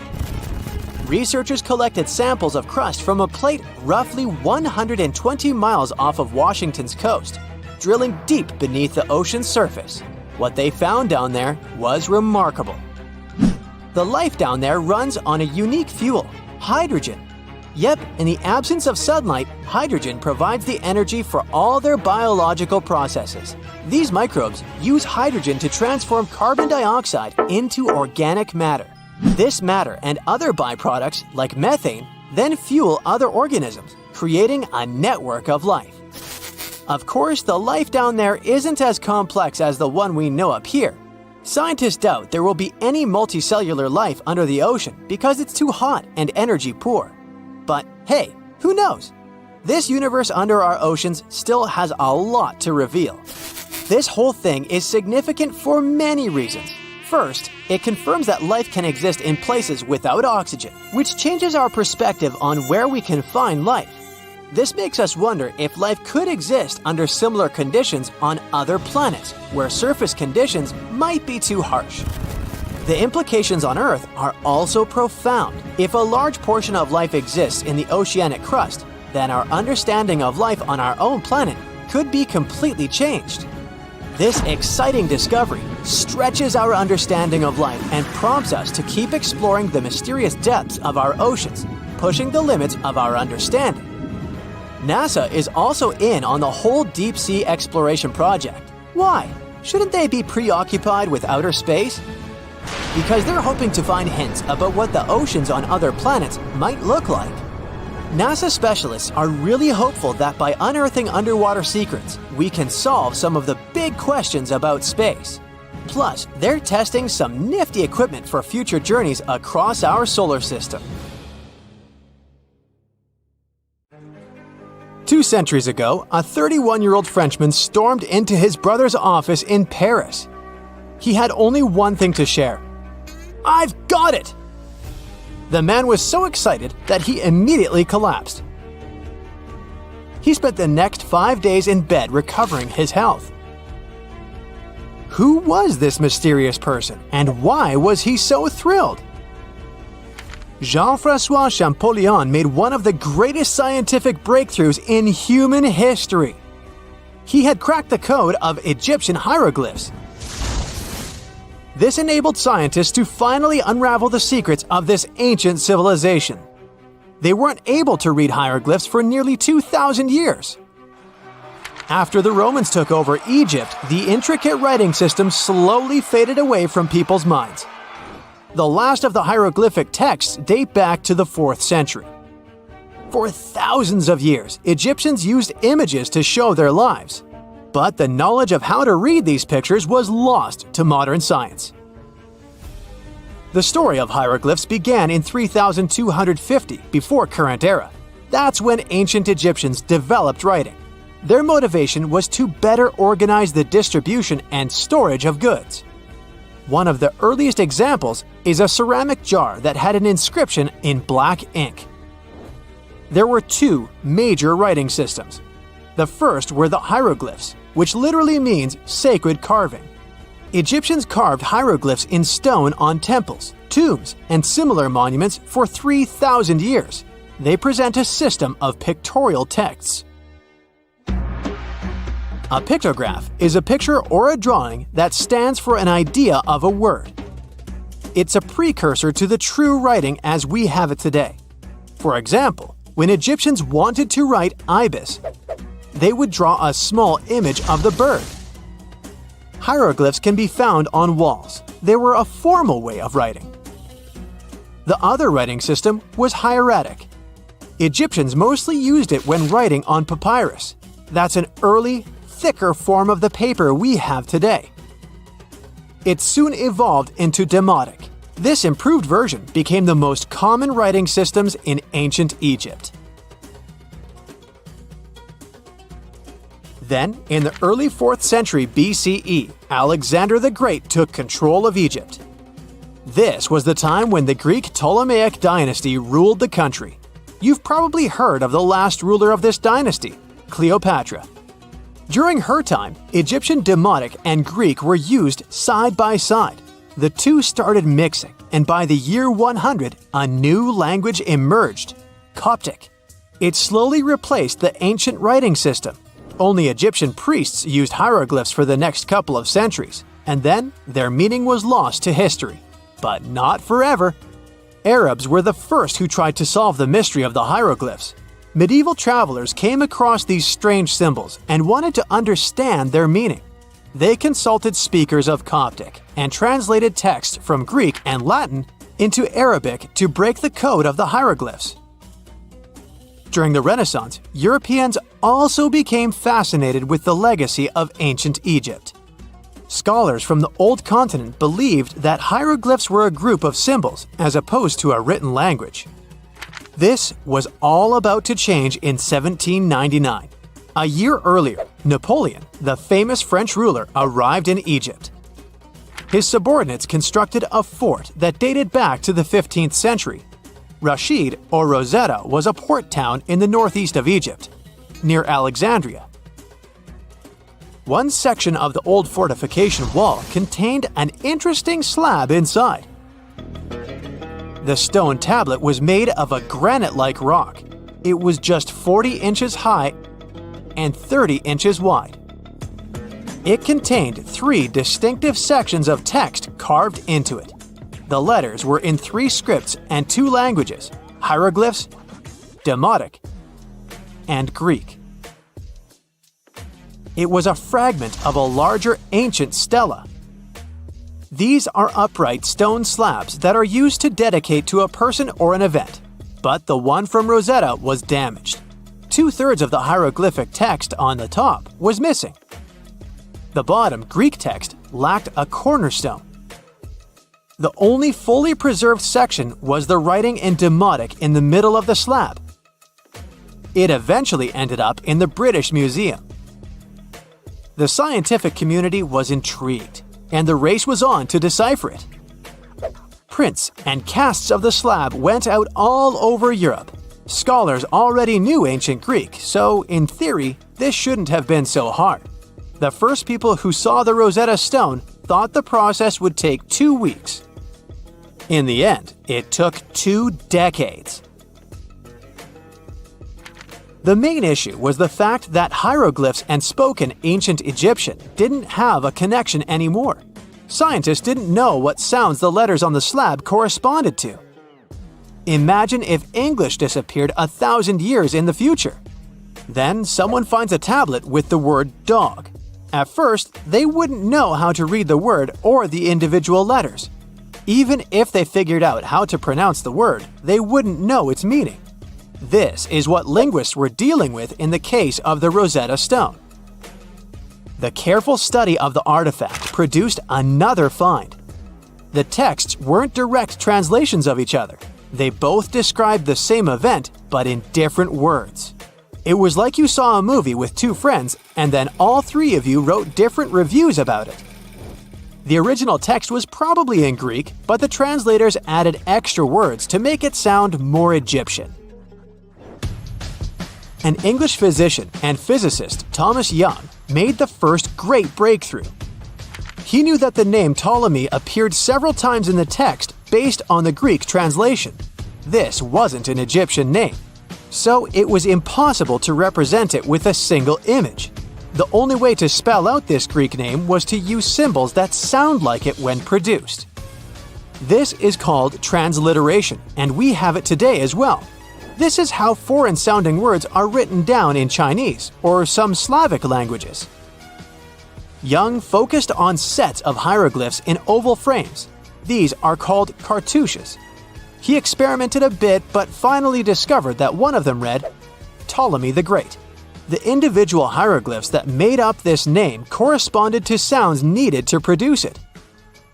Researchers collected samples of crust from a plate roughly 120 miles off of Washington's coast, drilling deep beneath the ocean's surface. What they found down there was remarkable. The life down there runs on a unique fuel, hydrogen. Yep, in the absence of sunlight, hydrogen provides the energy for all their biological processes. These microbes use hydrogen to transform carbon dioxide into organic matter. This matter and other byproducts, like methane, then fuel other organisms, creating a network of life. Of course, the life down there isn't as complex as the one we know up here. Scientists doubt there will be any multicellular life under the ocean because it's too hot and energy poor. But hey, who knows? This universe under our oceans still has a lot to reveal. This whole thing is significant for many reasons. First, it confirms that life can exist in places without oxygen, which changes our perspective on where we can find life. This makes us wonder if life could exist under similar conditions on other planets, where surface conditions might be too harsh. The implications on Earth are also profound. If a large portion of life exists in the oceanic crust, then our understanding of life on our own planet could be completely changed. This exciting discovery stretches our understanding of life and prompts us to keep exploring the mysterious depths of our oceans, pushing the limits of our understanding. NASA is also in on the whole deep sea exploration project. Why? Shouldn't they be preoccupied with outer space? Because they're hoping to find hints about what the oceans on other planets might look like. NASA specialists are really hopeful that by unearthing underwater secrets, we can solve some of the big questions about space. Plus, they're testing some nifty equipment for future journeys across our solar system. 2 centuries ago, a 31-year-old Frenchman stormed into his brother's office in Paris. He had only one thing to share. "I've got it!" The man was so excited that he immediately collapsed. He spent the next 5 days in bed recovering his health. Who was this mysterious person, and why was he so thrilled? Jean-François Champollion made one of the greatest scientific breakthroughs in human history. He had cracked the code of Egyptian hieroglyphs. This enabled scientists to finally unravel the secrets of this ancient civilization. They weren't able to read hieroglyphs for nearly 2,000 years. After the Romans took over Egypt, the intricate writing system slowly faded away from people's minds. The last of the hieroglyphic texts date back to the 4th century. For thousands of years, Egyptians used images to show their lives. But the knowledge of how to read these pictures was lost to modern science. The story of hieroglyphs began in 3250 before current era. That's when ancient Egyptians developed writing. Their motivation was to better organize the distribution and storage of goods. One of the earliest examples is a ceramic jar that had an inscription in black ink. There were 2 major writing systems. The first were the hieroglyphs, which literally means sacred carving. Egyptians carved hieroglyphs in stone on temples, tombs, and similar monuments for 3,000 years. They present a system of pictorial texts. A pictograph is a picture or a drawing that stands for an idea of a word. It's a precursor to the true writing as we have it today. For example, when Egyptians wanted to write ibis, they would draw a small image of the bird. Hieroglyphs can be found on walls. They were a formal way of writing. The other writing system was hieratic. Egyptians mostly used it when writing on papyrus. That's an early, thicker form of the paper we have today. It soon evolved into demotic. This improved version became the most common writing systems in ancient Egypt. Then, in the early 4th century BCE, Alexander the Great took control of Egypt. This was the time when the Greek Ptolemaic dynasty ruled the country. You've probably heard of the last ruler of this dynasty, Cleopatra. During her time, Egyptian Demotic and Greek were used side by side. The two started mixing, and by the year 100, a new language emerged, Coptic. It slowly replaced the ancient writing system. Only Egyptian priests used hieroglyphs for the next couple of centuries, and then their meaning was lost to history. But not forever. Arabs were the first who tried to solve the mystery of the hieroglyphs. Medieval travelers came across these strange symbols and wanted to understand their meaning. They consulted speakers of Coptic and translated text from Greek and Latin into Arabic to break the code of the hieroglyphs. During the Renaissance, Europeans also became fascinated with the legacy of ancient Egypt. Scholars from the Old Continent believed that hieroglyphs were a group of symbols as opposed to a written language. This was all about to change in 1799. A year earlier, Napoleon, the famous French ruler, arrived in Egypt. His subordinates constructed a fort that dated back to the 15th century. Rashid, or Rosetta, was a port town in the northeast of Egypt, near Alexandria. One section of the old fortification wall contained an interesting slab inside. The stone tablet was made of a granite-like rock. It was just 40 inches high and 30 inches wide. It contained 3 distinctive sections of text carved into it. The letters were in 3 scripts and 2 languages: hieroglyphs, Demotic, and Greek. It was a fragment of a larger ancient stela. These are upright stone slabs that are used to dedicate to a person or an event, but the one from Rosetta was damaged. 2/3 of the hieroglyphic text on the top was missing. The bottom Greek text lacked a cornerstone. The only fully preserved section was the writing in Demotic in the middle of the slab. It eventually ended up in the British Museum. The scientific community was intrigued, and the race was on to decipher it. Prints and casts of the slab went out all over Europe. Scholars already knew ancient Greek, so in theory, this shouldn't have been so hard. The first people who saw the Rosetta Stone thought the process would take 2 weeks. In the end, it took 2 decades. The main issue was the fact that hieroglyphs and spoken ancient Egyptian didn't have a connection anymore. Scientists didn't know what sounds the letters on the slab corresponded to. Imagine if English disappeared 1,000 years in the future. Then someone finds a tablet with the word dog. At first, they wouldn't know how to read the word or the individual letters. Even if they figured out how to pronounce the word, they wouldn't know its meaning. This is what linguists were dealing with in the case of the Rosetta Stone. The careful study of the artifact produced another find. The texts weren't direct translations of each other. They both described the same event, but in different words. It was like you saw a movie with 2 friends, and then all 3 of you wrote different reviews about it. The original text was probably in Greek, but the translators added extra words to make it sound more Egyptian. An English physician and physicist, Thomas Young, made the first great breakthrough. He knew that the name Ptolemy appeared several times in the text based on the Greek translation. This wasn't an Egyptian name, so it was impossible to represent it with a single image. The only way to spell out this Greek name was to use symbols that sound like it when produced. This is called transliteration, and we have it today as well. This is how foreign-sounding words are written down in Chinese or some Slavic languages. Young focused on sets of hieroglyphs in oval frames. These are called cartouches. He experimented a bit but finally discovered that one of them read, Ptolemy the Great. The individual hieroglyphs that made up this name corresponded to sounds needed to produce it.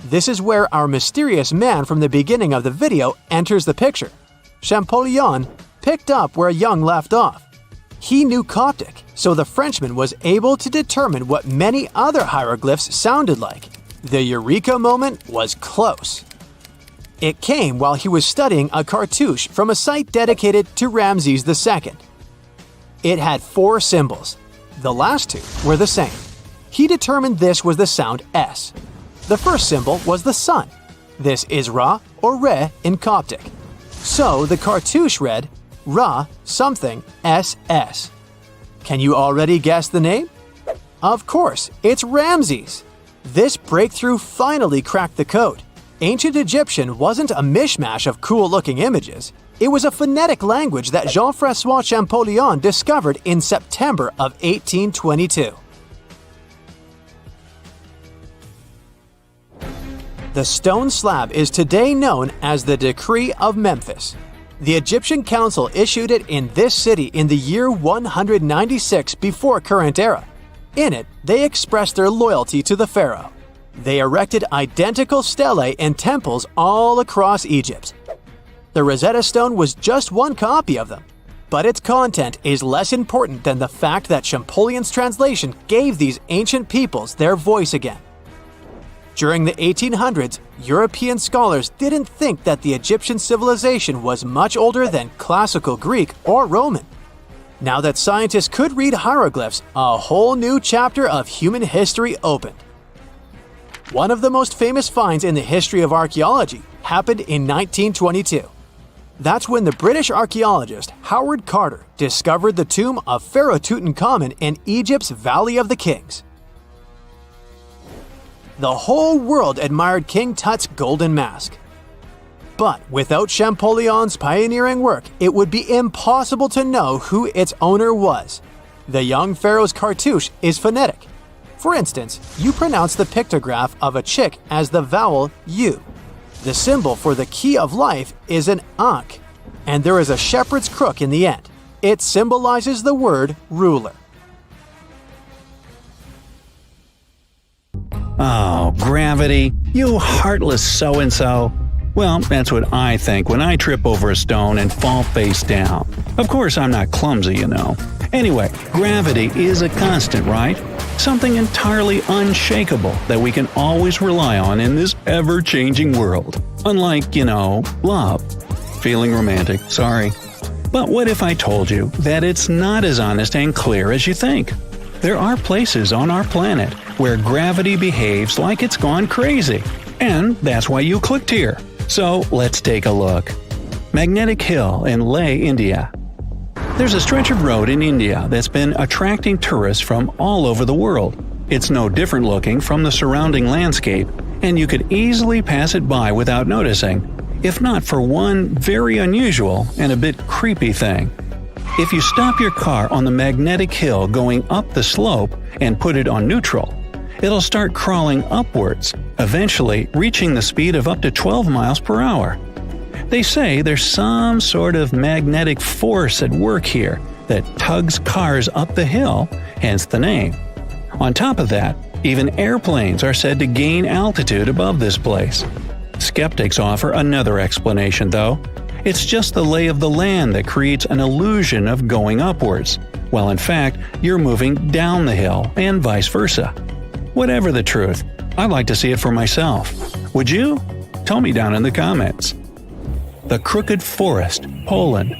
This is where our mysterious man from the beginning of the video enters the picture. Champollion picked up where Young left off. He knew Coptic, so the Frenchman was able to determine what many other hieroglyphs sounded like. The eureka moment was close. It came while he was studying a cartouche from a site dedicated to Ramses II. It had 4 symbols. The last 2 were the same. He determined this was the sound S. The first symbol was the sun. This is Ra or Re in Coptic. So the cartouche read Ra something SS. Can you already guess the name? Of course, it's Ramses. This breakthrough finally cracked the code. Ancient Egyptian wasn't a mishmash of cool-looking images. It was a phonetic language that Jean-François Champollion discovered in September of 1822. The stone slab is today known as the Decree of Memphis. The Egyptian Council issued it in this city in the year 196 before current era. In it, they expressed their loyalty to the pharaoh. They erected identical stelae in temples all across Egypt. The Rosetta Stone was just one copy of them, but its content is less important than the fact that Champollion's translation gave these ancient peoples their voice again. During the 1800s, European scholars didn't think that the Egyptian civilization was much older than classical Greek or Roman. Now that scientists could read hieroglyphs, a whole new chapter of human history opened. One of the most famous finds in the history of archaeology happened in 1922. That's when the British archaeologist Howard Carter discovered the tomb of Pharaoh Tutankhamun in Egypt's Valley of the Kings. The whole world admired King Tut's golden mask. But without Champollion's pioneering work, it would be impossible to know who its owner was. The young pharaoh's cartouche is phonetic. For instance, you pronounce the pictograph of a chick as the vowel U. The symbol for the key of life is an ankh, and there is a shepherd's crook in the end. It symbolizes the word ruler. Oh, gravity, you heartless so-and-so. Well, that's what I think when I trip over a stone and fall face down. Of course, I'm not clumsy, you know. Anyway, gravity is a constant, right? Something entirely unshakable that we can always rely on in this ever-changing world. Unlike, love. Feeling romantic, sorry. But what if I told you that it's not as honest and clear as you think? There are places on our planet where gravity behaves like it's gone crazy. And that's why you clicked here. So let's take a look. Magnetic Hill in Leh, India. There's a stretch of road in India that's been attracting tourists from all over the world. It's no different looking from the surrounding landscape, and you could easily pass it by without noticing, if not for one very unusual and a bit creepy thing. If you stop your car on the magnetic hill going up the slope and put it on neutral, it'll start crawling upwards, eventually reaching the speed of up to 12 miles per hour. They say there's some sort of magnetic force at work here that tugs cars up the hill, hence the name. On top of that, even airplanes are said to gain altitude above this place. Skeptics offer another explanation, though. It's just the lay of the land that creates an illusion of going upwards, while in fact you're moving down the hill and vice versa. Whatever the truth, I'd like to see it for myself. Would you? Tell me down in the comments. The Crooked Forest, Poland.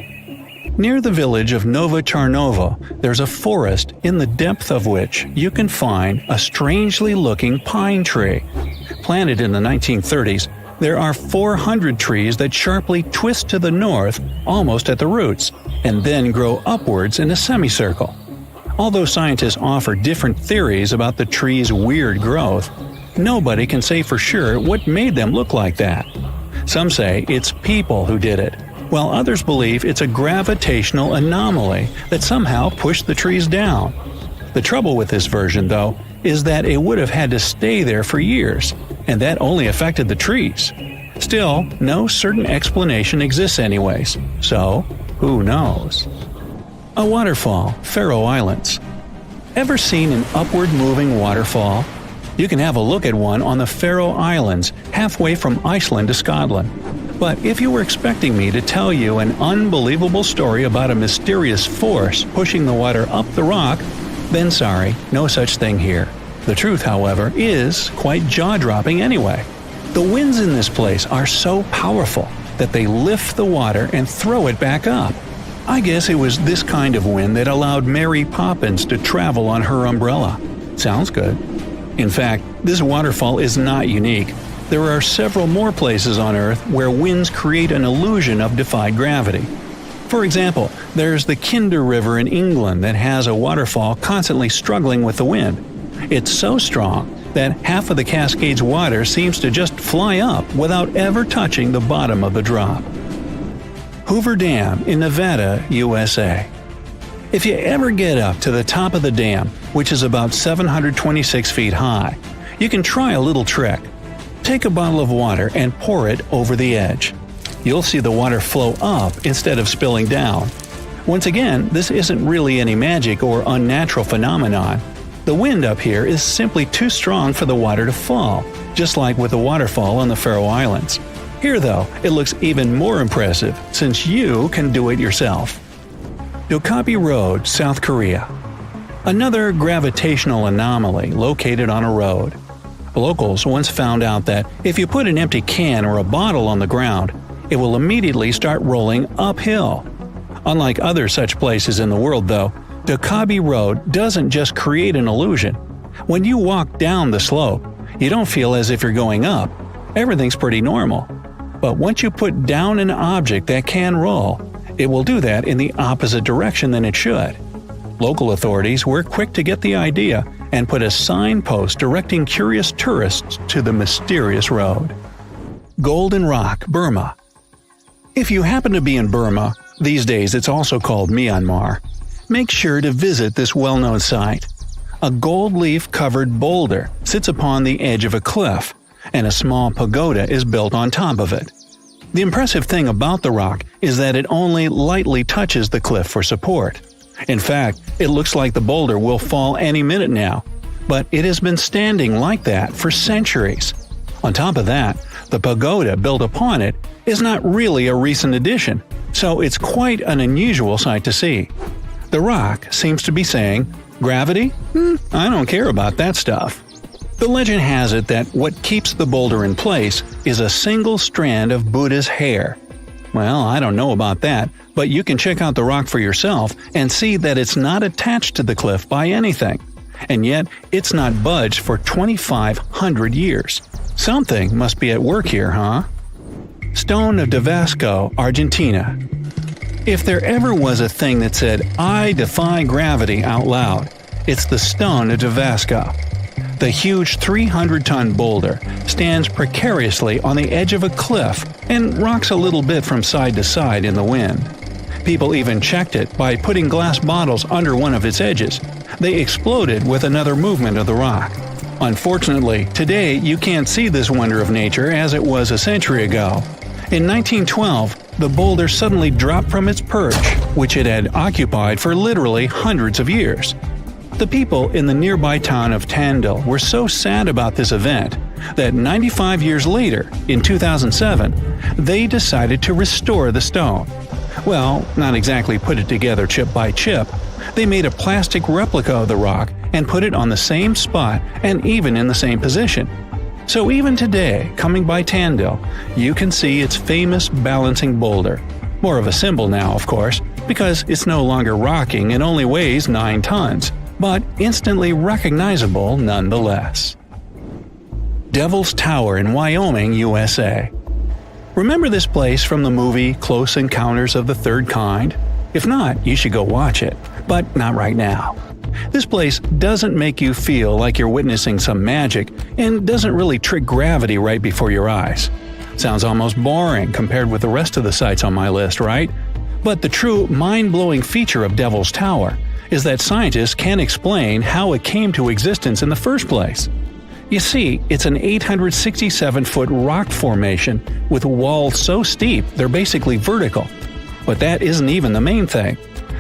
Near the village of Nowa Czarnowo, there's a forest in the depth of which you can find a strangely looking pine tree. Planted in the 1930s, there are 400 trees that sharply twist to the north almost at the roots, and then grow upwards in a semicircle. Although scientists offer different theories about the tree's weird growth, nobody can say for sure what made them look like that. Some say it's people who did it, while others believe it's a gravitational anomaly that somehow pushed the trees down. The trouble with this version, though, is that it would have had to stay there for years, and that only affected the trees. Still, no certain explanation exists anyways, so who knows? A waterfall, Faroe Islands. Ever seen an upward-moving waterfall? You can have a look at one on the Faroe Islands, halfway from Iceland to Scotland. But if you were expecting me to tell you an unbelievable story about a mysterious force pushing the water up the rock, then sorry, no such thing here. The truth, however, is quite jaw-dropping anyway. The winds in this place are so powerful that they lift the water and throw it back up. I guess it was this kind of wind that allowed Mary Poppins to travel on her umbrella. Sounds good. In fact, this waterfall is not unique. There are several more places on Earth where winds create an illusion of defied gravity. For example, there's the Kinder River in England that has a waterfall constantly struggling with the wind. It's so strong that half of the Cascades water seems to just fly up without ever touching the bottom of the drop. Hoover Dam in Nevada, USA. If you ever get up to the top of the dam, which is about 726 feet high, you can try a little trick. Take a bottle of water and pour it over the edge. You'll see the water flow up instead of spilling down. Once again, this isn't really any magic or unnatural phenomenon. The wind up here is simply too strong for the water to fall, just like with the waterfall on the Faroe Islands. Here, though, it looks even more impressive since you can do it yourself. Dokkaebi Road, South Korea. Another gravitational anomaly located on a road. Locals once found out that if you put an empty can or a bottle on the ground, it will immediately start rolling uphill. Unlike other such places in the world, though, Dokkaebi Road doesn't just create an illusion. When you walk down the slope, you don't feel as if you're going up. Everything's pretty normal. But once you put down an object that can roll, it will do that in the opposite direction than it should. Local authorities were quick to get the idea and put a signpost directing curious tourists to the mysterious road. Golden Rock, Burma. If you happen to be in Burma, these days it's also called Myanmar, make sure to visit this well-known site. A gold leaf-covered boulder sits upon the edge of a cliff, and a small pagoda is built on top of it. The impressive thing about the rock is that it only lightly touches the cliff for support. In fact, it looks like the boulder will fall any minute now, but it has been standing like that for centuries. On top of that, the pagoda built upon it is not really a recent addition, so it's quite an unusual sight to see. The rock seems to be saying, "Gravity? I don't care about that stuff." The legend has it that what keeps the boulder in place is a single strand of Buddha's hair. Well, I don't know about that, but you can check out the rock for yourself and see that it's not attached to the cliff by anything. And yet, it's not budged for 2,500 years. Something must be at work here, huh? Stone of Davasco, Argentina. If there ever was a thing that said, "I defy gravity" out loud, it's the Stone of Davasco. The huge 300-ton boulder stands precariously on the edge of a cliff and rocks a little bit from side to side in the wind. People even checked it by putting glass bottles under one of its edges. They exploded with another movement of the rock. Unfortunately, today you can't see this wonder of nature as it was a century ago. In 1912, the boulder suddenly dropped from its perch, which it had occupied for literally hundreds of years. The people in the nearby town of Tandil were so sad about this event that 95 years later, in 2007, they decided to restore the stone. Well, not exactly put it together chip by chip. They made a plastic replica of the rock and put it on the same spot and even in the same position. So even today, coming by Tandil, you can see its famous balancing boulder. More of a symbol now, of course, because it's no longer rocking and only weighs 9 tons. But instantly recognizable nonetheless. Devil's Tower in Wyoming, USA. Remember this place from the movie Close Encounters of the Third Kind? If not, you should go watch it, but not right now. This place doesn't make you feel like you're witnessing some magic and doesn't really trick gravity right before your eyes. Sounds almost boring compared with the rest of the sites on my list, right? But the true mind-blowing feature of Devil's Tower is that scientists can't explain how it came to existence in the first place. You see, it's an 867-foot rock formation with walls so steep they're basically vertical. But that isn't even the main thing.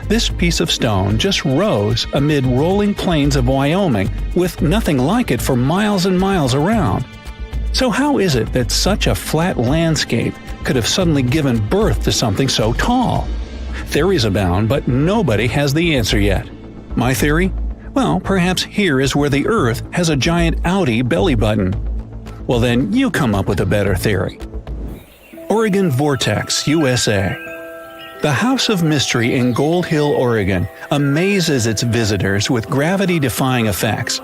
This piece of stone just rose amid rolling plains of Wyoming with nothing like it for miles and miles around. So how is it that such a flat landscape could have suddenly given birth to something so tall? Theories abound, but nobody has the answer yet. My theory? Well, perhaps here is where the Earth has a giant outie belly button. Well then, you come up with a better theory. Oregon Vortex, USA. The House of Mystery in Gold Hill, Oregon amazes its visitors with gravity-defying effects.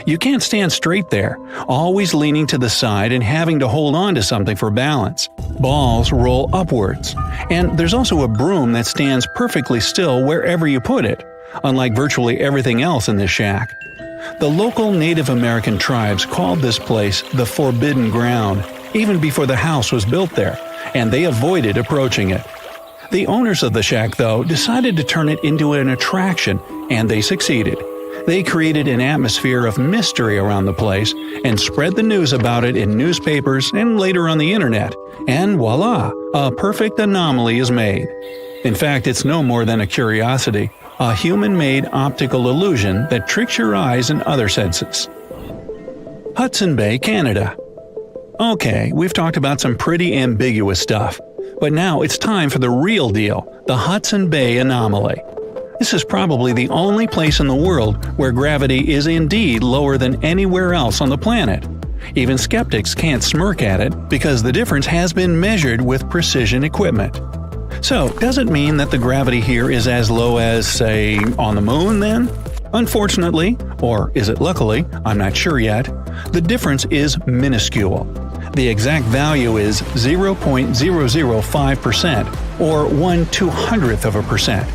You can't stand straight there, always leaning to the side and having to hold on to something for balance. Balls roll upwards. And there's also a broom that stands perfectly still wherever you put it, unlike virtually everything else in this shack. The local Native American tribes called this place the Forbidden Ground, even before the house was built there, and they avoided approaching it. The owners of the shack, though, decided to turn it into an attraction, and they succeeded. They created an atmosphere of mystery around the place and spread the news about it in newspapers and later on the internet. And voila, a perfect anomaly is made. In fact, it's no more than a curiosity, a human-made optical illusion that tricks your eyes and other senses. Hudson Bay, Canada. Okay, we've talked about some pretty ambiguous stuff, but now it's time for the real deal, the Hudson Bay anomaly. This is probably the only place in the world where gravity is indeed lower than anywhere else on the planet. Even skeptics can't smirk at it because the difference has been measured with precision equipment. So, does it mean that the gravity here is as low as, say, on the moon then? Unfortunately, or is it luckily, I'm not sure yet, the difference is minuscule. The exact value is 0.005%, or 1/200%.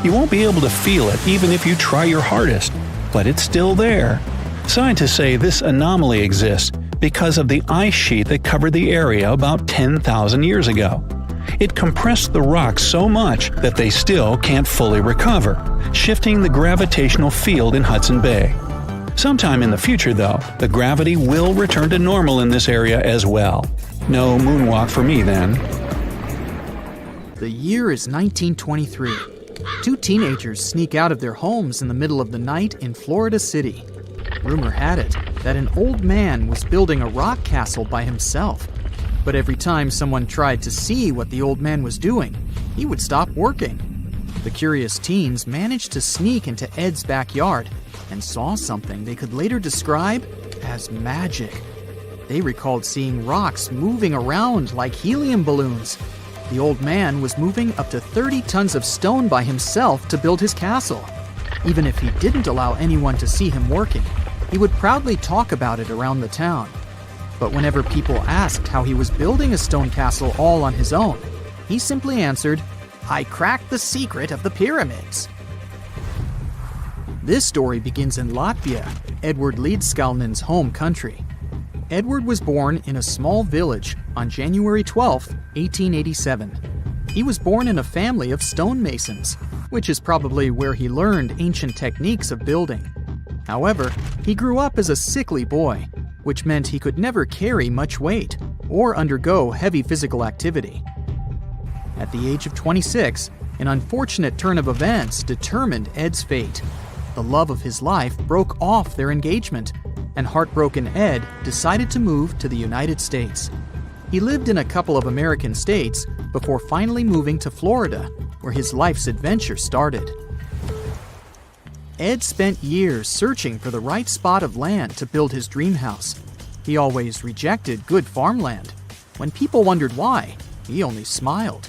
You won't be able to feel it even if you try your hardest, but it's still there. Scientists say this anomaly exists because of the ice sheet that covered the area about 10,000 years ago. It compressed the rocks so much that they still can't fully recover, shifting the gravitational field in Hudson Bay. Sometime in the future, though, the gravity will return to normal in this area as well. No moonwalk for me then. The year is 1923. Two teenagers sneak out of their homes in the middle of the night in Florida City. Rumor had it that an old man was building a rock castle by himself. But every time someone tried to see what the old man was doing, he would stop working. The curious teens managed to sneak into Ed's backyard and saw something they could later describe as magic. They recalled seeing rocks moving around like helium balloons. The old man was moving up to 30 tons of stone by himself to build his castle. Even if he didn't allow anyone to see him working, he would proudly talk about it around the town. But whenever people asked how he was building a stone castle all on his own, he simply answered, "I cracked the secret of the pyramids." This story begins in Latvia, Edward Leedskalnin's home country. Edward was born in a small village on January 12, 1887. He was born in a family of stonemasons, which is probably where he learned ancient techniques of building. However, he grew up as a sickly boy, which meant he could never carry much weight or undergo heavy physical activity. At the age of 26, an unfortunate turn of events determined Ed's fate. The love of his life broke off their engagement, and heartbroken Ed decided to move to the United States. He lived in a couple of American states before finally moving to Florida, where his life's adventure started. Ed spent years searching for the right spot of land to build his dream house. He always rejected good farmland. When people wondered why, he only smiled.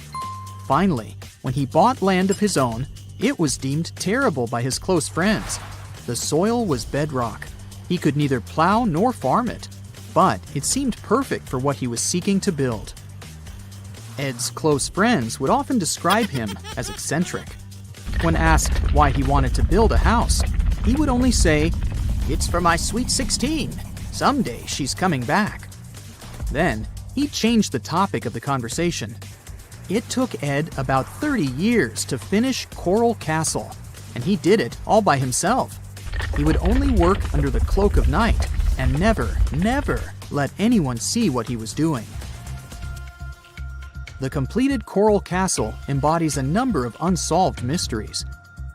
Finally, when he bought land of his own, it was deemed terrible by his close friends. The soil was bedrock. He could neither plow nor farm it, but it seemed perfect for what he was seeking to build. Ed's close friends would often describe him as eccentric. When asked why he wanted to build a house, he would only say, "It's for my sweet 16. Someday she's coming back." Then, he changed the topic of the conversation. It took Ed about 30 years to finish Coral Castle, and he did it all by himself. He would only work under the cloak of night and never let anyone see what he was doing. The completed Coral Castle embodies a number of unsolved mysteries.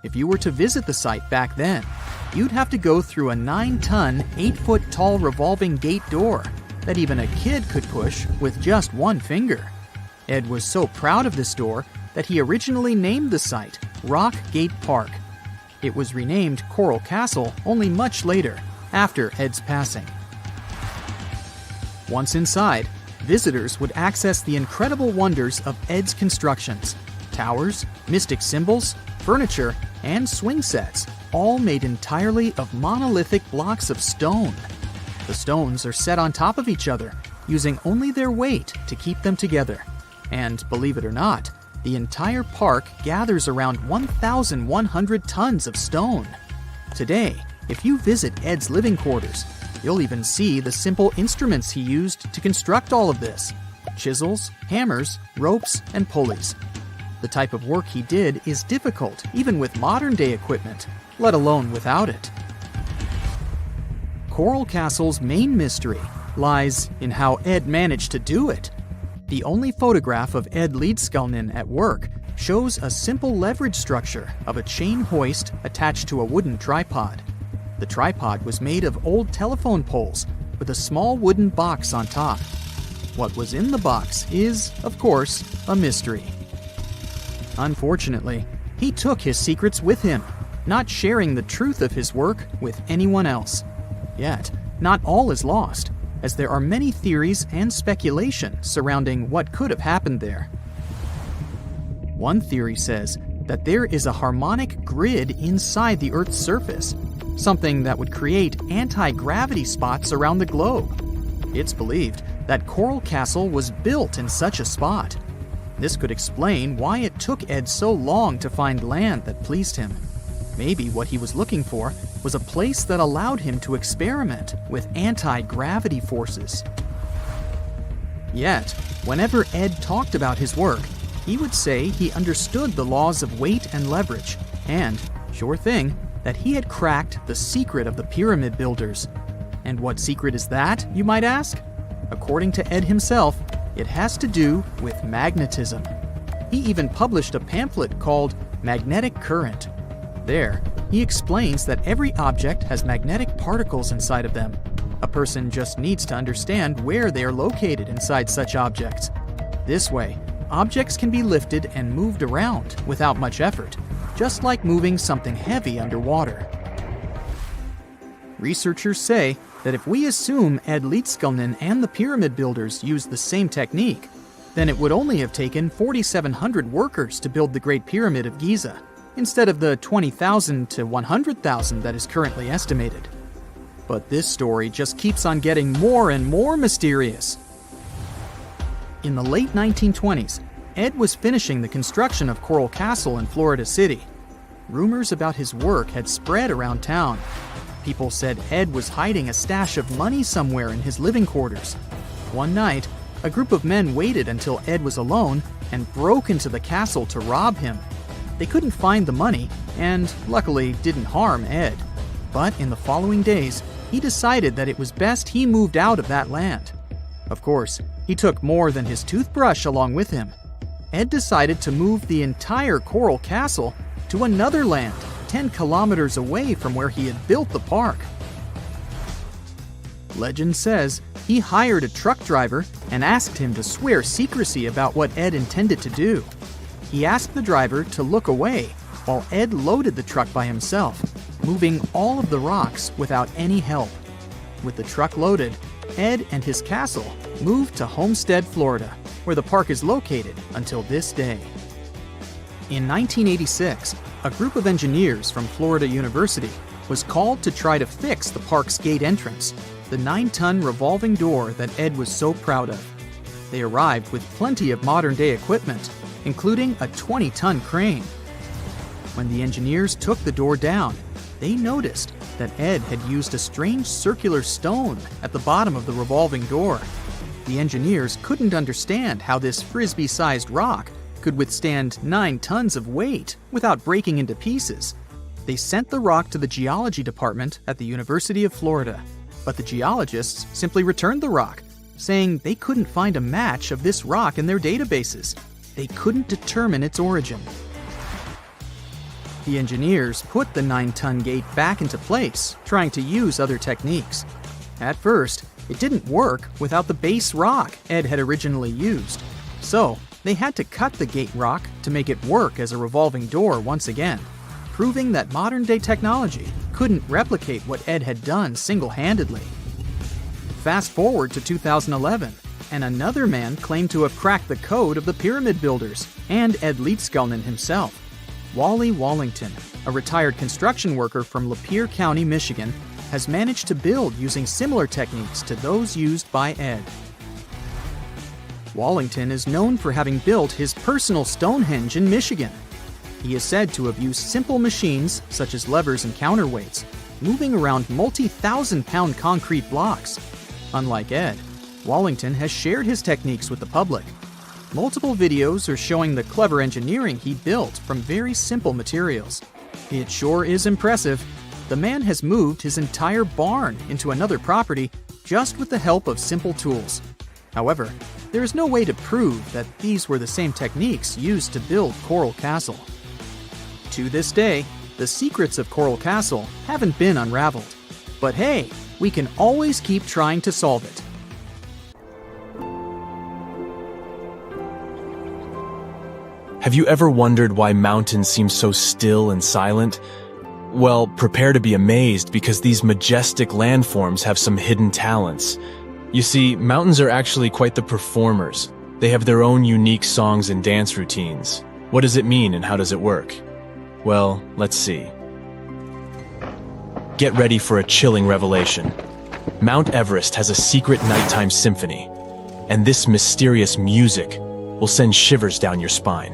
If you were to visit the site back then, you'd have to go through a 9-ton, 8-foot-tall revolving gate door that even a kid could push with just one finger. Ed was so proud of this door that he originally named the site Rock Gate Park. It was renamed Coral Castle only much later, after Ed's passing. Once inside, visitors would access the incredible wonders of Ed's constructions: towers, mystic symbols, furniture, and swing sets, all made entirely of monolithic blocks of stone. The stones are set on top of each other, using only their weight to keep them together. And believe it or not, the entire park gathers around 1,100 tons of stone. Today, if you visit Ed's living quarters, you'll even see the simple instruments he used to construct all of this: chisels, hammers, ropes, and pulleys. The type of work he did is difficult even with modern-day equipment, let alone without it. Coral Castle's main mystery lies in how Ed managed to do it. The only photograph of Ed Leedskalnin at work shows a simple leverage structure of a chain hoist attached to a wooden tripod. The tripod was made of old telephone poles with a small wooden box on top. What was in the box is, of course, a mystery. Unfortunately, he took his secrets with him, not sharing the truth of his work with anyone else. Yet, not all is lost, as there are many theories and speculation surrounding what could have happened there. One theory says that there is a harmonic grid inside the Earth's surface, something that would create anti-gravity spots around the globe. It's believed that Coral Castle was built in such a spot. This could explain why it took Ed so long to find land that pleased him. Maybe what he was looking for was a place that allowed him to experiment with anti-gravity forces. Yet, whenever Ed talked about his work, he would say he understood the laws of weight and leverage, and, sure thing, that he had cracked the secret of the pyramid builders. And what secret is that, you might ask? According to Ed himself, it has to do with magnetism. He even published a pamphlet called Magnetic Current. There, he explains that every object has magnetic particles inside of them. A person just needs to understand where they are located inside such objects. This way, objects can be lifted and moved around without much effort, just like moving something heavy underwater. Researchers say that if we assume Ed Leedskalnin and the pyramid builders used the same technique, then it would only have taken 4,700 workers to build the Great Pyramid of Giza, instead of the 20,000 to 100,000 that is currently estimated. But this story just keeps on getting more and more mysterious. In the late 1920s, Ed was finishing the construction of Coral Castle in Florida City. Rumors about his work had spread around town. People said Ed was hiding a stash of money somewhere in his living quarters. One night, a group of men waited until Ed was alone and broke into the castle to rob him. They couldn't find the money and, luckily, didn't harm Ed. But in the following days, he decided that it was best he moved out of that land. Of course, he took more than his toothbrush along with him. Ed decided to move the entire Coral Castle to another land 10 kilometers away from where he had built the park. Legend says he hired a truck driver and asked him to swear secrecy about what Ed intended to do. He asked the driver to look away while Ed loaded the truck by himself, moving all of the rocks without any help. With the truck loaded, Ed and his castle moved to Homestead, Florida, where the park is located until this day. In 1986, a group of engineers from Florida University was called to try to fix the park's gate entrance, the 9-ton revolving door that Ed was so proud of. They arrived with plenty of modern-day equipment, including a 20-ton crane. When the engineers took the door down, they noticed that Ed had used a strange circular stone at the bottom of the revolving door. The engineers couldn't understand how this frisbee-sized rock could withstand 9 tons of weight without breaking into pieces. They sent the rock to the geology department at the University of Florida, but the geologists simply returned the rock, saying they couldn't find a match of this rock in their databases. They couldn't determine its origin. The engineers put the 9-ton gate back into place, trying to use other techniques. At first, it didn't work without the base rock Ed had originally used. So, they had to cut the gate rock to make it work as a revolving door once again, proving that modern-day technology couldn't replicate what Ed had done single-handedly. Fast forward to 2011, and another man claimed to have cracked the code of the pyramid builders and Ed Leedskalnin himself. Wally Wallington, a retired construction worker from Lapeer County, Michigan, has managed to build using similar techniques to those used by Ed. Wallington is known for having built his personal Stonehenge in Michigan. He is said to have used simple machines, such as levers and counterweights, moving around multi-thousand-pound concrete blocks. Unlike Ed, Wallington has shared his techniques with the public. Multiple videos are showing the clever engineering he built from very simple materials. It sure is impressive. The man has moved his entire barn into another property just with the help of simple tools. However, there is no way to prove that these were the same techniques used to build Coral Castle. To this day, the secrets of Coral Castle haven't been unraveled. But hey, we can always keep trying to solve it. Have you ever wondered why mountains seem so still and silent? Well, prepare to be amazed because these majestic landforms have some hidden talents. You see, mountains are actually quite the performers. They have their own unique songs and dance routines. What does it mean and how does it work? Well, let's see. Get ready for a chilling revelation. Mount Everest has a secret nighttime symphony. and this mysterious music will send shivers down your spine.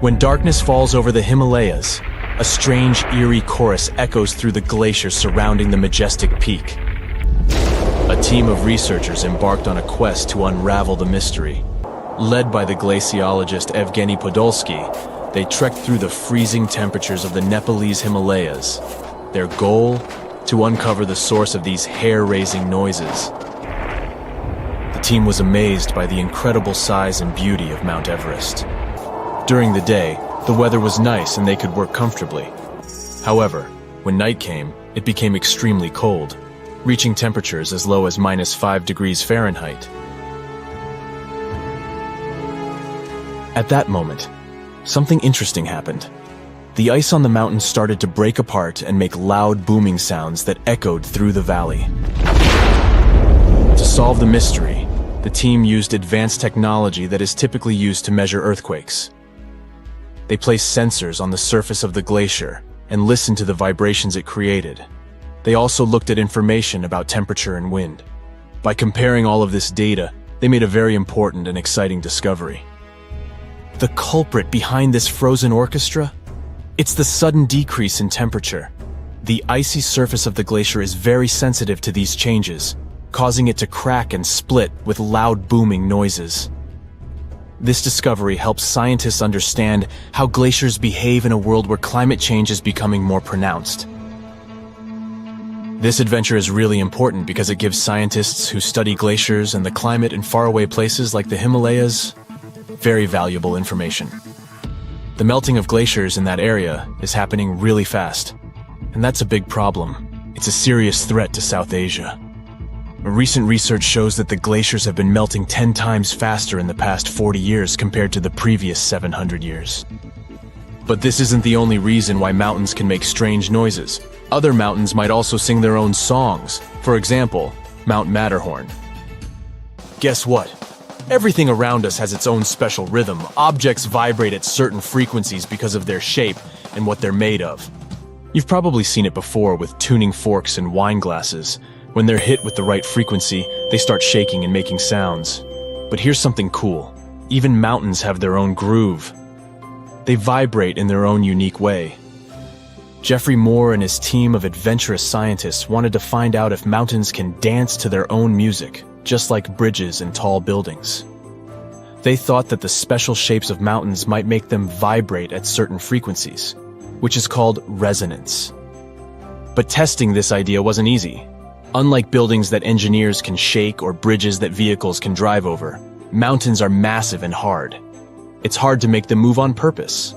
When darkness falls over the Himalayas, a strange, eerie chorus echoes through the glaciers surrounding the majestic peak. A team of researchers embarked on a quest to unravel the mystery. Led by the glaciologist Evgeny Podolsky, they trekked through the freezing temperatures of the Nepalese Himalayas. Their goal? To uncover the source of these hair-raising noises. The team was amazed by the incredible size and beauty of Mount Everest. During the day, the weather was nice and they could work comfortably. However, when night came, it became extremely cold, reaching temperatures as low as -5 degrees Fahrenheit. At that moment, something interesting happened. The ice on the mountain started to break apart and make loud booming sounds that echoed through the valley. To solve the mystery, the team used advanced technology that is typically used to measure earthquakes. They placed sensors on the surface of the glacier and listened to the vibrations it created. They also looked at information about temperature and wind. By comparing all of this data, they made a very important and exciting discovery. The culprit behind this frozen orchestra? It's the sudden decrease in temperature. The icy surface of the glacier is very sensitive to these changes, causing it to crack and split with loud booming noises. This discovery helps scientists understand how glaciers behave in a world where climate change is becoming more pronounced. This adventure is really important because it gives scientists who study glaciers and the climate in faraway places like the Himalayas very valuable information. The melting of glaciers in that area is happening really fast, and that's a big problem. It's a serious threat to South Asia. Recent research shows that the glaciers have been melting 10 times faster in the past 40 years compared to the previous 700 years. But this isn't the only reason why mountains can make strange noises. Other mountains might also sing their own songs. For example, Mount Matterhorn. Guess what? Everything around us has its own special rhythm. Objects vibrate at certain frequencies because of their shape and what they're made of. You've probably seen it before with tuning forks and wine glasses. When they're hit with the right frequency, they start shaking and making sounds. But here's something cool. Even mountains have their own groove. They vibrate in their own unique way. Jeffrey Moore and his team of adventurous scientists wanted to find out if mountains can dance to their own music, just like bridges and tall buildings. They thought that the special shapes of mountains might make them vibrate at certain frequencies, which is called resonance. But testing this idea wasn't easy. Unlike buildings that engineers can shake or bridges that vehicles can drive over, mountains are massive and hard. It's hard to make them move on purpose.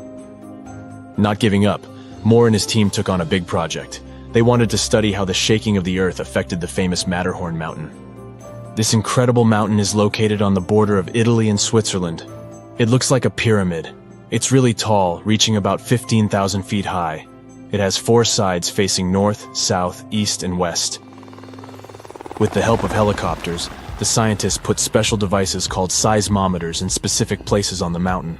Not giving up, Moore and his team took on a big project. They wanted to study how the shaking of the earth affected the famous Matterhorn mountain. This incredible mountain is located on the border of Italy and Switzerland. It looks like a pyramid. It's really tall, reaching about 15,000 feet high. It has 4 sides facing north, south, east, and west. With the help of helicopters, the scientists put special devices called seismometers in specific places on the mountain.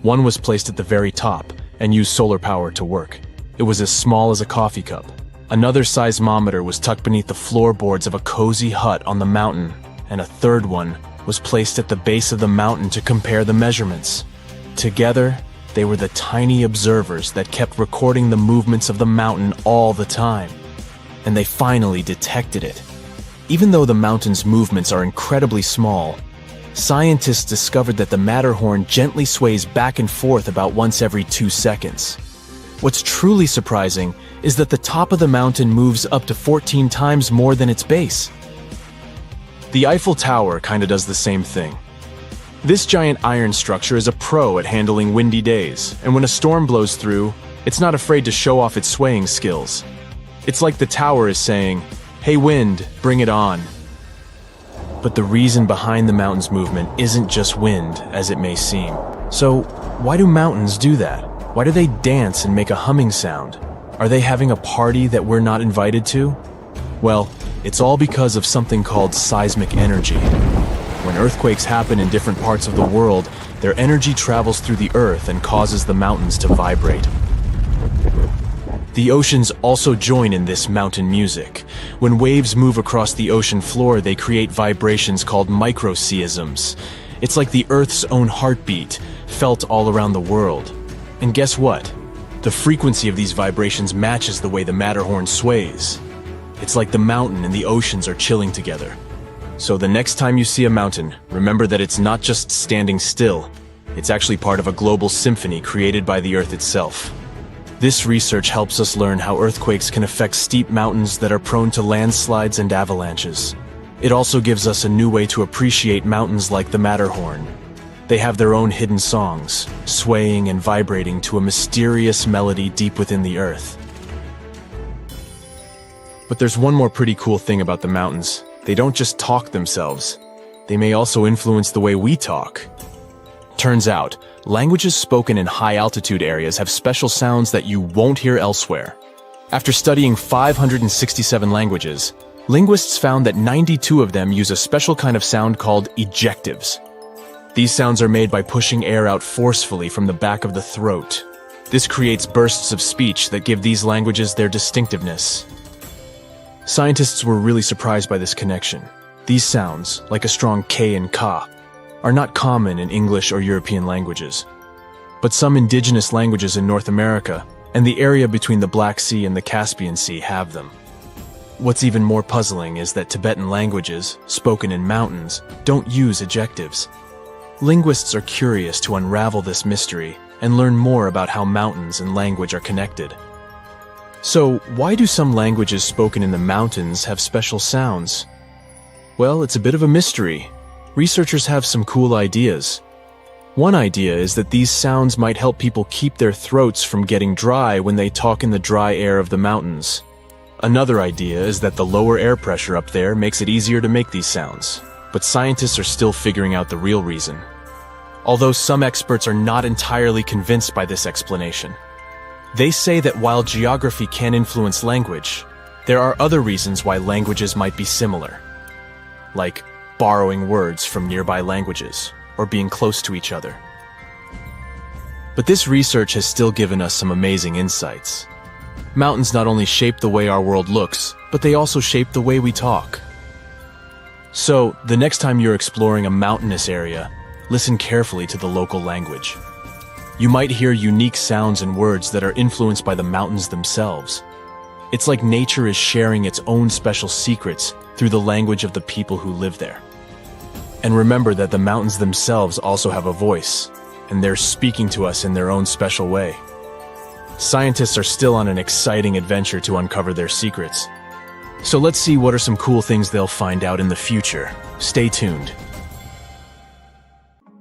One was placed at the very top and used solar power to work. It was as small as a coffee cup. Another seismometer was tucked beneath the floorboards of a cozy hut on the mountain, and a third one was placed at the base of the mountain to compare the measurements. Together, they were the tiny observers that kept recording the movements of the mountain all the time. And they finally detected it. Even though the mountain's movements are incredibly small, scientists discovered that the Matterhorn gently sways back and forth about once every 2 seconds. What's truly surprising is that the top of the mountain moves up to 14 times more than its base. The Eiffel Tower kinda does the same thing. This giant iron structure is a pro at handling windy days, and when a storm blows through, it's not afraid to show off its swaying skills. It's like the tower is saying, "Hey wind, bring it on." But the reason behind the mountain's movement isn't just wind, as it may seem. So, why do mountains do that? Why do they dance and make a humming sound? Are they having a party that we're not invited to? Well, it's all because of something called seismic energy. When earthquakes happen in different parts of the world, their energy travels through the earth and causes the mountains to vibrate. The oceans also join in this mountain music. When waves move across the ocean floor, they create vibrations called microseisms. It's like the Earth's own heartbeat, felt all around the world. And guess what? The frequency of these vibrations matches the way the Matterhorn sways. It's like the mountain and the oceans are chilling together. So the next time you see a mountain, remember that it's not just standing still. It's actually part of a global symphony created by the Earth itself. This research helps us learn how earthquakes can affect steep mountains that are prone to landslides and avalanches. It also gives us a new way to appreciate mountains like the Matterhorn. They have their own hidden songs, swaying and vibrating to a mysterious melody deep within the earth. But there's one more pretty cool thing about the mountains. They don't just talk themselves. They may also influence the way we talk. Turns out, languages spoken in high-altitude areas have special sounds that you won't hear elsewhere. After studying 567 languages, linguists found that 92 of them use a special kind of sound called ejectives. These sounds are made by pushing air out forcefully from the back of the throat. This creates bursts of speech that give these languages their distinctiveness. Scientists were really surprised by this connection. These sounds, like a strong K and Ka, are not common in English or European languages. But some indigenous languages in North America and the area between the Black Sea and the Caspian Sea have them. What's even more puzzling is that Tibetan languages, spoken in mountains, don't use ejectives. Linguists are curious to unravel this mystery and learn more about how mountains and language are connected. So, why do some languages spoken in the mountains have special sounds? Well, it's a bit of a mystery. Researchers have some cool ideas. One idea is that these sounds might help people keep their throats from getting dry when they talk in the dry air of the mountains. Another idea is that the lower air pressure up there makes it easier to make these sounds, but scientists are still figuring out the real reason. Although some experts are not entirely convinced by this explanation. They say that while geography can influence language, there are other reasons why languages might be similar, like borrowing words from nearby languages, or being close to each other. But this research has still given us some amazing insights. Mountains not only shape the way our world looks, but they also shape the way we talk. So, the next time you're exploring a mountainous area, listen carefully to the local language. You might hear unique sounds and words that are influenced by the mountains themselves. It's like nature is sharing its own special secrets through the language of the people who live there. And remember that the mountains themselves also have a voice, and they're speaking to us in their own special way. Scientists are still on an exciting adventure to uncover their secrets. So let's see what are some cool things they'll find out in the future. Stay tuned.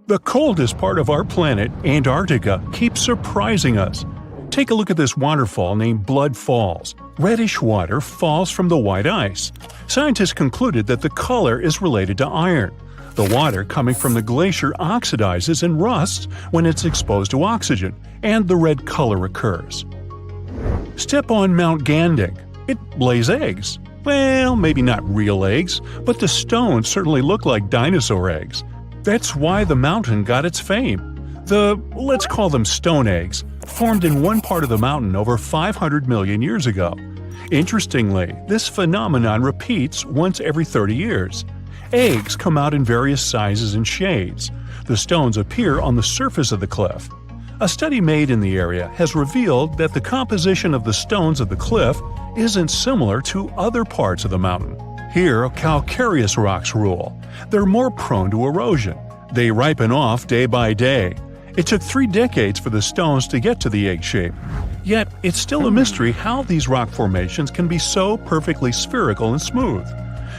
The coldest part of our planet, Antarctica, keeps surprising us. Take a look at this waterfall named Blood Falls. Reddish water falls from the white ice. Scientists concluded that the color is related to iron. The water coming from the glacier oxidizes and rusts when it's exposed to oxygen, and the red color occurs. Step on Mount Gandic. It lays eggs. Well, maybe not real eggs, but the stones certainly look like dinosaur eggs. That's why the mountain got its fame. Let's call them stone eggs, formed in one part of the mountain over 500 million years ago. Interestingly, this phenomenon repeats once every 30 years. Eggs come out in various sizes and shades. The stones appear on the surface of the cliff. A study made in the area has revealed that the composition of the stones of the cliff isn't similar to other parts of the mountain. Here, calcareous rocks rule. They're more prone to erosion. They ripen off day by day. It took 3 decades for the stones to get to the egg shape. Yet, it's still a mystery how these rock formations can be so perfectly spherical and smooth.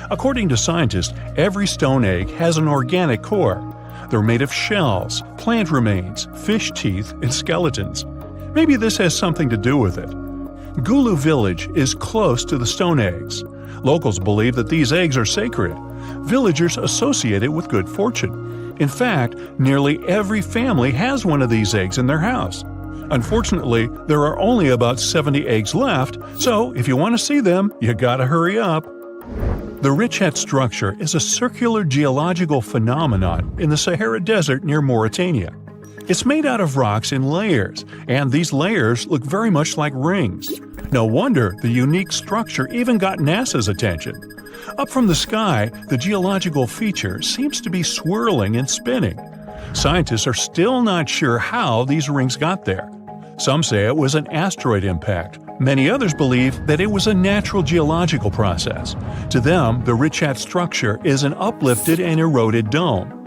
According to scientists, every stone egg has an organic core. They're made of shells, plant remains, fish teeth, and skeletons. Maybe this has something to do with it. Gulu village is close to the stone eggs. Locals believe that these eggs are sacred. Villagers associate it with good fortune. In fact, nearly every family has one of these eggs in their house. Unfortunately, there are only about 70 eggs left, so if you want to see them, you gotta hurry up. The Richet structure is a circular geological phenomenon in the Sahara Desert near Mauritania. It's made out of rocks in layers, and these layers look very much like rings. No wonder the unique structure even got NASA's attention. Up from the sky, the geological feature seems to be swirling and spinning. Scientists are still not sure how these rings got there. Some say it was an asteroid impact. Many others believe that it was a natural geological process. To them, the Richat structure is an uplifted and eroded dome.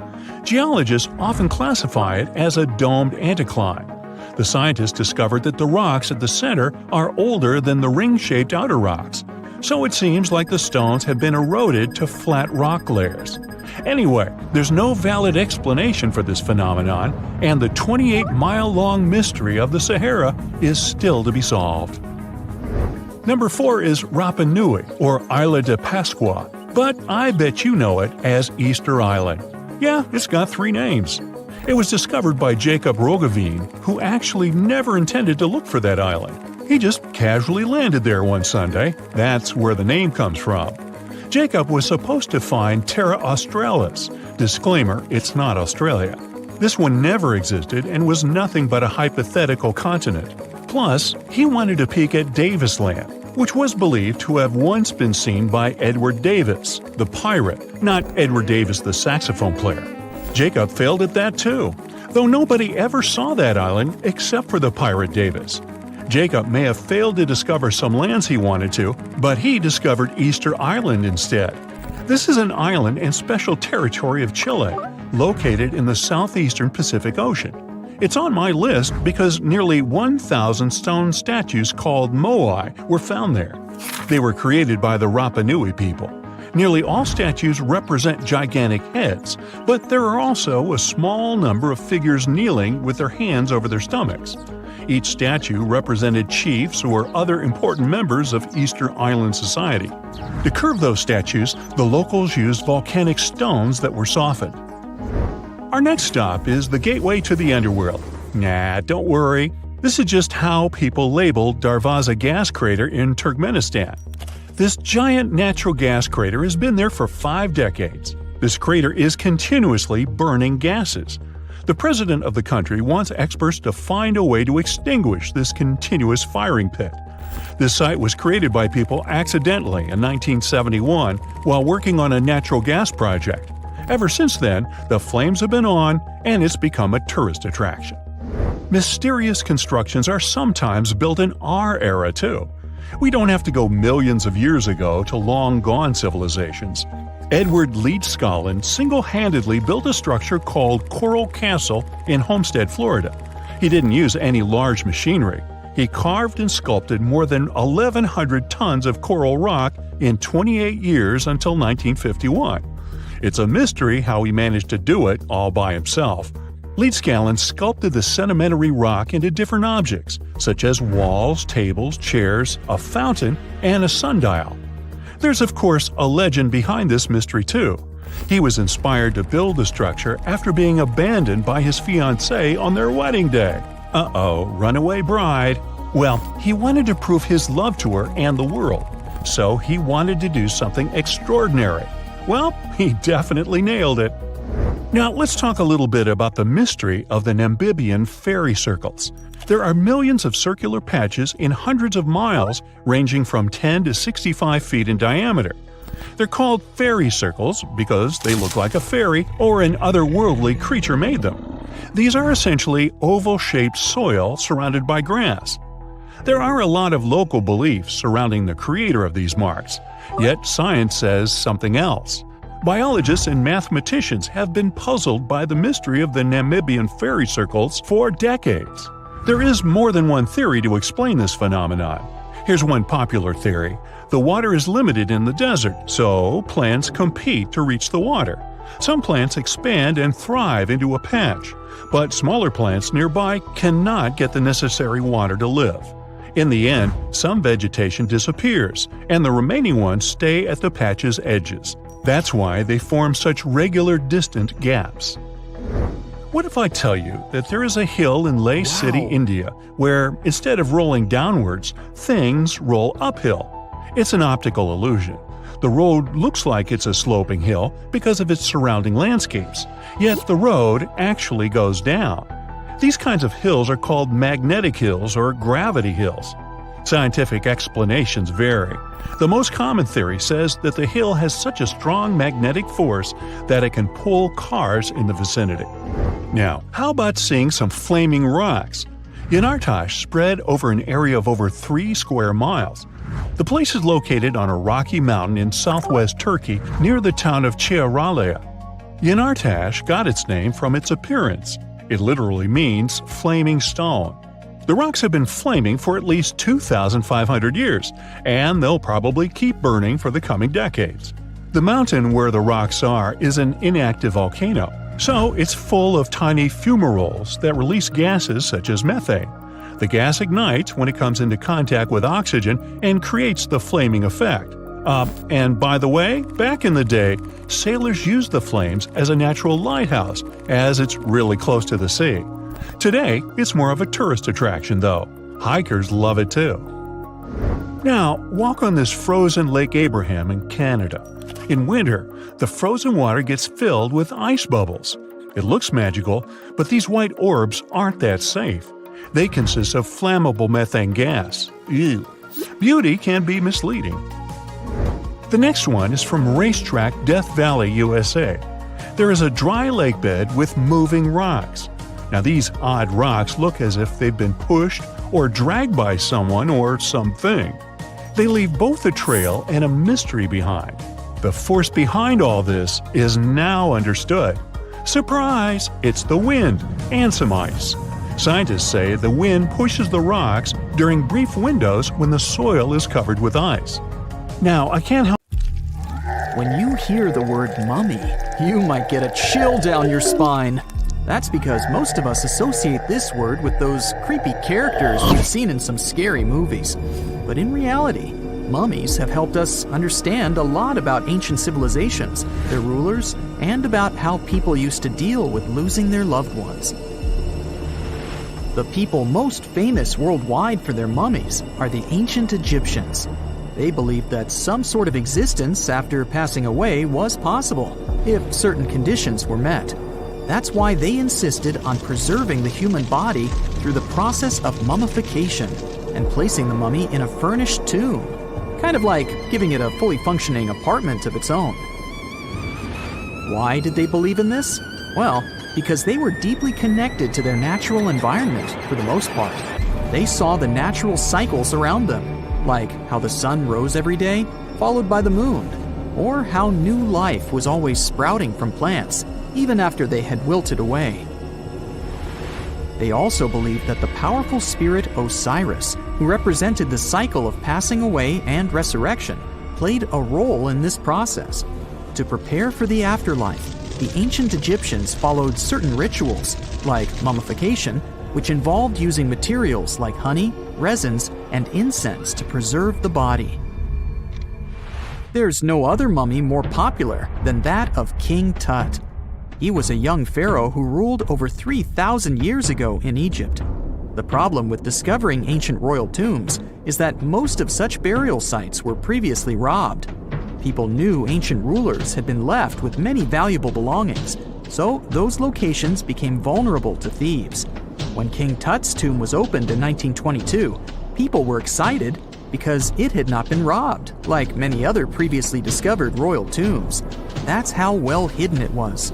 Geologists often classify it as a domed anticline. The scientists discovered that the rocks at the center are older than the ring-shaped outer rocks, so it seems like the stones have been eroded to flat rock layers. Anyway, there's no valid explanation for this phenomenon, and the 28-mile-long mystery of the Sahara is still to be solved. Number 4 is Rapa Nui, or Isla de Pascua, but I bet you know it as Easter Island. Yeah, it's got 3 names. It was discovered by Jacob Roggeveen, who actually never intended to look for that island. He just casually landed there one Sunday. That's where the name comes from. Jacob was supposed to find Terra Australis. Disclaimer, it's not Australia. This one never existed and was nothing but a hypothetical continent. Plus, he wanted to peek at Davis Land, which was believed to have once been seen by Edward Davis, the pirate, not Edward Davis, the saxophone player. Jacob failed at that too, though nobody ever saw that island except for the pirate Davis. Jacob may have failed to discover some lands he wanted to, but he discovered Easter Island instead. This is an island in special territory of Chile, located in the southeastern Pacific Ocean. It's on my list because nearly 1,000 stone statues called moai were found there. They were created by the Rapa Nui people. Nearly all statues represent gigantic heads, but there are also a small number of figures kneeling with their hands over their stomachs. Each statue represented chiefs or other important members of Easter Island society. To curve those statues, the locals used volcanic stones that were softened. Our next stop is the gateway to the underworld. Nah, don't worry. This is just how people labeled Darvaza gas crater in Turkmenistan. This giant natural gas crater has been there for 5 decades. This crater is continuously burning gases. The president of the country wants experts to find a way to extinguish this continuous firing pit. This site was created by people accidentally in 1971 while working on a natural gas project. Ever since then, the flames have been on, and it's become a tourist attraction. Mysterious constructions are sometimes built in our era, too. We don't have to go millions of years ago to long-gone civilizations. Edward Leedskallen single-handedly built a structure called Coral Castle in Homestead, Florida. He didn't use any large machinery. He carved and sculpted more than 1,100 tons of coral rock in 28 years until 1951. It's a mystery how he managed to do it all by himself. Leedskallen sculpted the sedimentary rock into different objects, such as walls, tables, chairs, a fountain, and a sundial. There's of course a legend behind this mystery too. He was inspired to build the structure after being abandoned by his fiancée on their wedding day. Uh-oh, runaway bride. Well, he wanted to prove his love to her and the world, so he wanted to do something extraordinary. Well, he definitely nailed it. Now, let's talk a little bit about the mystery of the Namibian fairy circles. There are millions of circular patches in hundreds of miles, ranging from 10 to 65 feet in diameter. They're called fairy circles because they look like a fairy or an otherworldly creature made them. These are essentially oval-shaped soil surrounded by grass. There are a lot of local beliefs surrounding the creator of these marks, yet science says something else. Biologists and mathematicians have been puzzled by the mystery of the Namibian fairy circles for decades. There is more than one theory to explain this phenomenon. Here's one popular theory. The water is limited in the desert, so plants compete to reach the water. Some plants expand and thrive into a patch, but smaller plants nearby cannot get the necessary water to live. In the end, some vegetation disappears, and the remaining ones stay at the patch's edges. That's why they form such regular distant gaps. What if I tell you that there is a hill in Leh City, India, where instead of rolling downwards, things roll uphill? It's an optical illusion. The road looks like it's a sloping hill because of its surrounding landscapes, yet the road actually goes down. These kinds of hills are called magnetic hills or gravity hills. Scientific explanations vary. The most common theory says that the hill has such a strong magnetic force that it can pull cars in the vicinity. Now, how about seeing some flaming rocks? Antarctica spread over an area of over 3 square miles. The place is located on a rocky mountain in southwest Turkey near the town of Çağrıoğlu. Antarctica got its name from its appearance. It literally means flaming stone. The rocks have been flaming for at least 2,500 years, and they'll probably keep burning for the coming decades. The mountain where the rocks are is an inactive volcano, so it's full of tiny fumaroles that release gases such as methane. The gas ignites when it comes into contact with oxygen and creates the flaming effect. And by the way, back in the day, sailors used the flames as a natural lighthouse, as it's really close to the sea. Today, it's more of a tourist attraction, though. Hikers love it too. Now, walk on this frozen Lake Abraham in Canada. In winter, the frozen water gets filled with ice bubbles. It looks magical, but these white orbs aren't that safe. They consist of flammable methane gas. Ew. Beauty can be misleading. The next one is from Racetrack, Death Valley, USA. There is a dry lake bed with moving rocks. Now, these odd rocks look as if they've been pushed or dragged by someone or something. They leave both a trail and a mystery behind. The force behind all this is now understood. Surprise! It's the wind and some ice. Scientists say the wind pushes the rocks during brief windows when the soil is covered with ice. Now, I can't help. When you hear the word mummy, you might get a chill down your spine. That's because most of us associate this word with those creepy characters we've seen in some scary movies. But in reality, mummies have helped us understand a lot about ancient civilizations, their rulers, and about how people used to deal with losing their loved ones. The people most famous worldwide for their mummies are the ancient Egyptians. They believed that some sort of existence after passing away was possible, if certain conditions were met. That's why they insisted on preserving the human body through the process of mummification and placing the mummy in a furnished tomb, kind of like giving it a fully functioning apartment of its own. Why did they believe in this? Well, because they were deeply connected to their natural environment for the most part. They saw the natural cycles around them, like how the sun rose every day, followed by the moon, or how new life was always sprouting from plants, even after they had wilted away. They also believed that the powerful spirit Osiris, who represented the cycle of passing away and resurrection, played a role in this process. To prepare for the afterlife, the ancient Egyptians followed certain rituals, like mummification, which involved using materials like honey, resins, and incense to preserve the body. There's no other mummy more popular than that of King Tut. He was a young pharaoh who ruled over 3,000 years ago in Egypt. The problem with discovering ancient royal tombs is that most of such burial sites were previously robbed. People knew ancient rulers had been left with many valuable belongings, so those locations became vulnerable to thieves. When King Tut's tomb was opened in 1922, people were excited because it had not been robbed, like many other previously discovered royal tombs. That's how well hidden it was.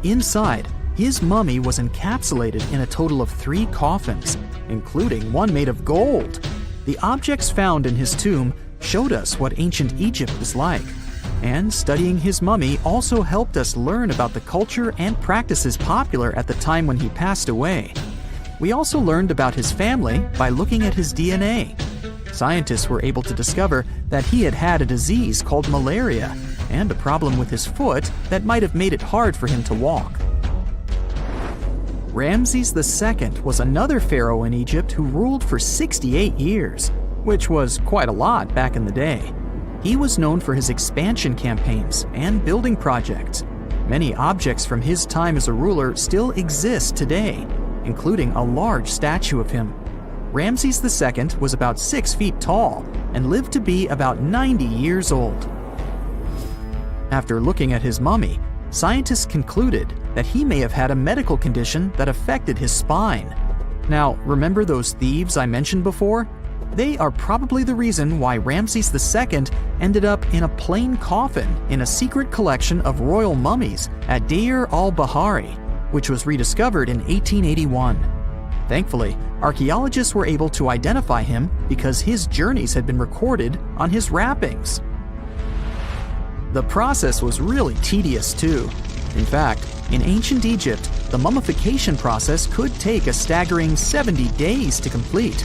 Inside, his mummy was encapsulated in a total of 3 coffins, including one made of gold. The objects found in his tomb showed us what ancient Egypt was like, and studying his mummy also helped us learn about the culture and practices popular at the time when he passed away. We also learned about his family by looking at his DNA. Scientists were able to discover that he had had a disease called malaria and a problem with his foot that might have made it hard for him to walk. Ramses II was another pharaoh in Egypt who ruled for 68 years, which was quite a lot back in the day. He was known for his expansion campaigns and building projects. Many objects from his time as a ruler still exist today, including a large statue of him. Ramses II was about 6 feet tall and lived to be about 90 years old. After looking at his mummy, scientists concluded that he may have had a medical condition that affected his spine. Now, remember those thieves I mentioned before? They are probably the reason why Ramses II ended up in a plain coffin in a secret collection of royal mummies at Deir al-Bahari, which was rediscovered in 1881. Thankfully, archaeologists were able to identify him because his journeys had been recorded on his wrappings. The process was really tedious too. In fact, in ancient Egypt, the mummification process could take a staggering 70 days to complete.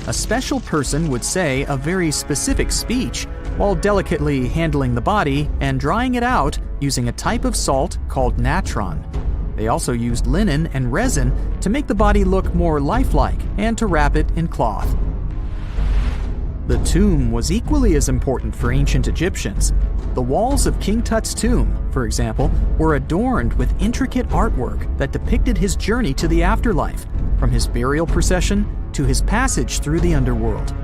A special person would say a very specific speech while delicately handling the body and drying it out using a type of salt called natron. They also used linen and resin to make the body look more lifelike and to wrap it in cloth. The tomb was equally as important for ancient Egyptians. The walls of King Tut's tomb, for example, were adorned with intricate artwork that depicted his journey to the afterlife, from his burial procession to his passage through the underworld.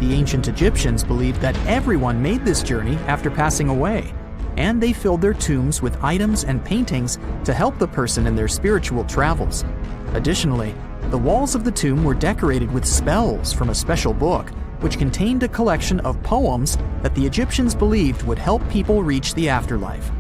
The ancient Egyptians believed that everyone made this journey after passing away, and they filled their tombs with items and paintings to help the person in their spiritual travels. Additionally, the walls of the tomb were decorated with spells from a special book, which contained a collection of poems that the Egyptians believed would help people reach the afterlife.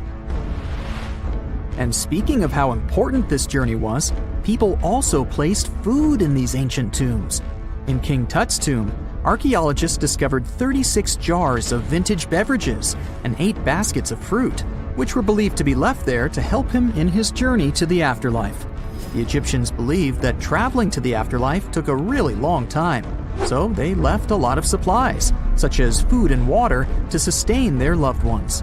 And speaking of how important this journey was, people also placed food in these ancient tombs. In King Tut's tomb, archaeologists discovered 36 jars of vintage beverages and 8 baskets of fruit, which were believed to be left there to help him in his journey to the afterlife. The Egyptians believed that traveling to the afterlife took a really long time, so they left a lot of supplies, such as food and water, to sustain their loved ones.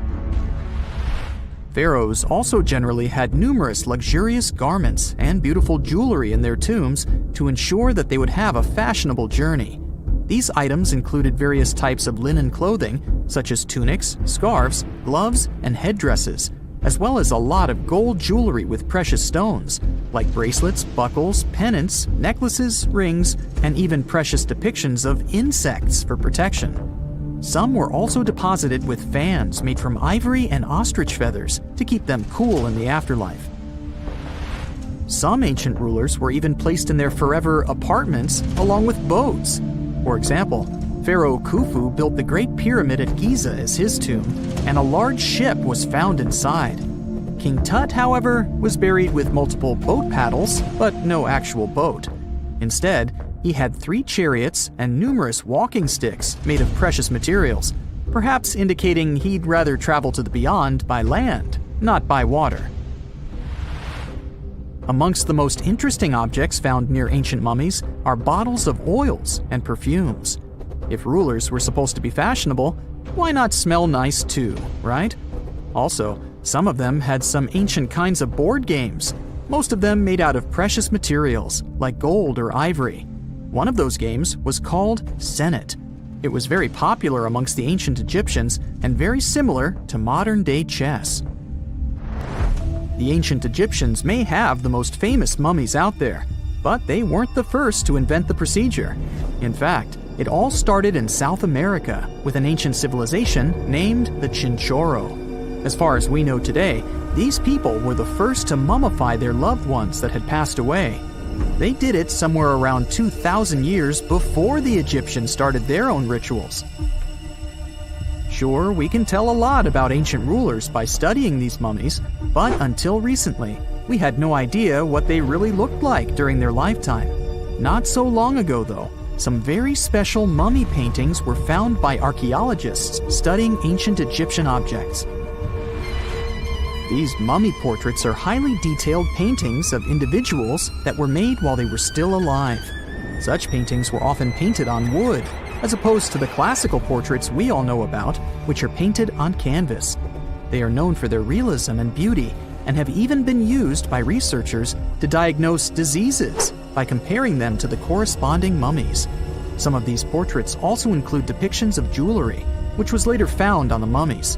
Pharaohs also generally had numerous luxurious garments and beautiful jewelry in their tombs to ensure that they would have a fashionable journey. These items included various types of linen clothing, such as tunics, scarves, gloves, and headdresses, as well as a lot of gold jewelry with precious stones, like bracelets, buckles, pendants, necklaces, rings, and even precious depictions of insects for protection. Some were also deposited with fans made from ivory and ostrich feathers to keep them cool in the afterlife. Some ancient rulers were even placed in their forever apartments along with boats. For example, Pharaoh Khufu built the Great Pyramid at Giza as his tomb, and a large ship was found inside. King Tut, however, was buried with multiple boat paddles, but no actual boat. Instead, he had 3 chariots and numerous walking sticks made of precious materials, perhaps indicating he'd rather travel to the beyond by land, not by water. Amongst the most interesting objects found near ancient mummies are bottles of oils and perfumes. If rulers were supposed to be fashionable, why not smell nice too, right? Also, some of them had some ancient kinds of board games, most of them made out of precious materials like gold or ivory. One of those games was called Senet. It was very popular amongst the ancient Egyptians and very similar to modern-day chess. The ancient Egyptians may have the most famous mummies out there, but they weren't the first to invent the procedure. In fact, it all started in South America with an ancient civilization named the Chinchorro. As far as we know today, these people were the first to mummify their loved ones that had passed away. They did it somewhere around 2,000 years before the Egyptians started their own rituals. Sure, we can tell a lot about ancient rulers by studying these mummies, but until recently, we had no idea what they really looked like during their lifetime. Not so long ago, though, some very special mummy paintings were found by archaeologists studying ancient Egyptian objects. These mummy portraits are highly detailed paintings of individuals that were made while they were still alive. Such paintings were often painted on wood, as opposed to the classical portraits we all know about, which are painted on canvas. They are known for their realism and beauty, and have even been used by researchers to diagnose diseases by comparing them to the corresponding mummies. Some of these portraits also include depictions of jewelry, which was later found on the mummies.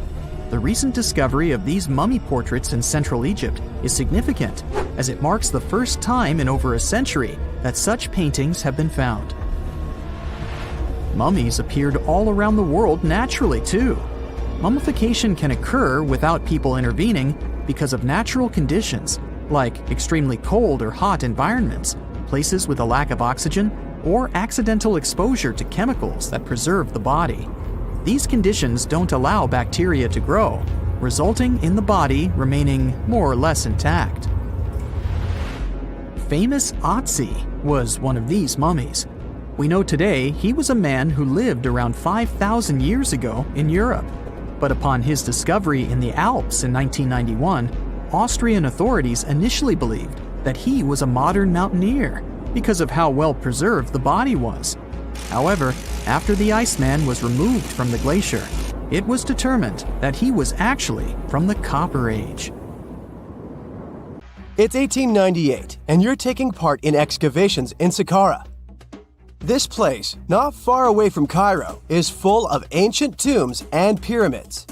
The recent discovery of these mummy portraits in Central Egypt is significant, as it marks the first time in over a century that such paintings have been found. Mummies appeared all around the world naturally, too. Mummification can occur without people intervening because of natural conditions, like extremely cold or hot environments, places with a lack of oxygen or accidental exposure to chemicals that preserve the body. These conditions don't allow bacteria to grow, resulting in the body remaining more or less intact. Famous Otzi was one of these mummies. We know today he was a man who lived around 5,000 years ago in Europe. But upon his discovery in the Alps in 1991, Austrian authorities initially believed that he was a modern mountaineer because of how well preserved the body was. However, after the Iceman was removed from the glacier, it was determined that he was actually from the Copper Age. It's 1898, and you're taking part in excavations in Saqqara. This place, not far away from Cairo, is full of ancient tombs and pyramids.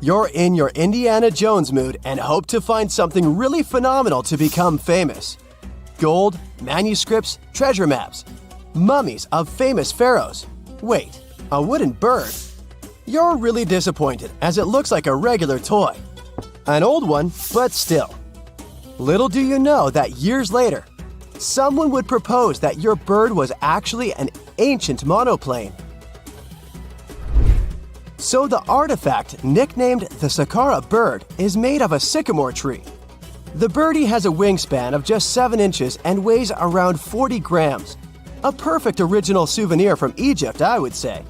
You're in your Indiana Jones mood and hope to find something really phenomenal to become famous. Gold, manuscripts, treasure maps, mummies of famous pharaohs. Wait, a wooden bird? You're really disappointed as it looks like a regular toy. An old one, but still. Little do you know that years later, someone would propose that your bird was actually an ancient monoplane. So the artifact, nicknamed the Saqqara bird, is made of a sycamore tree. The birdie has a wingspan of just 7 inches and weighs around 40 grams. A perfect original souvenir from Egypt, I would say.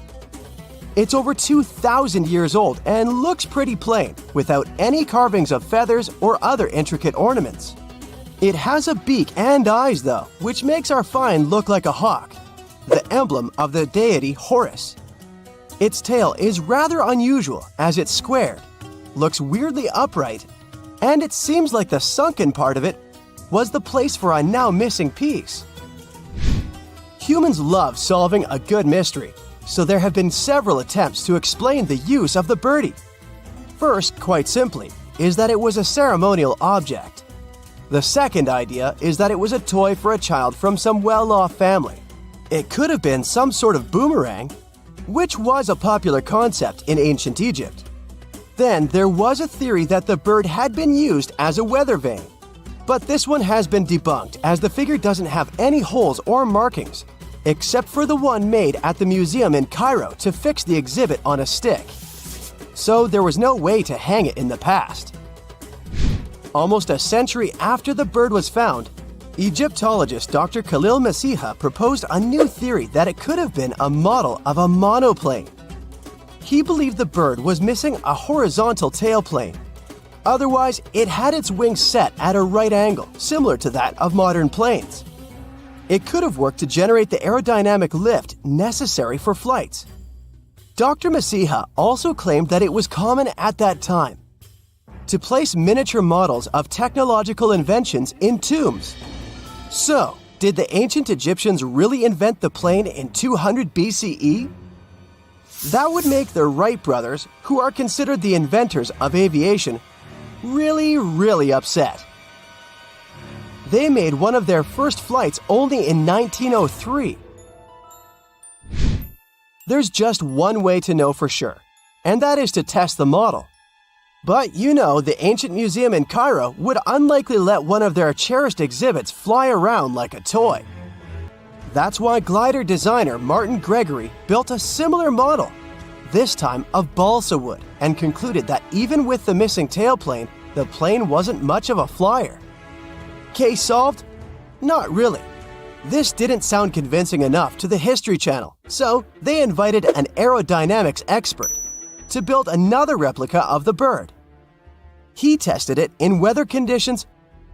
It's over 2,000 years old and looks pretty plain, without any carvings of feathers or other intricate ornaments. It has a beak and eyes though, which makes our find look like a hawk, the emblem of the deity Horus. Its tail is rather unusual as it's squared, looks weirdly upright, and it seems like the sunken part of it was the place for a now missing piece. Humans love solving a good mystery, so there have been several attempts to explain the use of the birdie. First, quite simply, is that it was a ceremonial object. The second idea is that it was a toy for a child from some well-off family. It could have been some sort of boomerang, which was a popular concept in ancient Egypt. Then there was a theory that the bird had been used as a weather vane. But this one has been debunked as the figure doesn't have any holes or markings, except for the one made at the museum in Cairo to fix the exhibit on a stick. So there was no way to hang it in the past. Almost a century after the bird was found, Egyptologist Dr. Khalil Masiha proposed a new theory that it could have been a model of a monoplane. He believed the bird was missing a horizontal tailplane. Otherwise, it had its wings set at a right angle, similar to that of modern planes. It could have worked to generate the aerodynamic lift necessary for flights. Dr. Masiha also claimed that it was common at that time to place miniature models of technological inventions in tombs. So, did the ancient Egyptians really invent the plane in 200 BCE? That would make the Wright brothers, who are considered the inventors of aviation, really upset. They made one of their first flights only in 1903. There's just one way to know for sure, and that is to test the model. But you know, the ancient museum in Cairo would unlikely let one of their cherished exhibits fly around like a toy. That's why glider designer Martin Gregory built a similar model, this time of balsa wood, and concluded that even with the missing tailplane, the plane wasn't much of a flyer. Case solved? Not really. This didn't sound convincing enough to the History Channel, so they invited an aerodynamics expert to build another replica of the bird. He tested it in weather conditions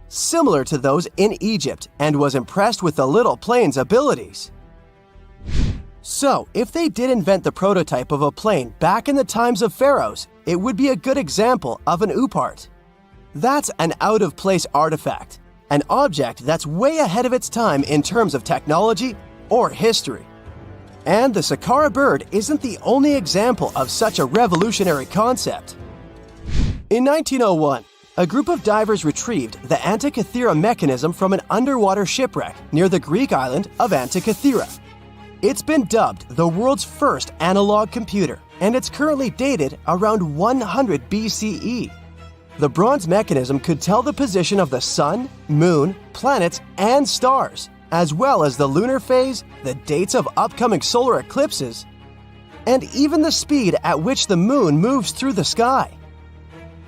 similar to those in Egypt and was impressed with the little plane's abilities. So, if they did invent the prototype of a plane back in the times of pharaohs, it would be a good example of an oupart. That's an out-of-place artifact, an object that's way ahead of its time in terms of technology or history. And the Saqqara bird isn't the only example of such a revolutionary concept. In 1901, a group of divers retrieved the Antikythera mechanism from an underwater shipwreck near the Greek island of Antikythera. It's been dubbed the world's first analog computer, and it's currently dated around 100 BCE. The bronze mechanism could tell the position of the sun, moon, planets, and stars, as well as the lunar phase, the dates of upcoming solar eclipses, and even the speed at which the moon moves through the sky.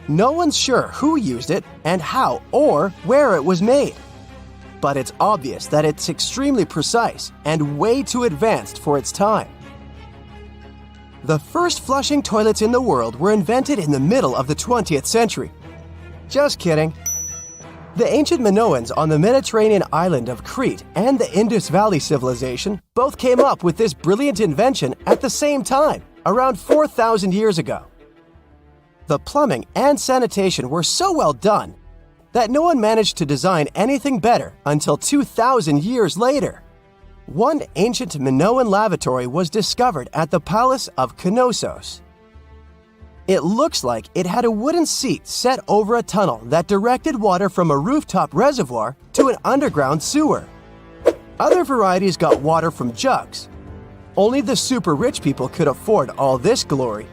No one's sure who used it and how or where it was made. But it's obvious that it's extremely precise and way too advanced for its time. The first flushing toilets in the world were invented in the middle of the 20th century. Just kidding. The ancient Minoans on the Mediterranean island of Crete and the Indus Valley civilization both came up with this brilliant invention at the same time, around 4,000 years ago. The plumbing and sanitation were so well done that no one managed to design anything better until 2,000 years later. One ancient Minoan lavatory was discovered at the Palace of Knossos. It looks like it had a wooden seat set over a tunnel that directed water from a rooftop reservoir to an underground sewer. Other varieties got water from jugs. Only the super rich people could afford all this glory.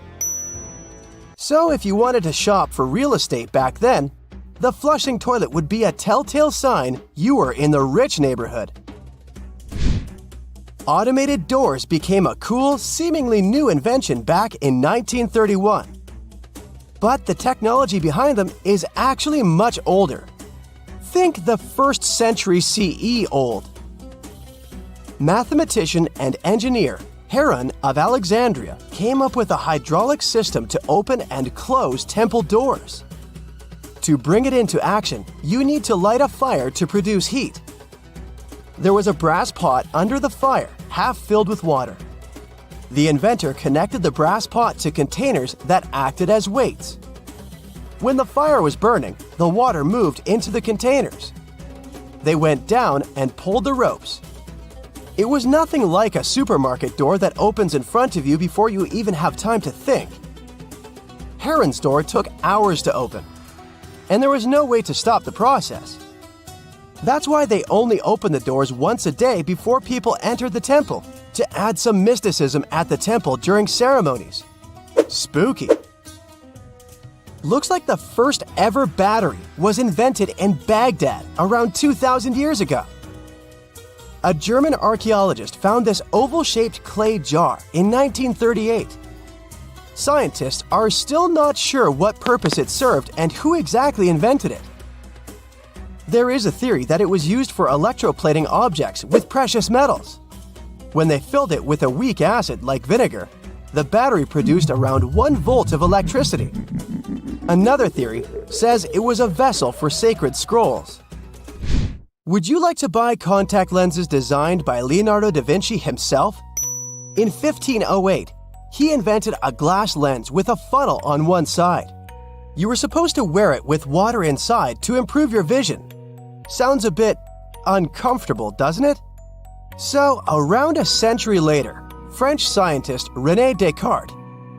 So if you wanted to shop for real estate back then, the flushing toilet would be a telltale sign you were in the rich neighborhood. Automated doors became a cool, seemingly new invention back in 1931. But the technology behind them is actually much older. Think the 1st century CE old. Mathematician and engineer Heron of Alexandria came up with a hydraulic system to open and close temple doors. To bring it into action, you need to light a fire to produce heat. There was a brass pot under the fire, half filled with water. The inventor connected the brass pot to containers that acted as weights. When the fire was burning, the water moved into the containers. They went down and pulled the ropes. It was nothing like a supermarket door that opens in front of you before you even have time to think. Heron's door took hours to open, and there was no way to stop the process. That's why they only opened the doors once a day before people entered the temple, to add some mysticism at the temple during ceremonies. Spooky. Looks like the first ever battery was invented in Baghdad around 2,000 years ago. A German archaeologist found this oval-shaped clay jar in 1938. Scientists are still not sure what purpose it served and who exactly invented it. There is a theory that it was used for electroplating objects with precious metals. When they filled it with a weak acid like vinegar, the battery produced around 1 volt of electricity. Another theory says it was a vessel for sacred scrolls. Would you like to buy contact lenses designed by Leonardo da Vinci himself? In 1508, he invented a glass lens with a funnel on one side. You were supposed to wear it with water inside to improve your vision. Sounds a bit uncomfortable, doesn't it? So, around a century later, French scientist René Descartes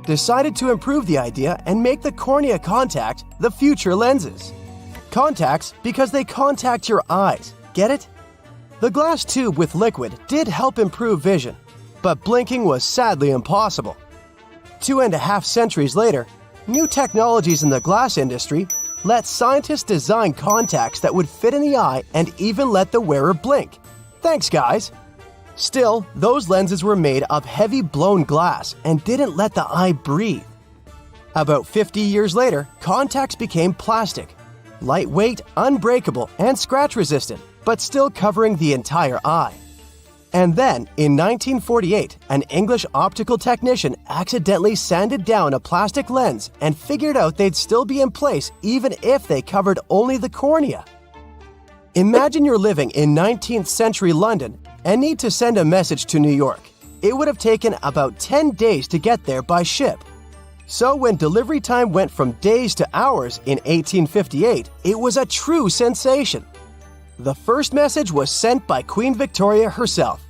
decided to improve the idea and make the cornea contact the future lenses. Contacts because they contact your eyes, get it? The glass tube with liquid did help improve vision, but blinking was sadly impossible. 2.5 centuries later, new technologies in the glass industry let scientists design contacts that would fit in the eye and even let the wearer blink. Thanks, guys! Still, those lenses were made of heavy blown glass and didn't let the eye breathe. About 50 years later, contacts became plastic, lightweight, unbreakable, and scratch-resistant, but still covering the entire eye. And then, in 1948, an English optical technician accidentally sanded down a plastic lens and figured out they'd still be in place even if they covered only the cornea. Imagine you're living in 19th century London and need to send a message to New York. It would have taken about 10 days to get there by ship. So when delivery time went from days to hours in 1858, it was a true sensation. The first message was sent by Queen Victoria herself.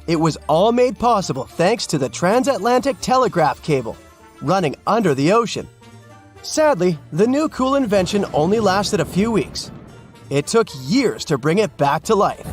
It was all made possible thanks to the transatlantic telegraph cable, running under the ocean. Sadly, the new cool invention only lasted a few weeks. It took years to bring it back to life.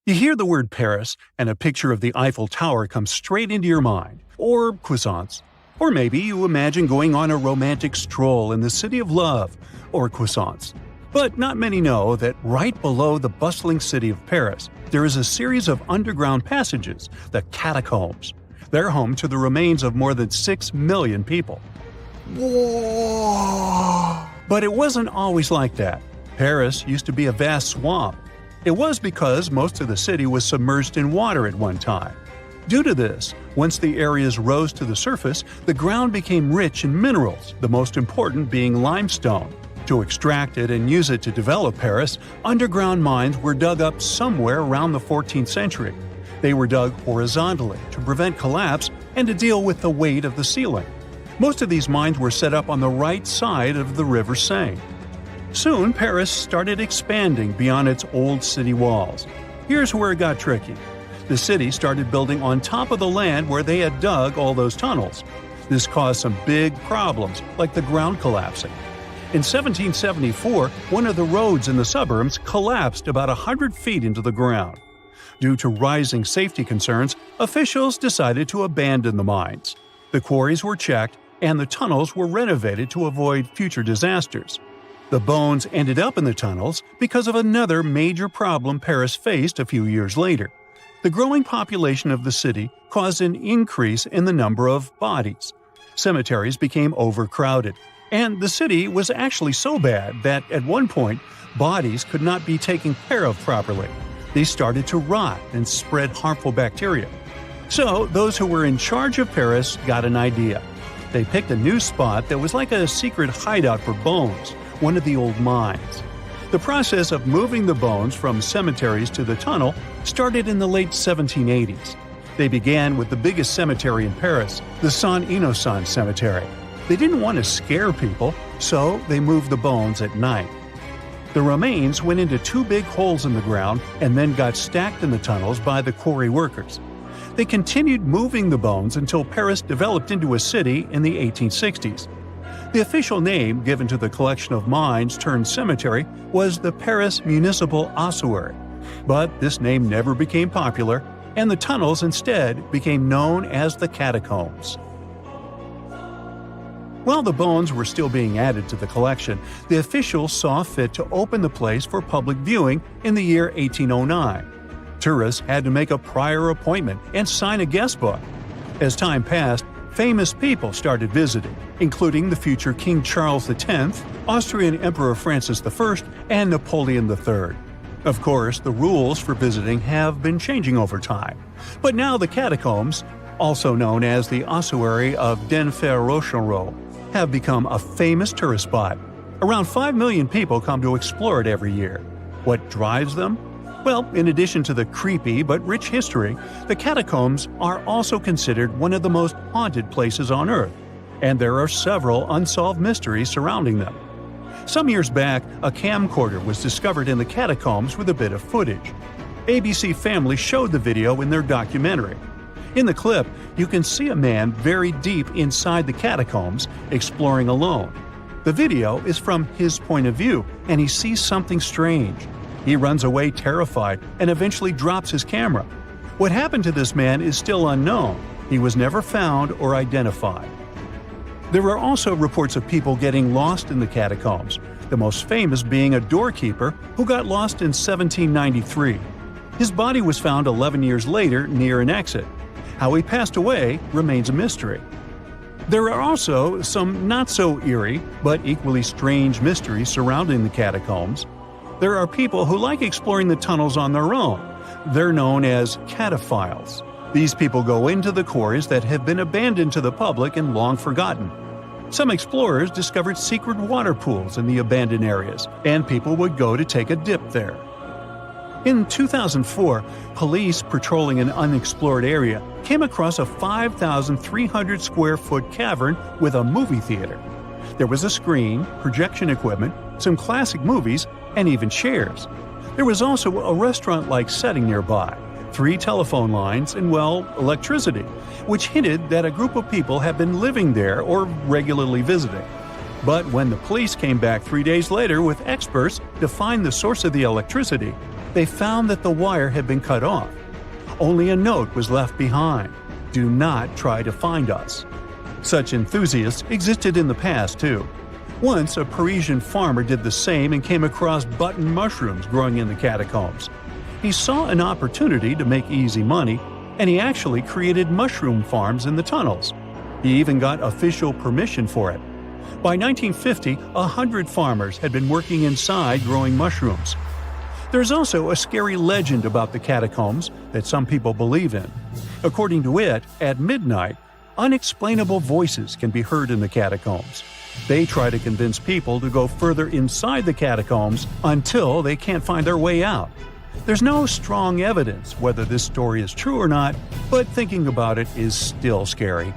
You hear the word Paris, and a picture of the Eiffel Tower comes straight into your mind, or croissants. Or maybe you imagine going on a romantic stroll in the city of love, or croissants. But not many know that right below the bustling city of Paris, there is a series of underground passages, the catacombs. They're home to the remains of more than 6 million people. Whoa! But it wasn't always like that. Paris used to be a vast swamp. It was because most of the city was submerged in water at one time. Due to this, once the areas rose to the surface, the ground became rich in minerals, the most important being limestone. To extract it and use it to develop Paris, underground mines were dug up somewhere around the 14th century. They were dug horizontally to prevent collapse and to deal with the weight of the ceiling. Most of these mines were set up on the right side of the River Seine. Soon, Paris started expanding beyond its old city walls. Here's where it got tricky. The city started building on top of the land where they had dug all those tunnels. This caused some big problems, like the ground collapsing. In 1774, one of the roads in the suburbs collapsed about 100 feet into the ground. Due to rising safety concerns, officials decided to abandon the mines. The quarries were checked, and the tunnels were renovated to avoid future disasters. The bones ended up in the tunnels because of another major problem Paris faced a few years later. The growing population of the city caused an increase in the number of bodies. Cemeteries became overcrowded, and the city was actually so bad that at one point, bodies could not be taken care of properly. They started to rot and spread harmful bacteria. So, those who were in charge of Paris got an idea. They picked a new spot that was like a secret hideout for bones, one of the old mines. The process of moving the bones from cemeteries to the tunnel started in the late 1780s. They began with the biggest cemetery in Paris, the Saint-Innocent Cemetery. They didn't want to scare people, so they moved the bones at night. The remains went into 2 big holes in the ground and then got stacked in the tunnels by the quarry workers. They continued moving the bones until Paris developed into a city in the 1860s. The official name given to the collection of mines turned cemetery was the Paris Municipal Ossuary. But this name never became popular, and the tunnels instead became known as the catacombs. While the bones were still being added to the collection, the officials saw fit to open the place for public viewing in the year 1809. Tourists had to make a prior appointment and sign a guest book. As time passed, famous people started visiting, including the future King Charles X, Austrian Emperor Francis I, and Napoleon III. Of course, the rules for visiting have been changing over time. But now the catacombs, also known as the Ossuary of Denfert-Rochereau, have become a famous tourist spot. Around 5 million people come to explore it every year. What drives them? Well, in addition to the creepy but rich history, the catacombs are also considered one of the most haunted places on Earth, and there are several unsolved mysteries surrounding them. Some years back, a camcorder was discovered in the catacombs with a bit of footage. ABC Family showed the video in their documentary. In the clip, you can see a man very deep inside the catacombs, exploring alone. The video is from his point of view, and he sees something strange. He runs away terrified and eventually drops his camera. What happened to this man is still unknown. He was never found or identified. There are also reports of people getting lost in the catacombs, the most famous being a doorkeeper who got lost in 1793. His body was found 11 years later near an exit. How he passed away remains a mystery. There are also some not-so-eerie but equally strange mysteries surrounding the catacombs. There are people who like exploring the tunnels on their own. They're known as cataphiles. These people go into the quarries that have been abandoned to the public and long forgotten. Some explorers discovered secret water pools in the abandoned areas, and people would go to take a dip there. In 2004, police patrolling an unexplored area came across a 5,300 square foot cavern with a movie theater. There was a screen, projection equipment, some classic movies, and even chairs. There was also a restaurant-like setting nearby, 3 telephone lines, and, well, electricity, which hinted that a group of people had been living there or regularly visiting. But when the police came back 3 days later with experts to find the source of the electricity, they found that the wire had been cut off. Only a note was left behind: "Do not try to find us." Such enthusiasts existed in the past, too. Once, a Parisian farmer did the same and came across button mushrooms growing in the catacombs. He saw an opportunity to make easy money, and he actually created mushroom farms in the tunnels. He even got official permission for it. By 1950, 100 farmers had been working inside growing mushrooms. There's also a scary legend about the catacombs that some people believe in. According to it, at midnight, unexplainable voices can be heard in the catacombs. They try to convince people to go further inside the catacombs until they can't find their way out. There's no strong evidence whether this story is true or not, but thinking about it is still scary.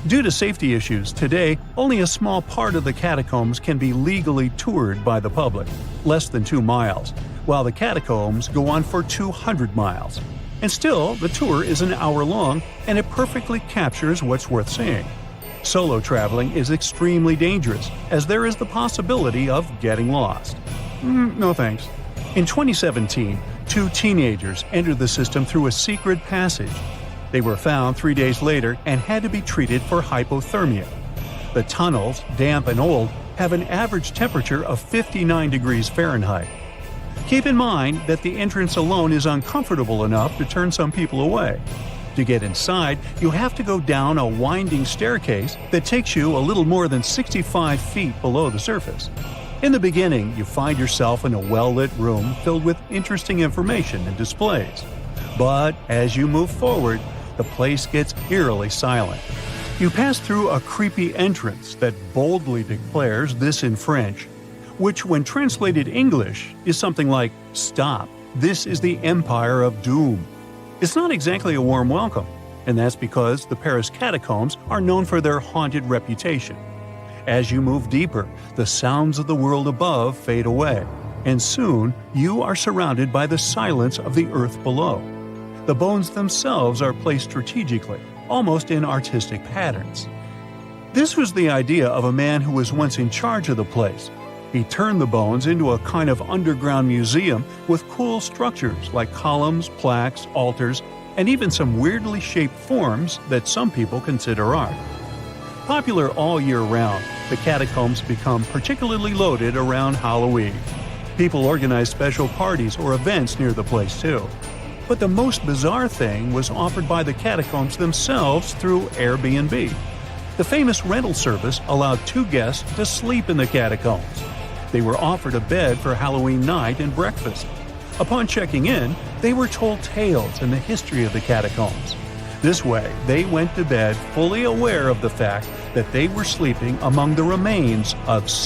Due to safety issues, today only a small part of the catacombs can be legally toured by the public, less than 2 miles, while the catacombs go on for 200 miles. And still, the tour is an hour long, and it perfectly captures what's worth seeing. Solo traveling is extremely dangerous, as there is the possibility of getting lost. No thanks. In 2017, 2 teenagers entered the system through a secret passage. They were found 3 days later and had to be treated for hypothermia. The tunnels, damp and old, have an average temperature of 59 degrees Fahrenheit. Keep in mind that the entrance alone is uncomfortable enough to turn some people away. To get inside, you have to go down a winding staircase that takes you a little more than 65 feet below the surface. In the beginning, you find yourself in a well-lit room filled with interesting information and displays. But as you move forward, the place gets eerily silent. You pass through a creepy entrance that boldly declares this in French, which when translated English is something like, "Stop, this is the Empire of Doom." It's not exactly a warm welcome, and that's because the Paris catacombs are known for their haunted reputation. As you move deeper, the sounds of the world above fade away, and soon you are surrounded by the silence of the earth below. The bones themselves are placed strategically, almost in artistic patterns. This was the idea of a man who was once in charge of the place. He turned the bones into a kind of underground museum with cool structures like columns, plaques, altars, and even some weirdly shaped forms that some people consider art. Popular all year round, the catacombs become particularly loaded around Halloween. People organize special parties or events near the place too. But the most bizarre thing was offered by the catacombs themselves through Airbnb. The famous rental service allowed 2 guests to sleep in the catacombs. They were offered a bed for Halloween night and breakfast. Upon checking in, they were told tales and the history of the catacombs. This way, they went to bed fully aware of the fact that they were sleeping among the remains of